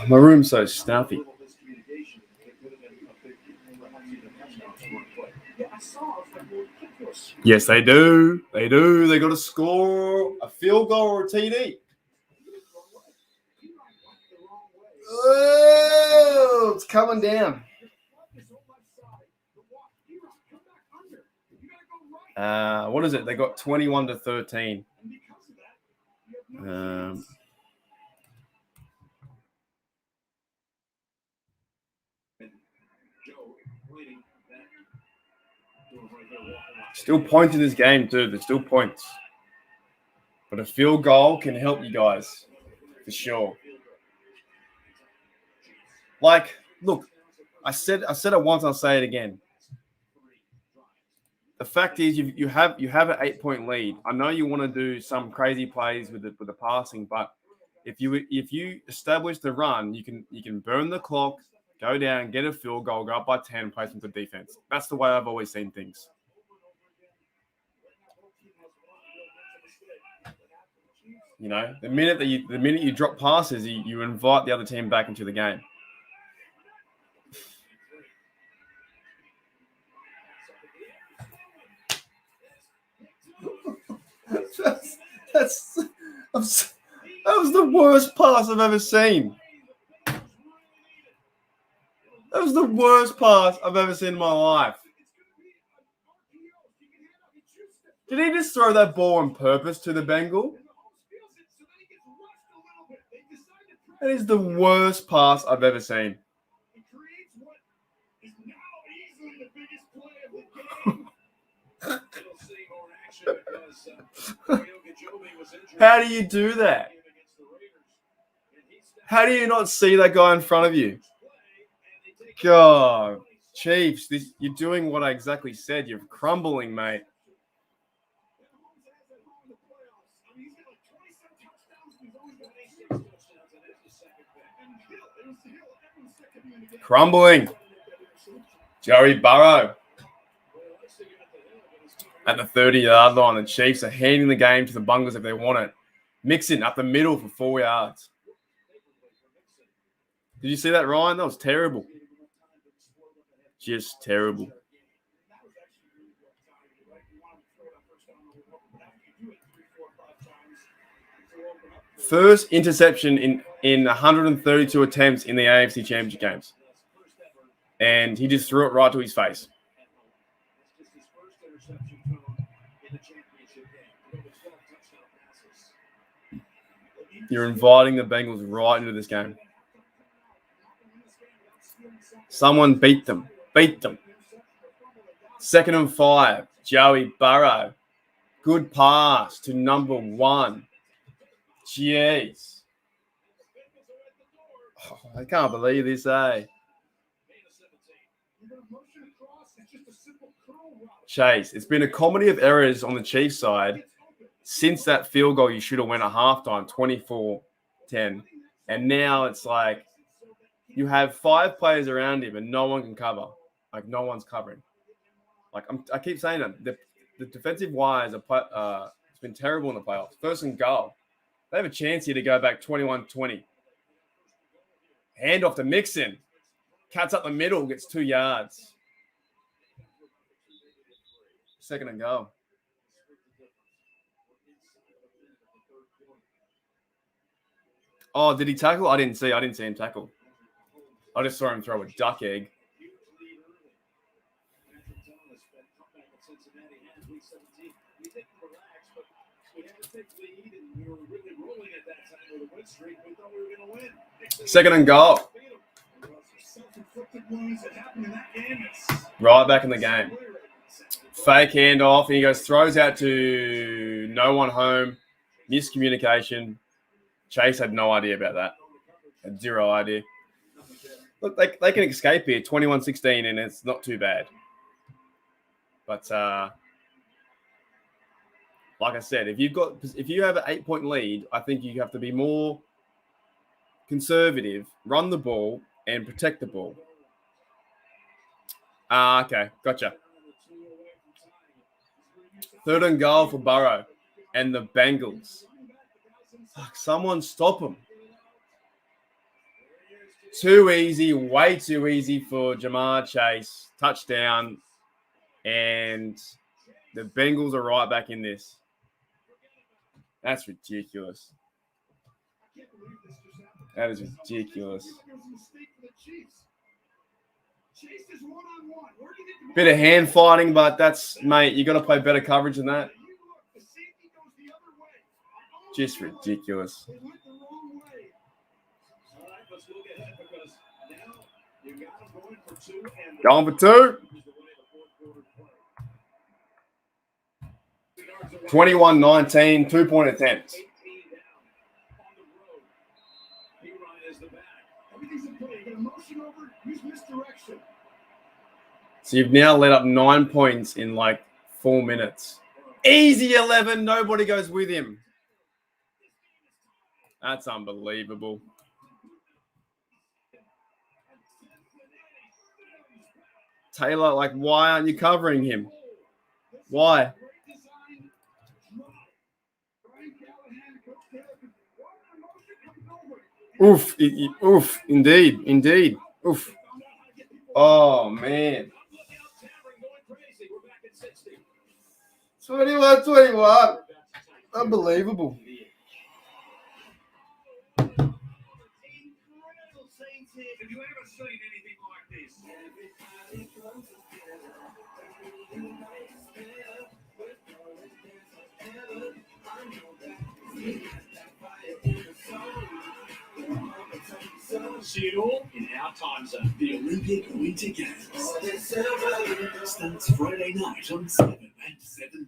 My room's so stuffy. Little miscommunication. It could have been a big, perhaps even a touchdown scoring play. Yeah, I saw. I was like, well, kick yours. Yes, they do. They got to score a field goal or a TD. Oh, it's coming down. What is it? They got 21-13. Still points in this game too. There's still points, but a field goal can help you guys for sure. Like, look, I said it once. I'll say it again. The fact is, you have an 8-point lead. I know you want to do some crazy plays with the passing, but if you establish the run, you can burn the clock, go down, get a field goal, go up by 10, play some good defense. That's the way I've always seen things. You know, the minute you drop passes, you invite the other team back into the game. That was the worst pass I've ever seen. That was the worst pass I've ever seen in my life. Did he just throw that ball on purpose to the Bengal? That is the worst pass I've ever seen. How do you do that? How do you not see that guy in front of you? God, Chiefs, you're doing what I exactly said. You're crumbling, mate. Crumbling. Joey Burrow. At the 30-yard line, the Chiefs are handing the game to the Bengals if they want it. Mixon up the middle for 4 yards. Did you see that, Ryan? That was terrible. Just terrible. First interception in 132 attempts in the AFC Championship games. And he just threw it right to his face. You're inviting the Bengals right into this game. Someone beat them. 2nd and 5. Joey Burrow. Good pass to number 1. Jeez. Oh, I can't believe this, eh? Chase, it's been a comedy of errors on the Chiefs side since that field goal you should have went at halftime, 24-10. And now it's like you have 5 players around him and no one can cover. Like, no one's covering. Like, I keep saying that. The defensive wires it's been terrible in the playoffs. First and goal. They have a chance here to go back 21-20. Hand off to Mixon. Cuts up the middle, gets 2 yards. Second and goal. Oh, did he tackle? I didn't see him tackle. I just saw him throw a duck egg. Second and goal. Right back in the game. Fake handoff. And he goes, throws out to no one home. Miscommunication. Chase had no idea about that. Had 0 idea. Look, they can escape here, 21-16, and it's not too bad. But like I said, if you have an 8-point lead, I think you have to be more conservative, run the ball, and protect the ball. Okay, gotcha. Third and goal for Burrow and the Bengals. Fuck, someone stop him. Too easy, way too easy for Jamar Chase. Touchdown. And the Bengals are right back in this. That's ridiculous. That is ridiculous. Bit of hand fighting, but mate, you got to play better coverage than that. Just ridiculous. Going for 2. 21-19, 2-point attempts. So you've now let up 9 points in like 4 minutes. Easy 11. Nobody goes with him. That's unbelievable. Taylor, like, why aren't you covering him? Why? Oof, oof, indeed. Oof. Oh, man. 21. Unbelievable. Have you ever seen anything like this? See it all in our time zone. The Olympic Winter Games starts Friday night on 7 and 7+.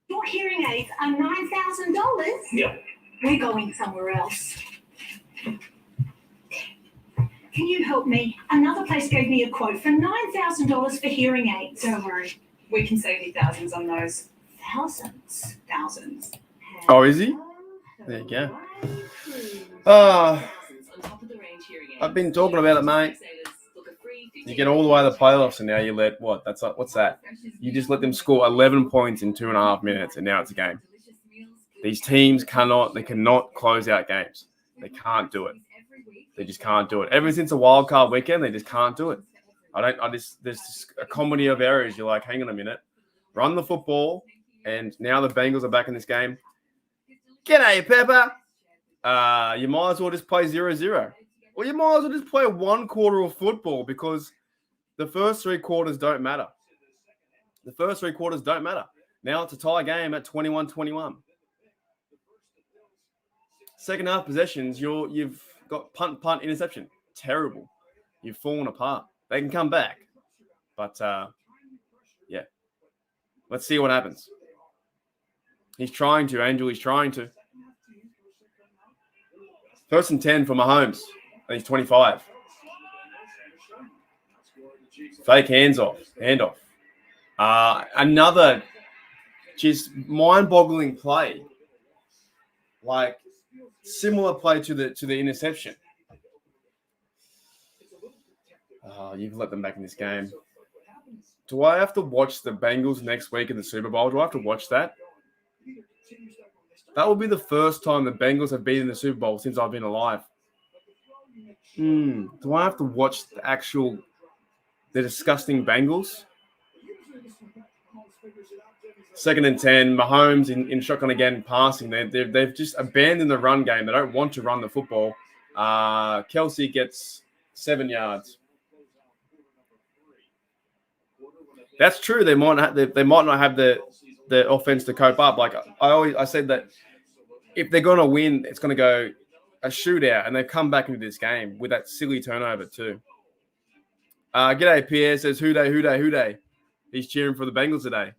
Your hearing aids are $9,000? Yep. We're going somewhere else. Can you help me? Another place gave me a quote for $9,000 for hearing aids. Don't worry. We can save you thousands on those. Thousands. Oh, is he? There you go. I've been talking about it, mate. You get all the way to the playoffs, and now you let what? What's that? You just let them score 11 points in 2.5 minutes, and now it's a game. These teams cannot close out games. They can't do it. They just can't do it. Ever since a wild card weekend, they just can't do it. There's just a comedy of errors. You're like, hang on a minute. Run the football, and now the Bengals are back in this game. G'day, Pepper. You might as well just play 0-0. Well, you might as well just play 1 quarter of football because the first 3 quarters don't matter. Now it's a tie game at 21-21. Second half possessions, you've got punt, interception. Terrible. You've fallen apart. They can come back. But, yeah. Let's see what happens. He's trying to, Angel. He's trying to. 1st and 10 for Mahomes. And he's 25. Fake handoff. Another just mind-boggling play. Like, similar play to the interception. Oh, you've let them back in this game. Do I have to watch the Bengals next week in the Super Bowl? Do I have to watch that? That will be the first time the Bengals have been in the Super Bowl since I've been alive. Do I have to watch the disgusting Bengals? 2nd and 10, Mahomes in shotgun again, passing. They've just abandoned the run game. They don't want to run the football. Kelsey gets 7 yards. That's true. They might not have the offense to cope up. Like I said that if they're going to win, it's going to go a shootout, and they've come back into this game with that silly turnover too. G'day, Pierre says, who day. He's cheering for the Bengals today.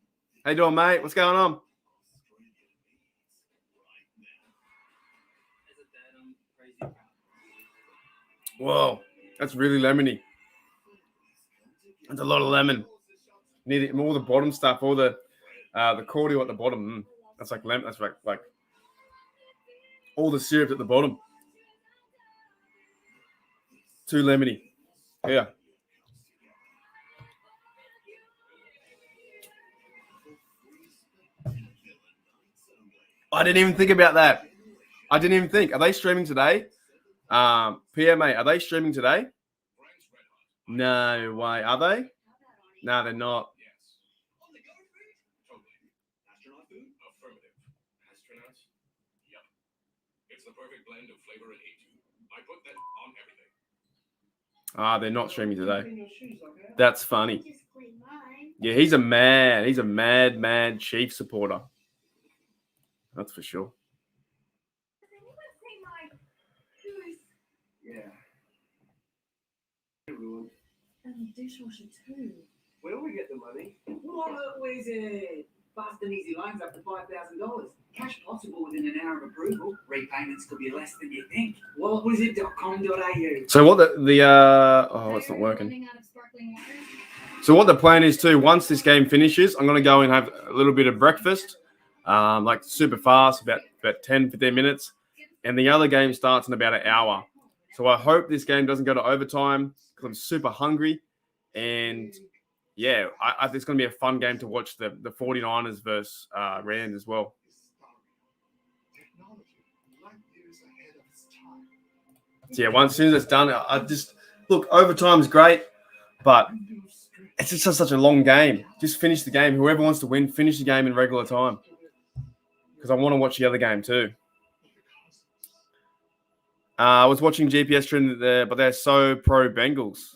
How you doing, mate? What's going on? Whoa, that's really lemony. That's a lot of lemon. Need all the bottom stuff, all the cordial at the bottom. That's like lemon. That's like all the syrup at the bottom. Too lemony. Yeah. I didn't even think about that. I didn't even think. Are they streaming today? PMA, are they streaming today? No way. Are they? No, they're not. They're not streaming today. That's funny. Yeah, he's a mad Chiefs supporter. That's for sure. Yeah. And the dishwasher too. Where do we get the money? What is it? Fast and easy loans up to $5,000. Cash possible within an hour of approval. Repayments could be less than you think. WhatwasIt.com.au. So what it's not working. So what the plan is too, once this game finishes, I'm going to go and have a little bit of breakfast, like super fast, about 10, 15 minutes. And the other game starts in about an hour. So I hope this game doesn't go to overtime because I'm super hungry. And yeah, I think it's going to be a fun game to watch the 49ers versus Rams as well. So yeah, as soon as it's done, I just look, overtime is great, but it's just such a long game. Just finish the game. Whoever wants to win, finish the game in regular time. Because I want to watch the other game too. I was watching GPS trend there, but they're so pro Bengals.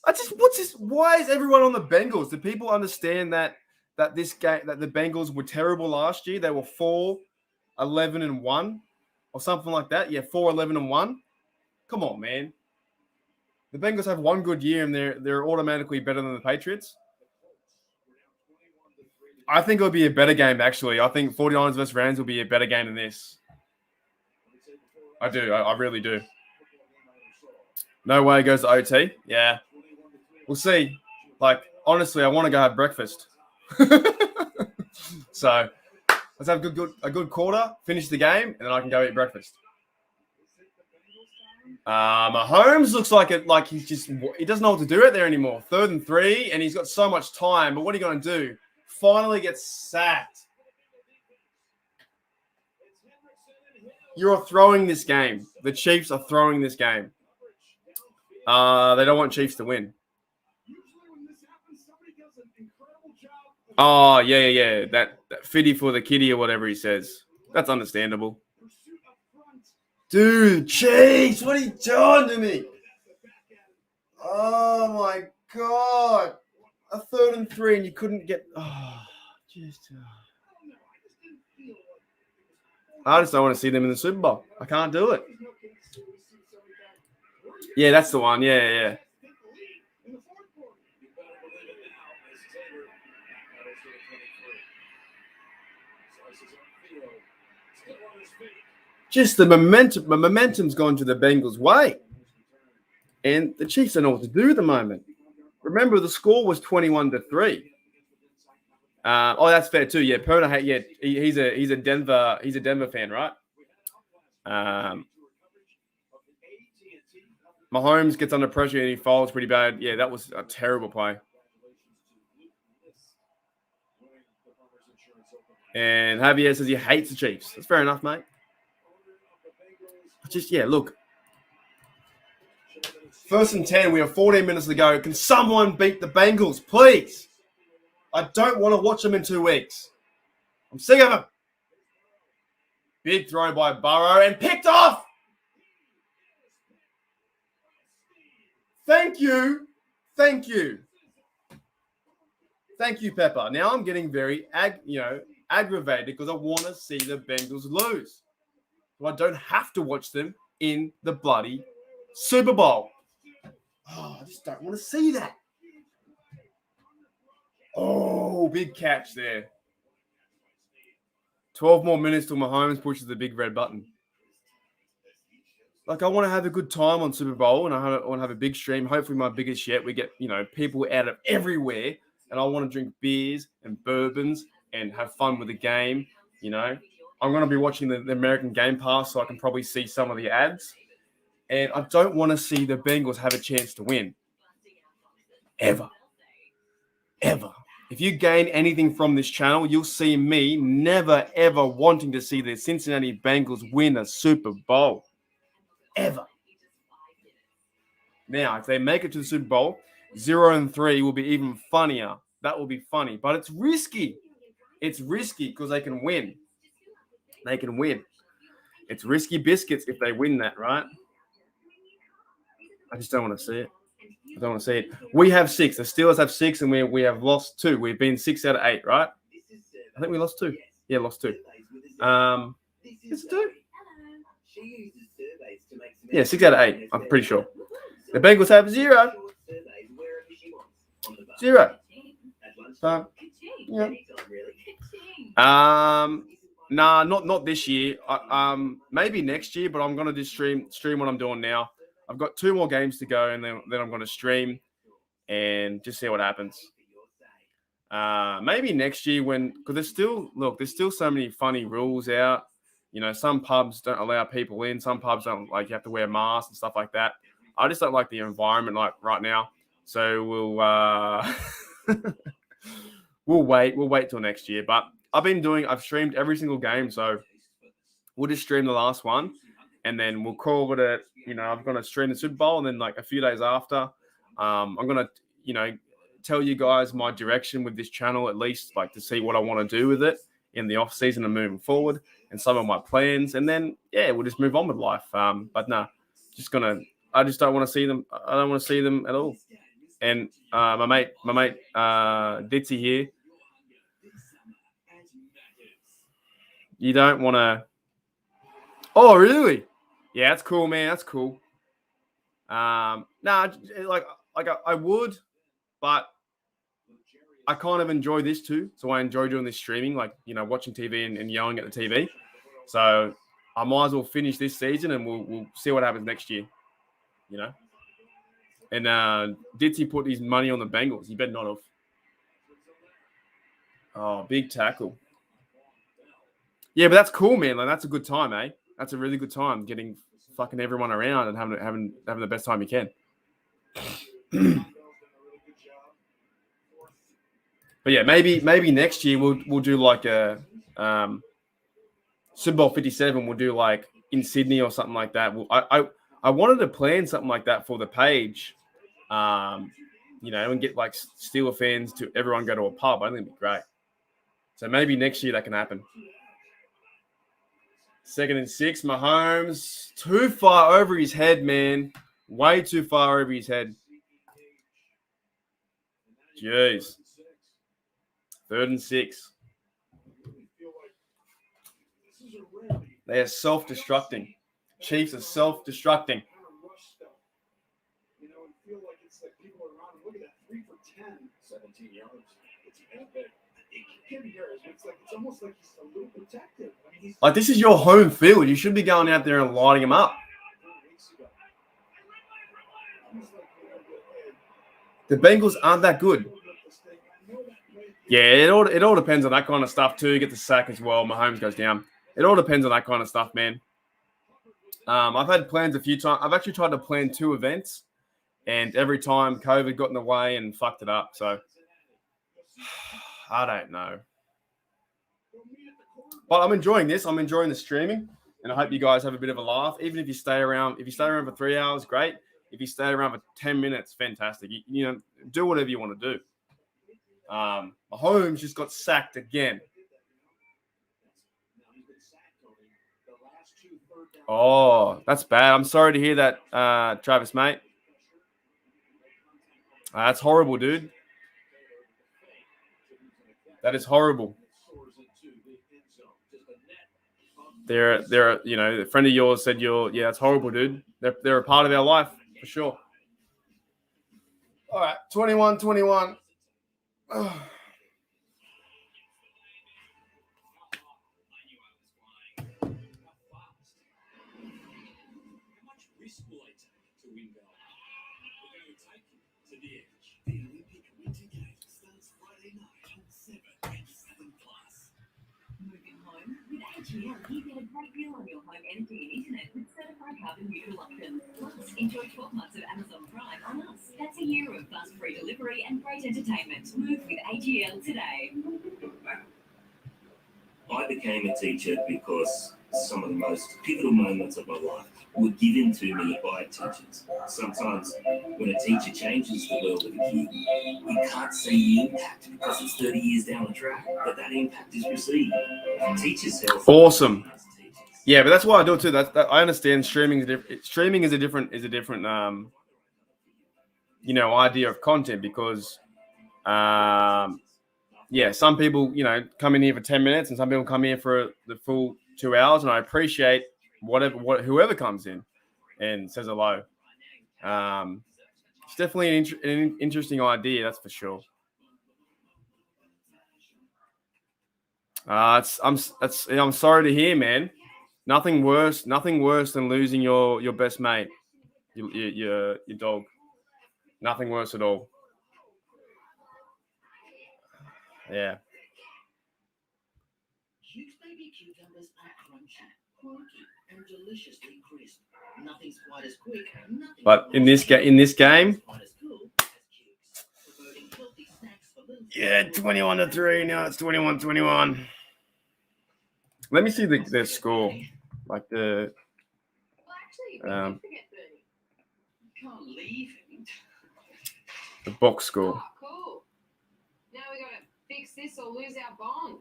What's this? Why is everyone on the Bengals? Do people understand that this game, that the Bengals were terrible last year? They were 4-11-1 or something like that. Yeah, 4-11-1. Come on, man. The Bengals have one good year and they're automatically better than the Patriots. I think it'll be a better game, actually. I think 49ers versus Rams will be a better game than this. I do. I really do. No way it goes to OT. Yeah. We'll see. Like, honestly, I want to go have breakfast. So let's have a good quarter, finish the game, and then I can go eat breakfast. Mahomes looks like he doesn't know what to do out there anymore. 3rd and 3, and he's got so much time. But what are you going to do? Finally gets sacked. You're throwing this game. The Chiefs are throwing this game. They don't want Chiefs to win. Oh, yeah. That fitty for the kitty or whatever he says. That's understandable. Dude, Chiefs, what are you doing to me? Oh, my God. A 3rd and 3 and you couldn't get... I just don't want to see them in the Super Bowl. I can't do it. Yeah, that's the one. Yeah. Just the momentum's gone to the Bengals' way. And the Chiefs don't know what to do at the moment. Remember, the score was 21-3. That's fair too. Yeah, Perna. Yeah, he's a Denver fan, right? Mahomes gets under pressure and he falls pretty bad. Yeah, that was a terrible play. And Javier says he hates the Chiefs. That's fair enough, mate. Look. 1st and 10. We have 14 minutes to go. Can someone beat the Bengals, please? I don't want to watch them in 2 weeks. I'm sick of them. Big throw by Burrow and picked off. Thank you. Thank you, Pepper. Now I'm getting very aggravated because I want to see the Bengals lose. So I don't have to watch them in the bloody Super Bowl. Oh, I just don't want to see that. Oh, big catch there. 12 more minutes till Mahomes pushes the big red button. Like, I want to have a good time on Super Bowl, and I want to have a big stream. Hopefully my biggest yet. We get, people out of everywhere, and I want to drink beers and bourbons and have fun with the game, I'm going to be watching the American Game Pass, so I can probably see some of the ads. And I don't want to see the Bengals have a chance to win. Ever. If you gain anything from this channel, you'll see me never, ever wanting to see the Cincinnati Bengals win a Super Bowl. Ever. Now, if they make it to the Super Bowl, 0-3 will be even funnier. That will be funny. But it's risky. It's risky because they can win. It's risky biscuits if they win that, right? I just don't want to see it. We have 6. The Steelers have 6, and we have lost 2. We've been 6 out of 8, right? I think we lost 2. Yeah, lost 2. Is it 2? Yeah, 6 out of 8. I'm pretty sure. The Bengals have 0. 0. So, yeah. Nah, not this year. Maybe next year, but I'm gonna just stream what I'm doing now. I've got 2 more games to go, and then I'm gonna stream and just see what happens. Maybe next year because there's still so many funny rules out. Some pubs don't allow people in. Some pubs don't, like, you have to wear masks and stuff like that. I just don't like the environment like right now. So we'll wait till next year. But I've streamed every single game, so we'll just stream the last one, and then we'll call it I'm gonna stream the Super Bowl, and then like a few days after, I'm gonna tell you guys my direction with this channel, at least, like, to see what I want to do with it in the off season and moving forward, and some of my plans, and then we'll just move on with life. But nah, I just don't want to see them. I don't want to see them at all. And my mate, Ditzy here. You don't want to. Oh, really? Yeah, that's cool, man. That's cool. I would, but I kind of enjoy this too. So I enjoy doing this streaming, like, watching TV and yelling at the TV. So I might as well finish this season, and we'll see what happens next year. And Ditzy put his money on the Bengals. He better not have. Oh, big tackle. Yeah, but that's cool, man. Like, that's a good time, eh? That's a really good time, getting fucking everyone around and having the best time you can. But yeah, maybe next year we'll do like a Super Bowl 57. We'll do like in Sydney or something like that. I wanted to plan something like that for the page, and get like Steeler fans to everyone go to a pub. I think it'd be great. So maybe next year that can happen. 2nd and 6, Mahomes, too far over his head, man. Way too far over his head. Jeez. 3rd and 6. They are self-destructing. Chiefs are self-destructing. Feel like it's like people are around. Look at that, 3 for 10, 17 yards. It's epic. It's almost like he's a little protective. I mean, Like, this is your home field. You should be going out there and lighting them up. The Bengals aren't that good. Yeah, it all depends on that kind of stuff too. Get the sack as well. Mahomes goes down. It all depends on that kind of stuff, man. I've had plans a few times. I've actually tried to plan 2 events, and every time COVID got in the way and fucked it up. So I don't know. But I'm enjoying this. I'm enjoying the streaming, and I hope you guys have a bit of a laugh. Even if you stay around, for 3 hours, great. If you stay around for 10 minutes, fantastic. You know, do whatever you want to do. Mahomes just got sacked again. Oh, that's bad. I'm sorry to hear that, Travis, mate. That's horrible, dude. That is horrible. They're you know, a friend of yours said yeah, that's horrible, dude. They're a part of our life for sure. All right, 21-21. AGL, you get a great deal on your home energy and internet with certified carbon neutral options. Plus, enjoy 12 months of Amazon Prime on us. That's a year of fast free delivery and great entertainment. Move with AGL today. I became a teacher because some of the most pivotal moments of my life were given to me by teachers. Sometimes when a teacher changes the world of a kid, we can't see the impact because it's 30 years down the track, but that impact is received. Teachers help. Awesome. Yeah, but that's why I do it too. That I understand streaming is a different you know, idea of content because yeah, some people, you know, come in here for 10 minutes and some people come here for the full 2 hours, and I appreciate whoever comes in and says hello. It's definitely an interesting idea, that's for sure. I'm sorry to hear, man. Nothing worse than losing your best mate, your dog. Nothing worse at all. Yeah. Huge baby cucumbers are crunchy, quirky, and deliciously crisp. Nothing's quite as quick. But in this game, yeah, 21-3. Now it's 21-21. Let me see the score, like the. Well, actually, you can't leave him. The box score. Oh, cool. Now we got to fix this or lose our bond.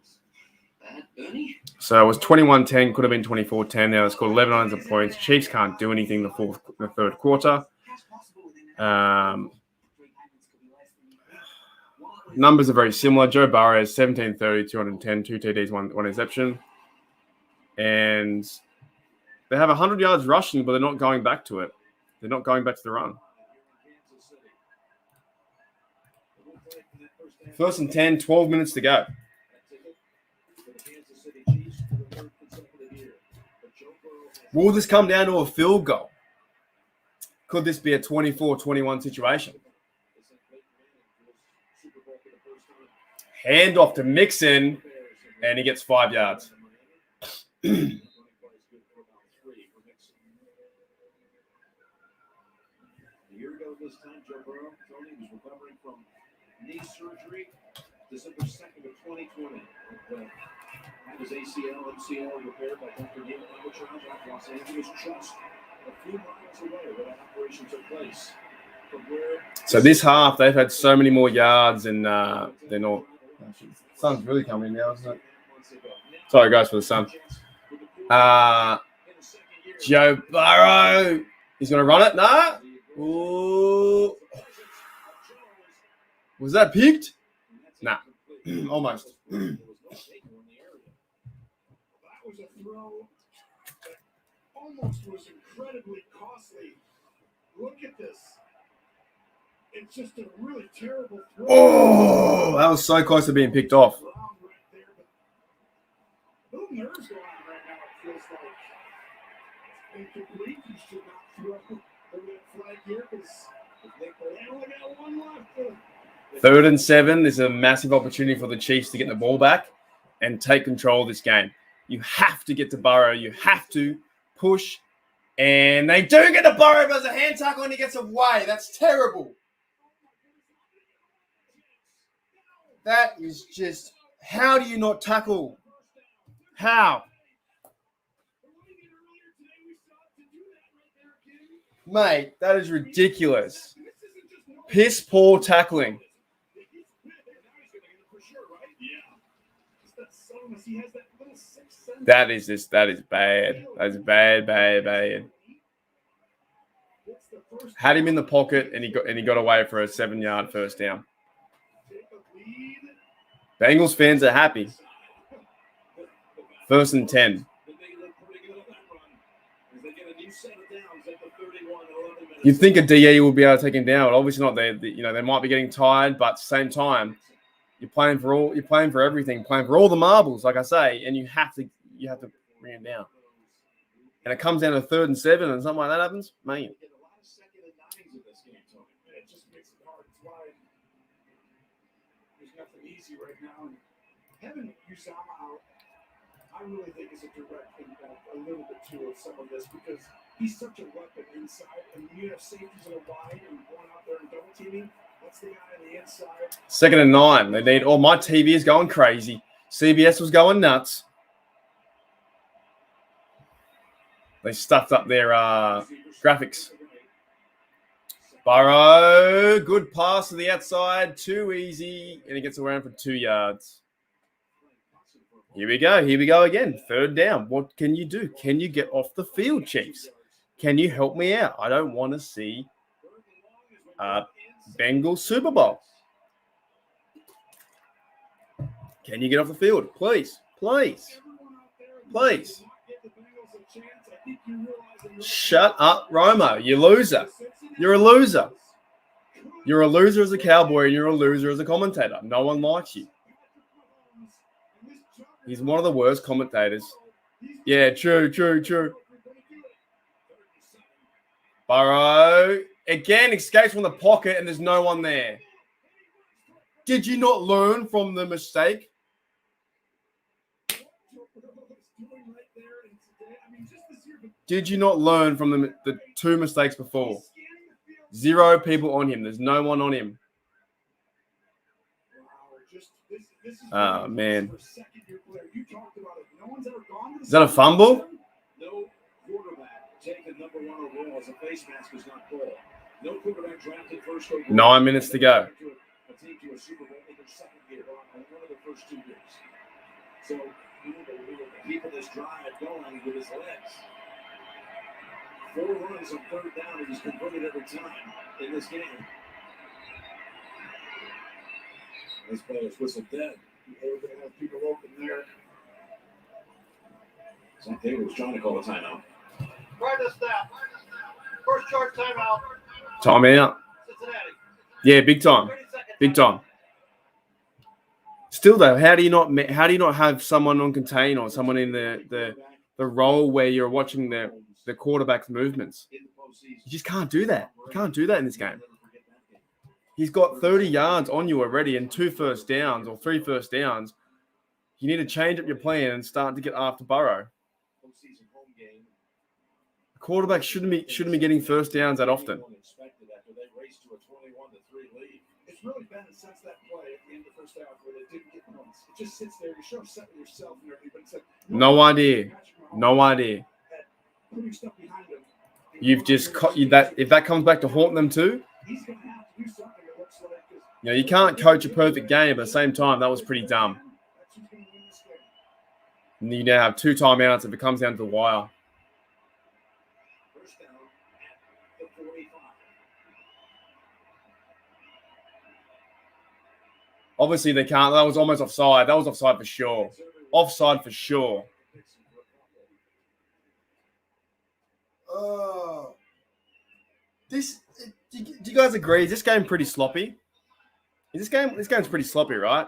Bernie? So it was 21-10, could have been 24-10. Now it's scored 11 points. Chiefs can't do anything the third quarter. Numbers are very similar. Joe Burrow has 17-30, 210, 2 TDs, one interception. And they have 100 yards rushing, but they're not going back to it. They're not going back to the run. 1st and 10, 12 minutes to go. Will this come down to a field goal? Could this be a 24-21 situation? Hand off to Mixon, and he gets 5 yards. A year ago this time, Joe Burrow, Tony, was recovering from knee surgery December 2nd of 2020. Had his ACL, MCL repaired by Dr. Neil Armstrong at Los Angeles, just a few miles away where that operation took place. So this half, they've had so many more yards, and they're not. The sun's really coming now, isn't it? Sorry, guys, for the sun. Joe Burrow. He's going to run it. No. Ooh. Was that picked? Nah. Almost. That was a throw that almost was incredibly costly. Look at this. It's just a really terrible throw. Oh, that was so close to being picked off. Wow, complete. He should not throw the red flag here because they only got one left. 3rd and 7 is a massive opportunity for the Chiefs to get the ball back and take control of this game. You have to get to Burrow. You have to push. And they do get to Burrow, but there's a hand tackle and he gets away. That's terrible. That is just, how do you not tackle? How? Mate, that is ridiculous. Piss poor tackling. That is bad. That's bad. Had him in the pocket and he got away for a 7-yard first down. Bengals fans are happy. 1st and 10. You'd think a DE will be able to take him down. Obviously not. They might be getting tired, but at the same time, you're playing for everything, playing for all the marbles, like I say, and you have to bring him down. And it comes down to 3rd and 7, and something like that happens, mate. Right now, and having Uzama out, I really think is a direct impact a little bit too of some of this because he's such a weapon inside, and you have safeties that are wide and going out there and double teaming. That's the guy on the inside. 2nd and 9. They need. Oh, my TV is going crazy. CBS was going nuts. They stuffed up their graphics. Burrow, good pass to the outside, too easy, and he gets around for 2 yards. Here we go again. 3rd down. What can you do? Can you get off the field, Chiefs? Can you help me out? I don't want to see Bengals Super Bowl. Can you get off the field? Please. Shut up, Romo. You loser. You're a loser. You're a loser as a Cowboy and you're a loser as a commentator. No one likes you. He's one of the worst commentators. Yeah, true. Burrow again escapes from the pocket and there's no one there. Did you not learn from the mistake? Did you not learn from the 2 mistakes before? 0 people on him. There's no one on him. Oh, man. Is that a fumble? No quarterback taken number 1 overall as a face mask is not called. No quarterback drafted first overall. 9 minutes to go. A team to a Super Bowl in their second year on one of the first 2 years. So we need to keep this drive going with his legs. 4 runs on 3rd down, and he's converted every time in this game. This play was whistled dead. They were going to have people open there. Zach Taylor was trying to call a timeout. Right us down. First charge timeout. Timeout. Cincinnati. Yeah, big time. Still though, how do you not have someone on contain or someone in the role where you're watching the quarterback's movements? You just can't do that. You can't do that in this game. He's got 30 yards on you already and 2 first downs or 3 first downs. You need to change up your plan and start to get after Burrow. Quarterback shouldn't be getting first downs that often. It's really been since that play at the end of the first half where they didn't get points. It just sits there. You're sure upset with yourself and everything, but it's like No idea. putting stuff behind him. You've just if that comes back to haunt them too. He's going to have to do something. It looks like You can't coach a perfect game, but at the same time, that was pretty dumb. And you now have 2 timeouts if it comes down to the wire. First down at the 45. Obviously, they can't. That was almost offside. That was offside for sure. Offside for sure. Do you guys agree? Is this game pretty sloppy? This game's pretty sloppy, right?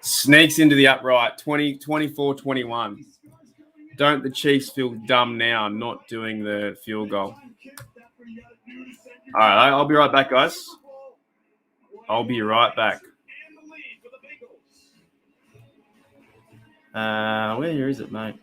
Sneaks into the upright, 24-21. Don't the Chiefs feel dumb now not doing the field goal? All right, I'll be right back, guys. I'll be right back. Where is it, mate?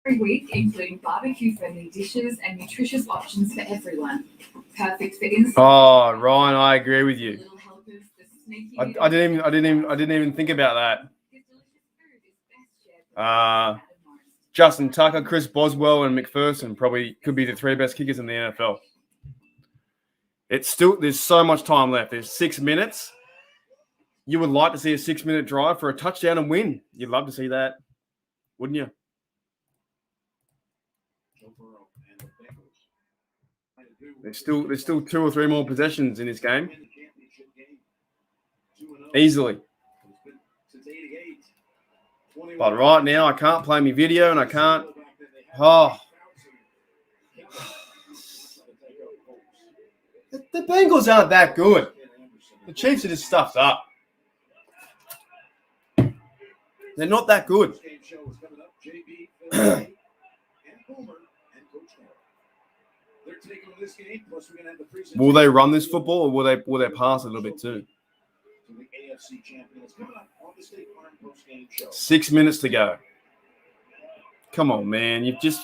Every week, including barbecue-friendly dishes and nutritious options for everyone. Perfect for inside. Oh, Ryan, I agree with you. Little helpers for sneaking I didn't even think about that. Justin Tucker, Chris Boswell, and McPherson probably could be the three best kickers in the NFL. There's so much time left. There's 6 minutes. You would like to see a 6-minute drive for a touchdown and win. You'd love to see that, wouldn't you? There's still 2 or 3 more possessions in this game. Easily. But right now, I can't play my video and I can't. Oh. The Bengals aren't that good. The Chiefs are just stuffed up. They're not that good. Will they run this football or will they pass a little bit too? 6 minutes to go. Come on, man. You've just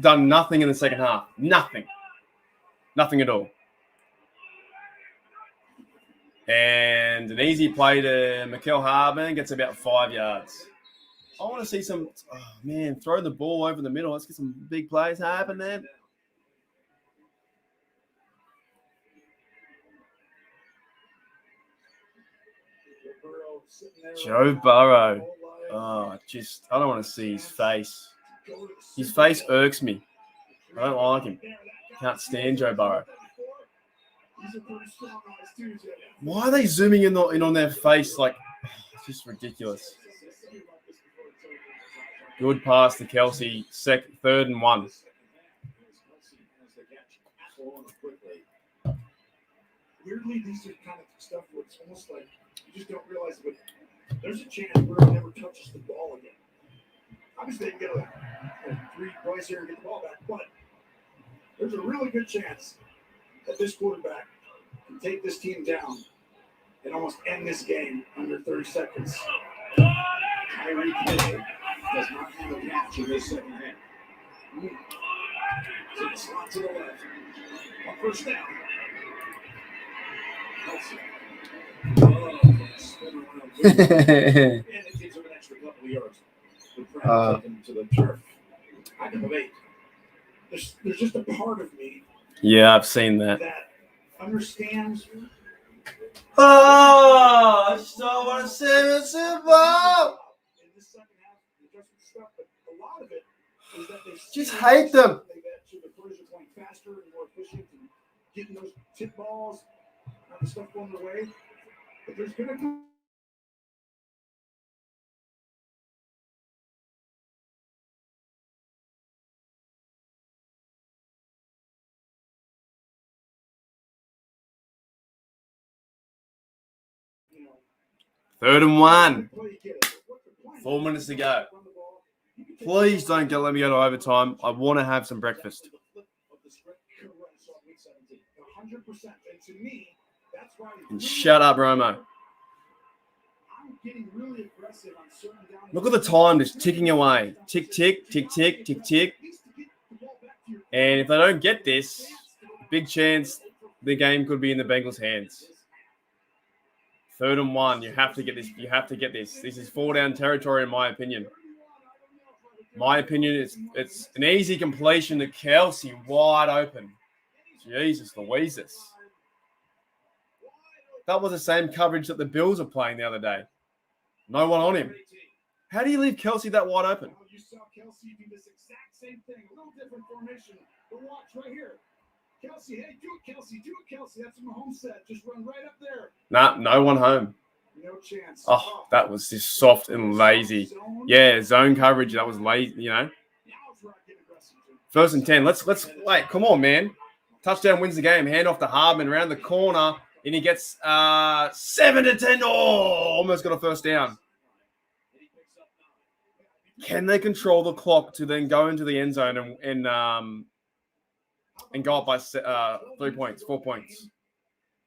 done nothing in the second half. Nothing. Nothing at all. And an easy play to Mikael Harbin gets about 5 yards. I want to see some, throw the ball over the middle. Let's get some big plays happen, man. Joe Burrow. I don't want to see his face. His face irks me. I don't like him. Can't stand Joe Burrow. Why are they zooming in on their face? It's just ridiculous. Good pass to Kelsey. 3rd and 1. Weirdly, these are kind of stuff where it's almost like you just don't realize it, but there's a chance Burrow never touches the ball again. Obviously, they can get a 3 plays here and get the ball back, but there's a really good chance that this quarterback can take this team down and almost end this game under 30 seconds. Tyreek Hill does not have a catch in this second half. So the slot to the left. On first down. And it gives him an extra couple of yards. Taken to the turf. Back of 8. there's just a part of me Yeah, I've seen that. that understands. Oh, I just don't want to see the Super Bowl. In this second half, the adjustment stuff, but a lot of it is that they Just hate them. They get to the players are playing faster and more efficient and getting those tip balls, the stuff going their way. But there's going to be. Third and 1. 4 minutes to go. Please don't let me go to overtime. I want to have some breakfast. 100%. And to me, that's why. And shut up, Romo. I'm getting really aggressive on certain down. Look at the time just ticking away. Tick, tick, tick, tick, tick, tick. And if they don't get this, big chance the game could be in the Bengals' hands. 3rd and 1. You have to get this. You have to get this. This is 4-down territory, in my opinion. My opinion is it's an easy completion to Kelsey, wide open. Jesus Louises. That was the same coverage that the Bills were playing the other day. No one on him. How do you leave Kelsey that wide open? You saw Kelsey do this exact same thing. A little different formation. But watch right here. Kelsey, hey, do it, Kelsey. Do it, Kelsey. That's what Mahomes said. Just run right up there. Nah, no one home. No chance. Oh, that was just soft and lazy. Yeah, zone coverage. That was lazy, you know. 1st and 10. Let's wait. Come on, man. Touchdown wins the game. Hand off to Hardman around the corner, and he gets 7-10. Oh, almost got a 1st down. Can they control the clock to then go into the end zone and go up by 3 points, 4 points?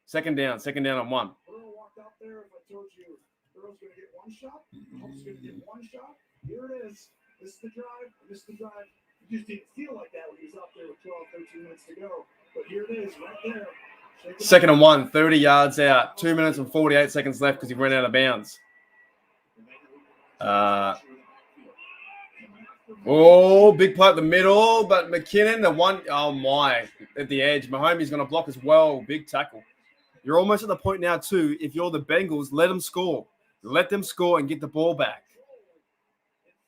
Second down on 1. Burrow walked out there. If I told you Burrow's going to get one shot, Mahomes going to get one shot. Here it is. This is the drive. This is the drive. It just didn't feel like that when he was out there with 12, 13 minutes to go. But here it is, right there. 2nd and 1, 30 yards out. 2 minutes and 48 seconds left because he ran out of bounds. Big play at the middle, but McKinnon, at the edge. Mahomes going to block as well. Big tackle. You're almost at the point now, too. If you're the Bengals, let them score. Let them score and get the ball back.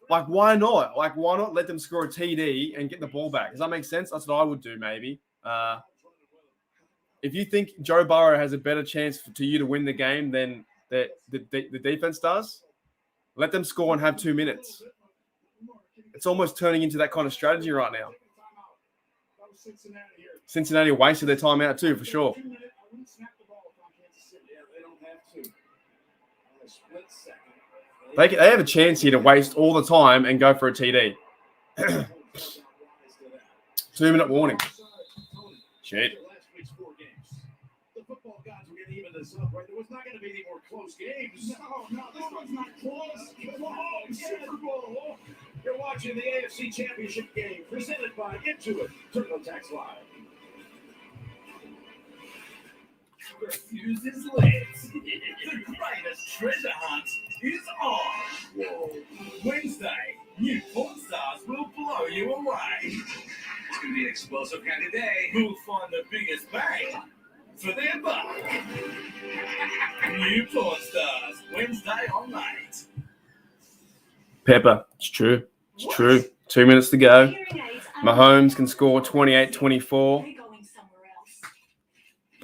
Like, why not? Like, why not let them score a TD and get the ball back? Does that make sense? That's what I would do, maybe. If you think Joe Burrow has a better chance to you to win the game than the defense does, let them score and have 2 minutes. It's almost turning into that kind of strategy right now. Cincinnati wasted their timeout too, for sure. They have a chance here to waste all the time and go for a TD. 2-minute warning. Shit. The football gods were going to even this up, right? There was not going to be any more close games. No, this one's not close. Mahomes, Super Bowl. You're watching the AFC Championship game presented by Intuit TurboTax Live. Refuses lids. The greatest treasure hunt is on. Whoa. Wednesday, new porn stars will blow you away. It's going to be an explosive kind of day. Who'll find the biggest bang for their buck? New porn stars, Wednesday on 8. Pepper, it's true. It's true. 2 minutes to go. Mahomes can score 28-24.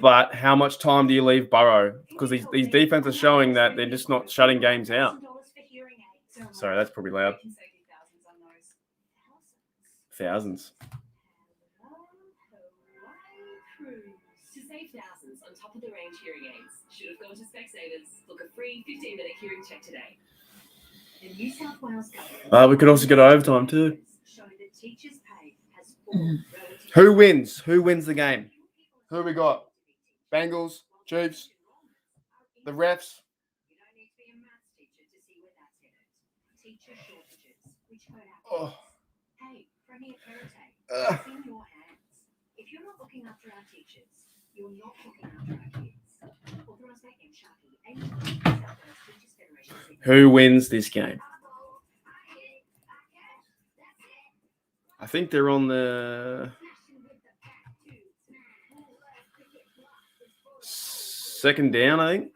But how much time do you leave Burrow? Because these defenses are showing that they're just not shutting games out. Sorry, that's probably loud. Thousands. To save thousands on top of the range hearing aids, should have gone to Specsavers. Book a free 15-minute hearing check today. The New South Wales government. We could also go to overtime too. Show that teachers' pay has fallen relative. Who wins? Who wins the game? Who we got? Bengals, Chiefs, the refs. You don't need to be a maths teacher to see where that's headed. Teacher shortages, which could happen. Oh. Hey, Premier Perrottet, it's in your hands. If you're not looking after our teachers, you're not looking after our kids. Authorised by Sharkey, South Wales Teachers Federation. Who wins this game? I think they're on the second down, I think.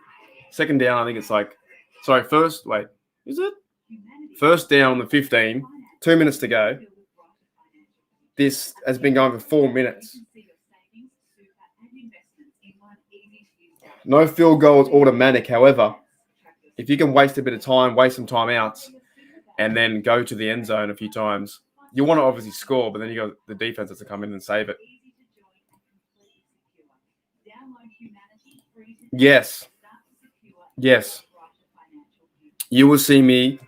Second down, I think it's like, sorry, first, wait, is it? First down on the 15, 2 minutes to go. This has been going for 4 minutes. No field goal is automatic. However, if you can waste a bit of time, waste some timeouts, and then go to the end zone a few times, you want to obviously score, but then you got the defense has to come in and save it. Yes. Yes. You will see me.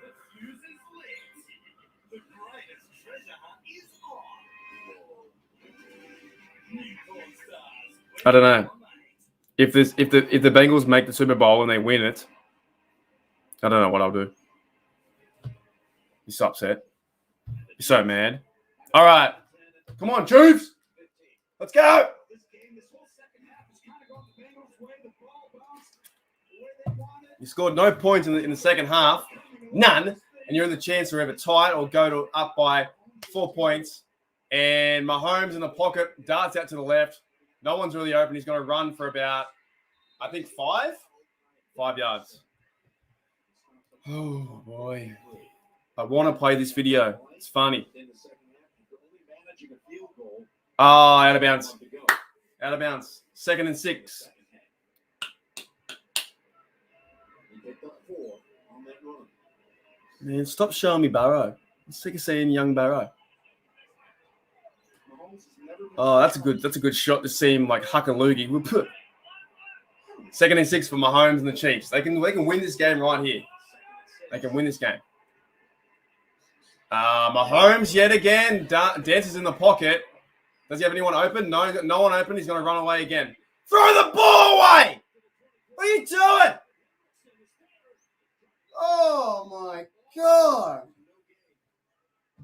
I don't know. If the Bengals make the Super Bowl and they win it, I don't know what I'll do. You're so upset. You're so mad. All right. Come on, Chiefs. Let's go. You scored no points in the second half. None. And you're in the chance to have it tight or go to up by 4 points. And Mahomes in the pocket, darts out to the left. No one's really open. He's going to run for about, I think, 5 yards. Oh, boy. I want to play this video. It's funny. Oh, out of bounds. Out of bounds. 2nd and 6. Man, stop showing me Barrow. I'm sick of seeing young Barrow. Oh, that's a good shot to see him like huck a loogie. 2nd and 6 for Mahomes and the Chiefs. They can win this game right here. They can win this game. Mahomes yet again dances in the pocket. Does he have anyone open? No one open. He's going to run away again. Throw the ball away! What are you doing? Oh my God!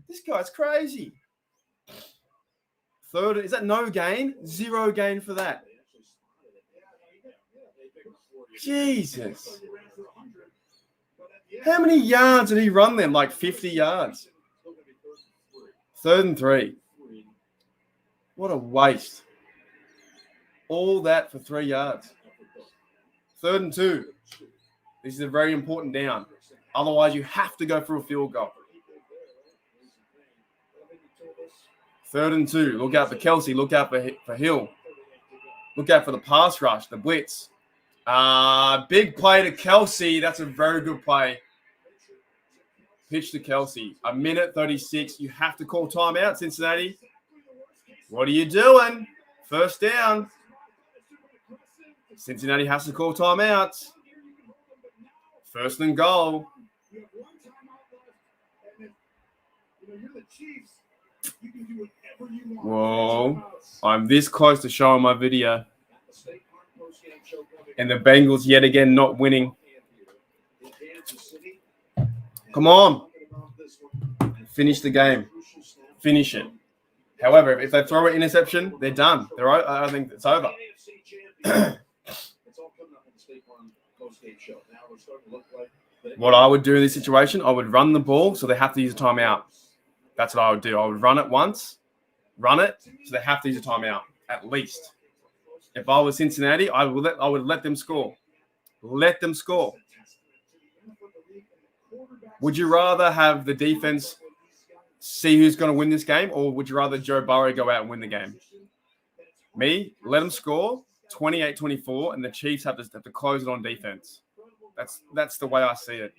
This guy's crazy. Third, is that no gain? 0 gain for that. Jesus. How many yards did he run then? Like 50 yards. 3rd and 3. What a waste. All that for 3 yards. 3rd and 2. This is a very important down. Otherwise, you have to go for a field goal. 3rd and 2. Look out for Kelsey. Look out for Hill. Look out for the pass rush, the blitz. Big play to Kelsey. That's a very good play. Pitch to Kelsey. 1:36. You have to call timeout, Cincinnati. What are you doing? First down. Cincinnati has to call timeouts. 1st and goal. Whoa. I'm this close to showing my video. And the Bengals yet again not winning. Come on. Finish the game. Finish it. However, if they throw an interception, they're done. I think it's over. What I would do in this situation, I would run the ball so they have to use a timeout. That's what I would do. I would run it once, run it, so they have to use a timeout, at least. If I was Cincinnati, I would let them score. Let them score. Would you rather have the defense see who's going to win this game, or would you rather Joe Burrow go out and win the game? Me, let them score 28-24, and the Chiefs have to close it on defense. That's the way I see it.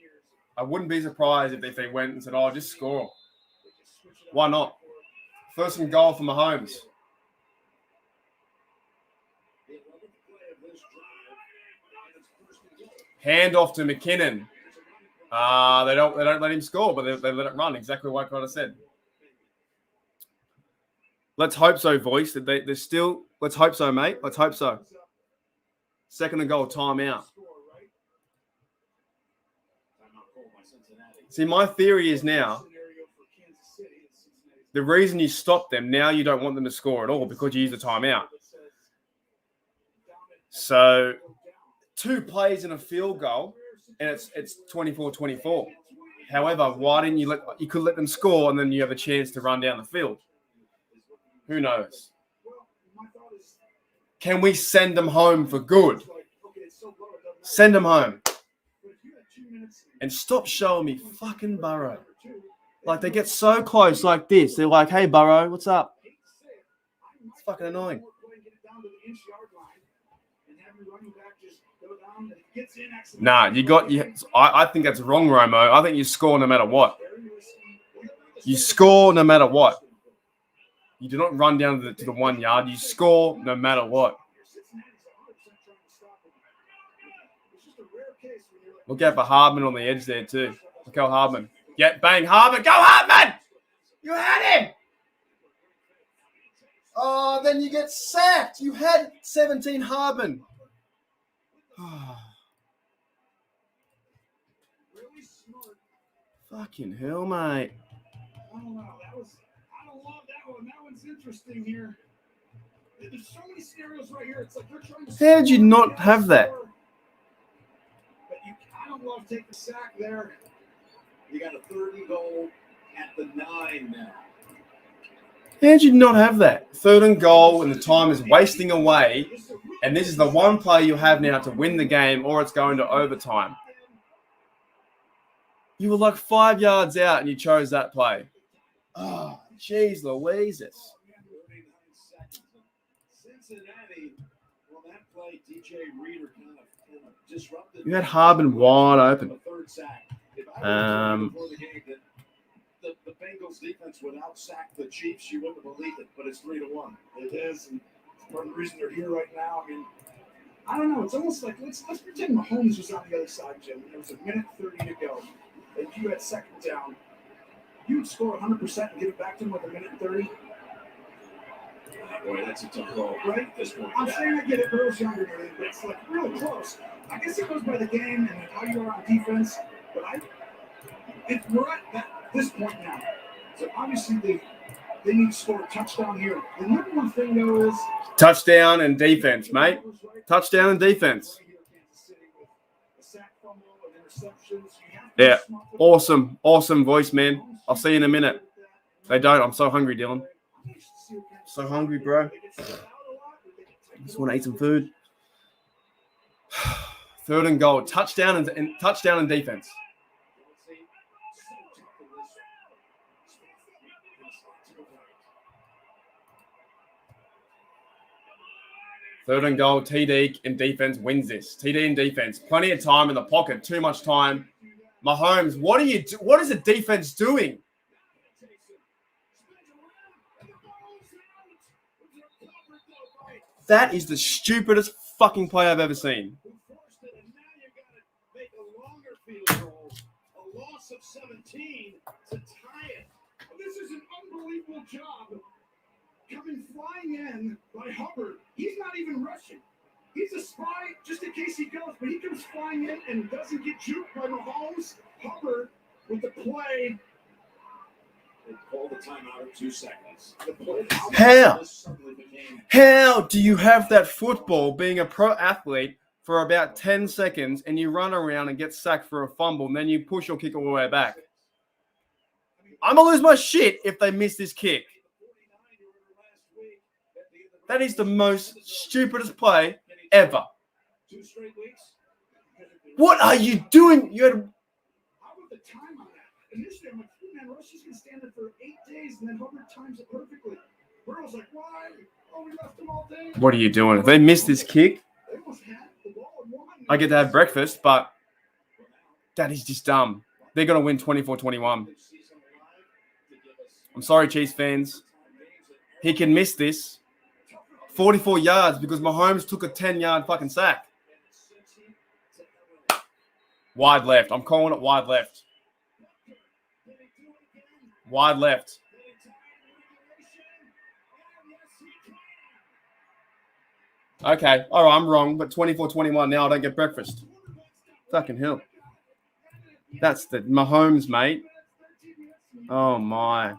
I wouldn't be surprised if they went and said, "Oh, just score." Why not? 1st and goal for Mahomes. Hand off to McKinnon. They don't let him score, but they let it run. Exactly what I said. Let's hope so, voice. That they're still. Let's hope so, mate. Let's hope so. 2nd and goal, timeout. See, my theory is now, the reason you stop them, now you don't want them to score at all because you use the timeout. So 2 plays in a field goal, and it's 24-24. However, why didn't you could let them score and then you have a chance to run down the field? Who knows? Can we send them home for good? Send them home. And stop showing me fucking Burrow. Like, they get so close like this. They're like, hey, Burrow, what's up? It's fucking annoying. Nah, I think that's wrong, Romo. I think you score no matter what. You score no matter what. You do not run down to the 1 yard. You score no matter what. Look out for Hardman on the edge there too. Look how Hardman. Yeah, bang, Hardman. Go, Hardman! You had him! Oh, then you get sacked. You had 17 Hardman. Fucking hell, mate. I don't know. I don't love that one. That one's interesting here. There's so many scenarios right here. It's like they're trying to. How did you not have that? But I don't love taking the sack there. You got a 3rd and goal at the 9 now. How did you not have that? 3rd and goal, and the time is wasting away. And this is the one play you have now to win the game, or it's going to overtime. You were like 5 yards out, and you chose that play. Oh, jeez Louises. Cincinnati, well, that play, DJ Reader kind of disrupted. You had Harbin wide open. The Bengals defense would out-sack the Chiefs. You wouldn't believe it, but it's 3-1. It is, and it's part of the reason they're here right now. I mean, I don't know. It's almost like let's pretend Mahomes was on the other side, Jim. There was a minute 30 to go, and you had 2nd down. You would score 100% and give it back to him with a minute 30. Boy, that's a tough call. Right at this point. I'm saying I get it, but it was younger than but it's like really close. I guess it goes by the game and how you are on defense. But if we're at this point now, so obviously they need to score a touchdown here. The number one thing though is touchdown and defense, mate. Touchdown and defense. Yeah, awesome voice, man. I'll see you in a minute. They don't. I'm so hungry, Dylan. So hungry, bro. Just want to eat some food. 3rd and goal. Touchdown and defense. Third and goal, TD and defense wins this. TD and defense. Plenty of time in the pocket. Too much time. Mahomes, what is the defense doing? That is the stupidest fucking play I've ever seen. A loss of 17 to tie it. This is an unbelievable job. Coming flying in by Hubbard. He's not even rushing. He's a spy just in case he goes, but he comes flying in and doesn't get juked by Mahomes. Hubbard with the play. They call the timeout at 2 seconds. How do you have that football being a pro athlete for about 10 seconds and you run around and get sacked for a fumble and then you push or kick all the way back? I'm going to lose my shit if they miss this kick. That is the most stupidest play ever. What are you doing? You had. How about the time on that? Initially, I'm like, man, Russia's going to stand there for 8 days, and then Hubbard times it perfectly. Burrow's like, why? Oh, we left them all day. What are you doing? If they miss this kick, I get to have breakfast, but that is just dumb. They're going to win 24-21. I'm sorry, Chiefs fans. He can miss this. 44 yards because Mahomes took a 10-yard fucking sack. Wide left. I'm calling it wide left. Wide left. Okay. All right, I'm wrong, but 24-21 now I don't get breakfast. Fucking hell. That's the Mahomes, mate. Oh, my.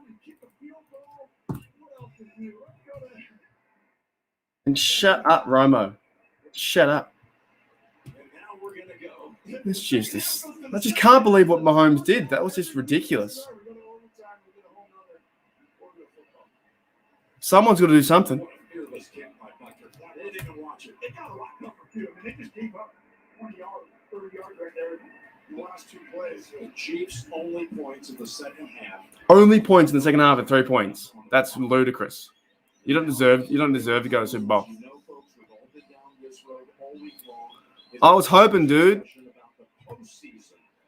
And shut up, Romo. Shut up. And now we're going to go It's just this. I just can't believe what Mahomes did. That was just ridiculous. Someone's got to do something. The Chiefs only points in the second half. Only points in the second half at 3 points. That's ludicrous. You don't deserve to go to Super Bowl. I was hoping, dude.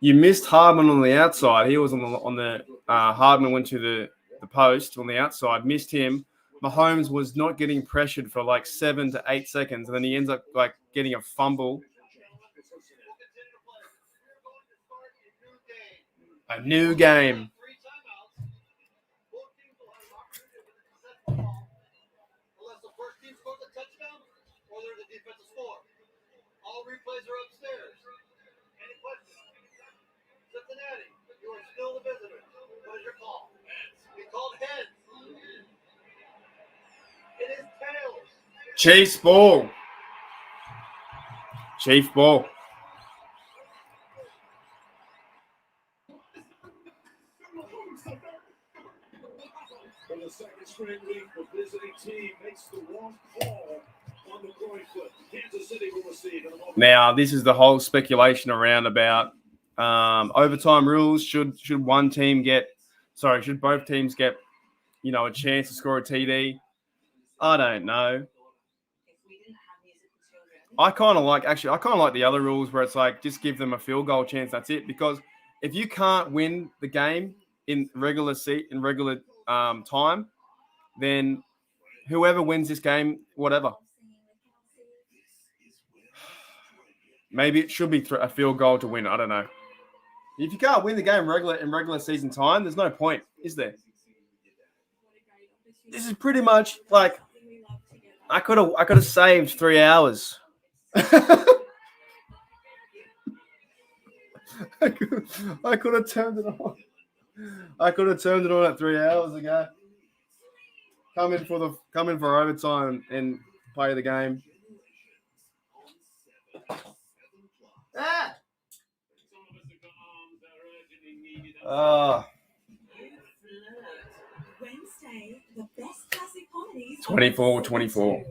You missed Hardman on the outside. He was on the Hardman went to the post on the outside. Missed him. Mahomes was not getting pressured for like 7 to 8 seconds, and then he ends up like getting a fumble. A new game. Unless the first team scores a touchdown or there's a defensive score. All replays are upstairs. Any questions? Cincinnati, you are still the visitors. What is your call? We called heads. It is tails. Chiefs ball. Chief ball. For the second straight week, the visiting team makes the wrong call on the coin flip. Kansas City will receive. Now, this is the whole speculation around about overtime rules. Should both teams get, a chance to score a TD? I don't know. I kind of like the other rules where it's like just give them a field goal chance. That's it. Because if you can't win the game in regular time, then whoever wins this game, whatever. Maybe it should be a field goal to win. I don't know. If you can't win the game in regular season time, there's no point, is there? This is pretty much like I could have saved 3 hours. I could have turned it on. I could have turned it on at 3 hours ago. Come in for overtime and play the game. Wednesday, the best classic comedies. 24-24.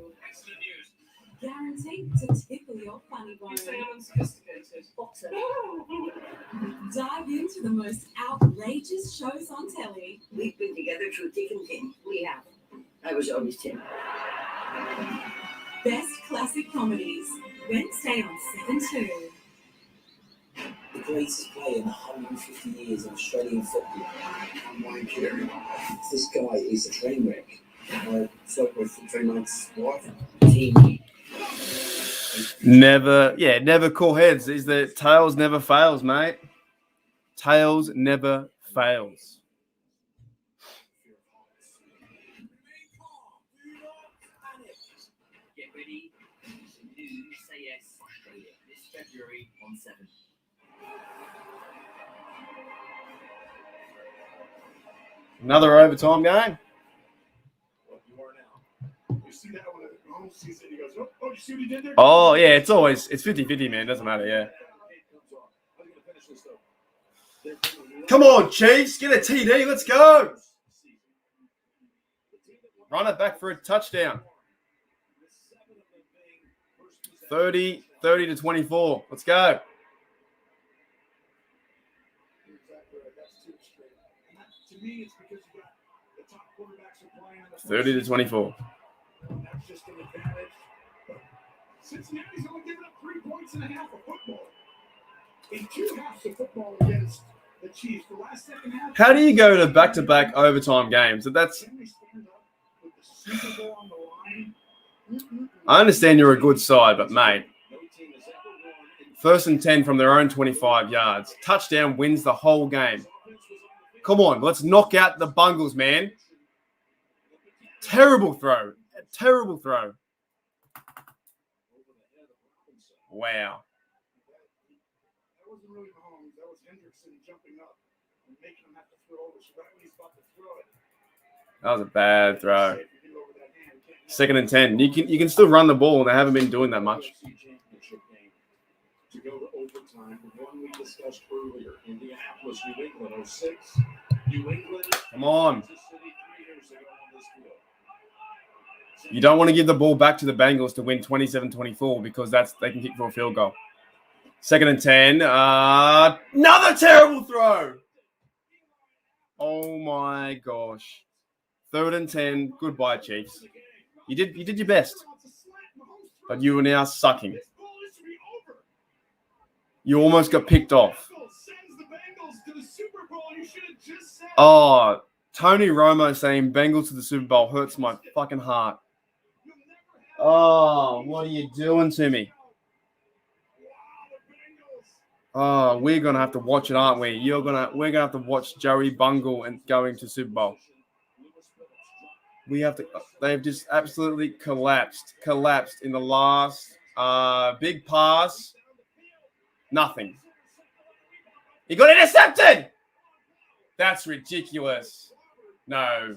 Guaranteed to tickle your funny bone. Dive into the most outrageous shows on telly. We've been together through thick and thin. We have. I was always 10. Best classic comedies. Wednesday on 7/2. The greatest player in 150 years of Australian football. I'm Wayne Carey. This guy is a train wreck. I spoke with 3 months' wife. Team. Never call heads. Is that tails never fails, mate? Tails never fails. Get ready for new SAS Australia this February on 7. Another overtime game. You see that when Mahomes sees it, he goes, "Oh, you see what he did there?" Oh, yeah, it's 50-50, man. Doesn't matter, yeah. Come on, Chiefs. Get a TD. Let's go. Run it back for a touchdown. 30-24. Let's go. 30-24. That's just an advantage. Cincinnati's only given up 3 points and a half of football. In 2 halves of football against the Chiefs, the last second half. How do you go to back-to-back overtime games? That's. I understand you're a good side, but mate, 1st and 10 from their own 25 yards. Touchdown wins the whole game. Come on, let's knock out the Bengals, man. Terrible throw. Terrible throw. Wow. That wasn't really Mahomes. That was Hendrickson jumping up and making him have to throw over. So right when he's about to throw it. That was a bad throw. 2nd and 10. You can still run the ball, and they haven't been doing that much. AFC Championship game. to go to overtime. One we discussed earlier, Indianapolis, New England, 06. New England. Come on. Kansas City 3 years ago on this field. You don't want to give the ball back to the Bengals to win 27-24 because they can kick for a field goal. 2nd and 10. Another terrible throw. Oh my gosh. 3rd and 10. Goodbye, Chiefs. You did your best. But you are now sucking. You almost got picked off. Oh, Tony Romo saying Bengals to the Super Bowl hurts my fucking heart. Oh, what are you doing to me? Oh, we're gonna have to watch it, aren't we? We're gonna have to watch Joey Bungle and going to Super Bowl. We have to. They've just absolutely collapsed in the last big pass. Nothing. He got intercepted. That's ridiculous. No.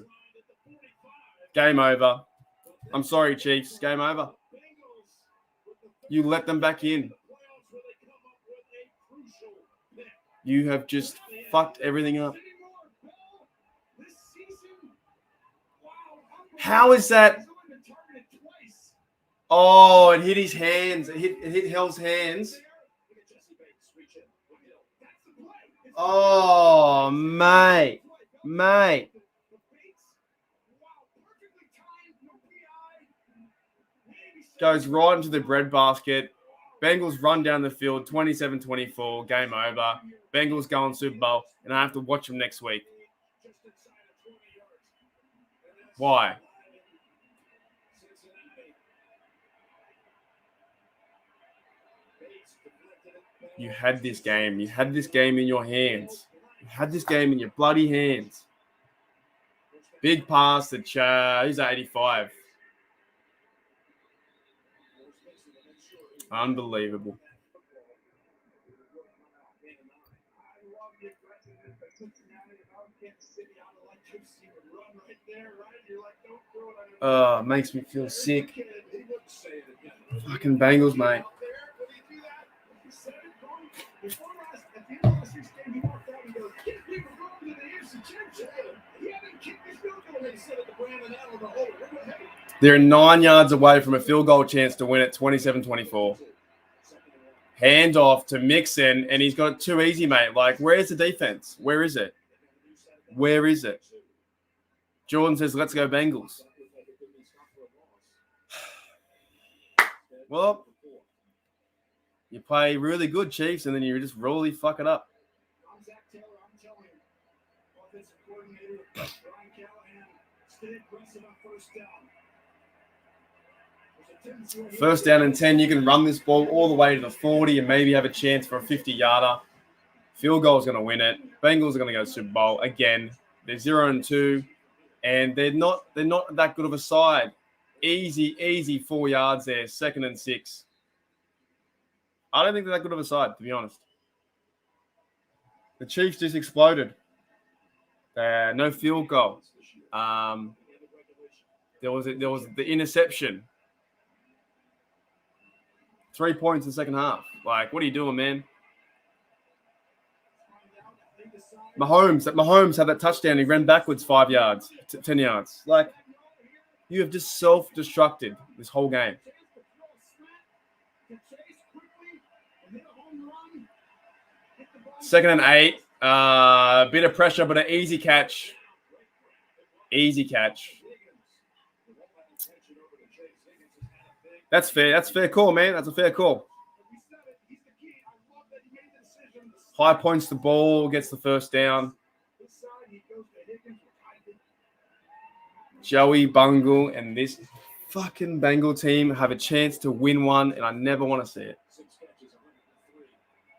Game over. I'm sorry, Chiefs. Game over. You let them back in. You have just fucked everything up. How is that? Oh, it hit his hands. It hit Hill's hands. Oh, mate. Goes right into the breadbasket. Bengals run down the field, 27-24, game over. Bengals go on Super Bowl, and I have to watch them next week. Why? You had this game. You had this game in your hands. You had this game in your bloody hands. Big pass to who's that, 85? Unbelievable. Makes me feel sick. Fucking Bengals, mate. They're 9 yards away from a field goal chance to win it 27-24. Hand off to Mixon, and he's got it too easy, mate. Like, where's the defense? Where is it? Where is it? Jordan says, let's go Bengals. Well, you play really good, Chiefs, and then you just really fuck it up. First down and 10, you can run this ball all the way to the 40 and maybe have a chance for a 50-yarder. Field goal is going to win it. Bengals are going to go to Super Bowl again. They're 0-2, and they're not that good of a side. Easy 4 yards there. 2nd and 6. I don't think they're that good of a side, to be honest. The Chiefs just exploded. No field goal. There was the interception. 3 points in the second half. Like, what are you doing, man? Mahomes had that touchdown. He ran backwards 5 yards, 10 yards. Like, you have just self-destructed this whole game. 2nd and 8. Bit of pressure, but an easy catch. Easy catch. That's fair. That's a fair call, man. That's a fair call. High points the ball, gets the first down. Joey Bungle and this fucking Bengal team have a chance to win one, and I never want to see it.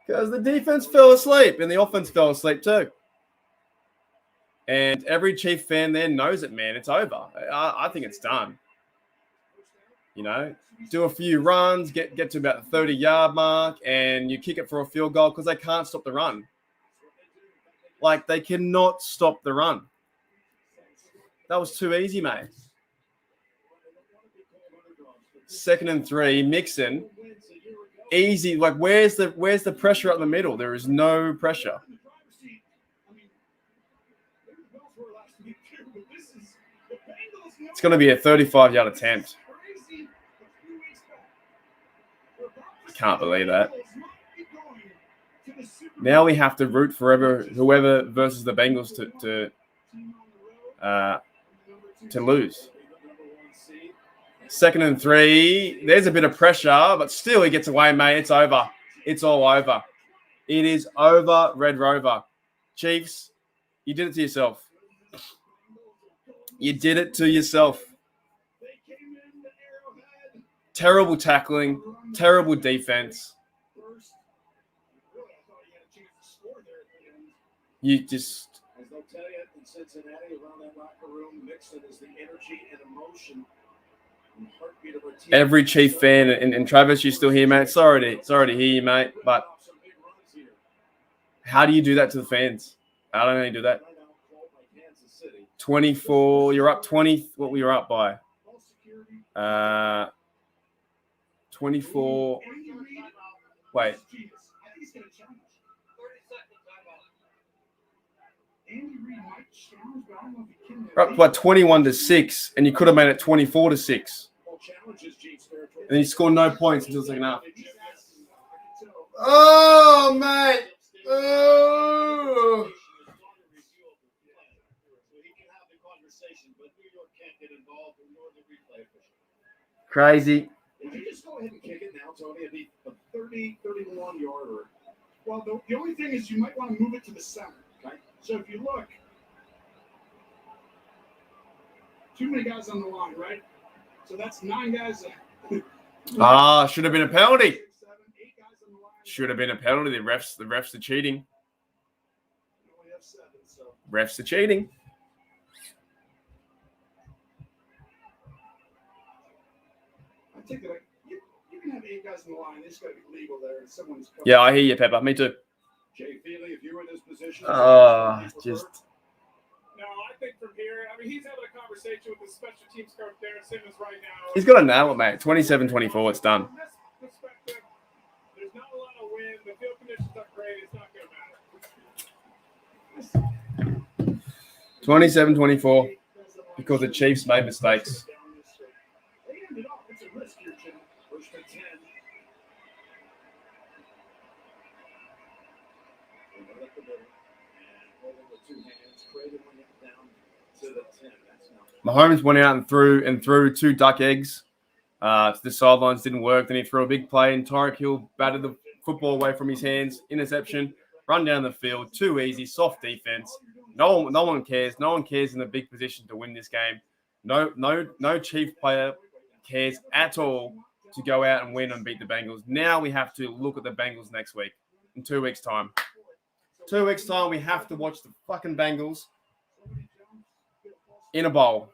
Because the defense fell asleep, and the offense fell asleep too. And every Chief fan there knows it, man. It's over. I think it's done. You know, do a few runs, get to about the 30-yard mark, and you kick it for a field goal because they can't stop the run. Like, they cannot stop the run. That was too easy, mate. 2nd and 3, Mixon easy. Like, where's the pressure up the middle? There is no pressure. It's going to be a 35-yard attempt. I can't believe that. Now we have to root for whoever versus the Bengals to lose. 2nd and 3. There's a bit of pressure, but still he gets away, mate. It's over. It's all over. It is over, Red Rover. Chiefs, you did it to yourself. You did it to yourself. Terrible tackling, terrible defense. You just... As they'll tell you in Cincinnati, around that locker room, mixed is the energy and emotion. Every Chief fan, and Travis, you still here, mate? Sorry to hear you, mate. But how do you do that to the fans? I don't know how you do that. 24, you're up 20. What were you up by? 24. Wait. Up by 21-6, and you could have made it 24-6. And you scored no points until the second half. Oh, mate. Oh. Crazy. If you just go ahead and kick it now, Tony, it'd be a 31-yarder. Well, the only thing is you might want to move it to the center. Okay? So if you look, too many guys on the line, right? So that's 9 guys. Should have been a penalty. Should have been a penalty. The refs are cheating. Refs are cheating. I take it. You can have 8 guys in the line. It's got to be legal there. Someone's coming. Yeah, I hear you, Pepper. Me too. Jay Feely, if you were in this position. Just. No, I think from here, I mean, he's having a conversation with the special teams coach there, Simmons, right now. He's got to nail it, mate. 27-24, it's done. From this perspective, there's not a lot of wind. The field conditions are great. It's not going to matter. 27-24, because the Chiefs made mistakes. They ended up. It's a risk here, Jim. First and 10. Right up the middle. And holding with 2 hands. Craven went down to the 10. Mahomes went out and threw 2 duck eggs to the sidelines. Didn't work. Then he threw a big play, and Tyreek Hill batted the football away from his hands. Interception. Run down the field. Too easy. Soft defense. No one cares. No one cares in the big position to win this game. No Chief player cares at all to go out and win and beat the Bengals. Now we have to look at the Bengals next week, in 2 weeks' time. 2 weeks' time, we have to watch the fucking Bengals in a bowl.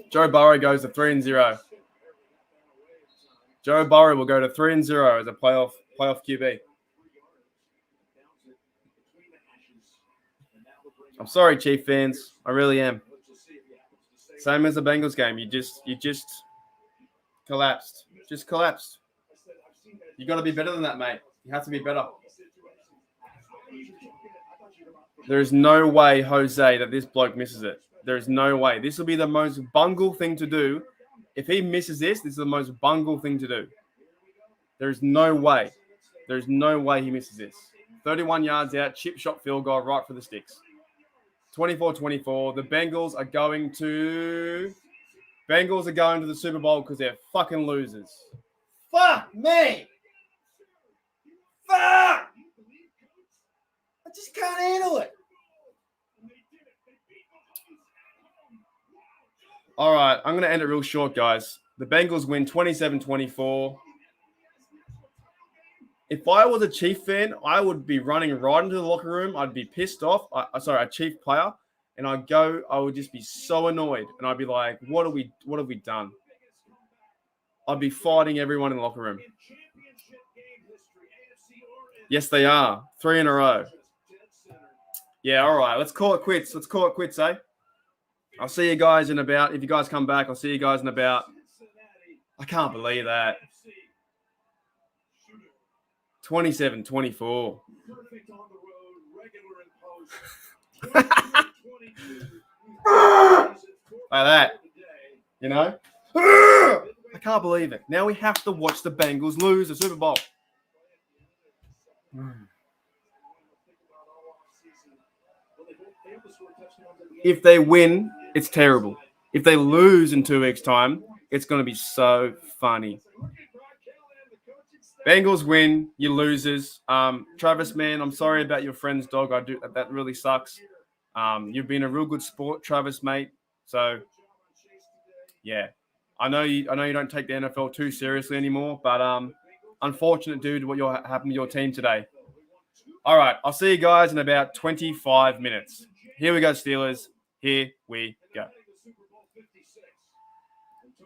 Joe Burrow goes to 3-0. Joe Burrow will go to 3-0 as a playoff QB. I'm sorry, Chief fans. I really am. Same as the Bengals game. You just collapsed. Just collapsed. You got to be better than that, mate. You have to be better. There is no way, Jose, that this bloke misses it. There is no way. This will be the most bungle thing to do. If he misses this is the most bungle thing to do. There's no way. There's no way he misses this. 31 yards out, chip shot field goal right for the sticks. 24-24. The Bengals are going to the Super Bowl because they're fucking losers. Fuck me! Fuck! I just can't handle it. All right, I'm going to end it real short, guys. The Bengals win 27-24. If I was a Chief fan, I would be running right into the locker room. I'd be pissed off. A Chief player. And I would just be so annoyed. And I'd be like, what have we done? I'd be fighting everyone in the locker room. Yes, they are. 3 in a row. Yeah, all right. Let's call it quits. Eh? I'll see you guys in about, if you guys come back, I'll see you guys in about, I can't believe that. 27-24. Perfect on the road, regular in post. Like that. You know? I can't believe it. Now we have to watch the Bengals lose the Super Bowl. If they win, it's terrible. If they lose in 2 weeks' time, it's going to be so funny. Bengals win, you losers. Travis, man, I'm sorry about your friend's dog. That really sucks. You've been a real good sport, Travis, mate. So, yeah, I know you don't take the NFL too seriously anymore, but unfortunate, dude, what happened to your team today. All right, I'll see you guys in about 25 minutes. Here we go, Steelers. Here we go.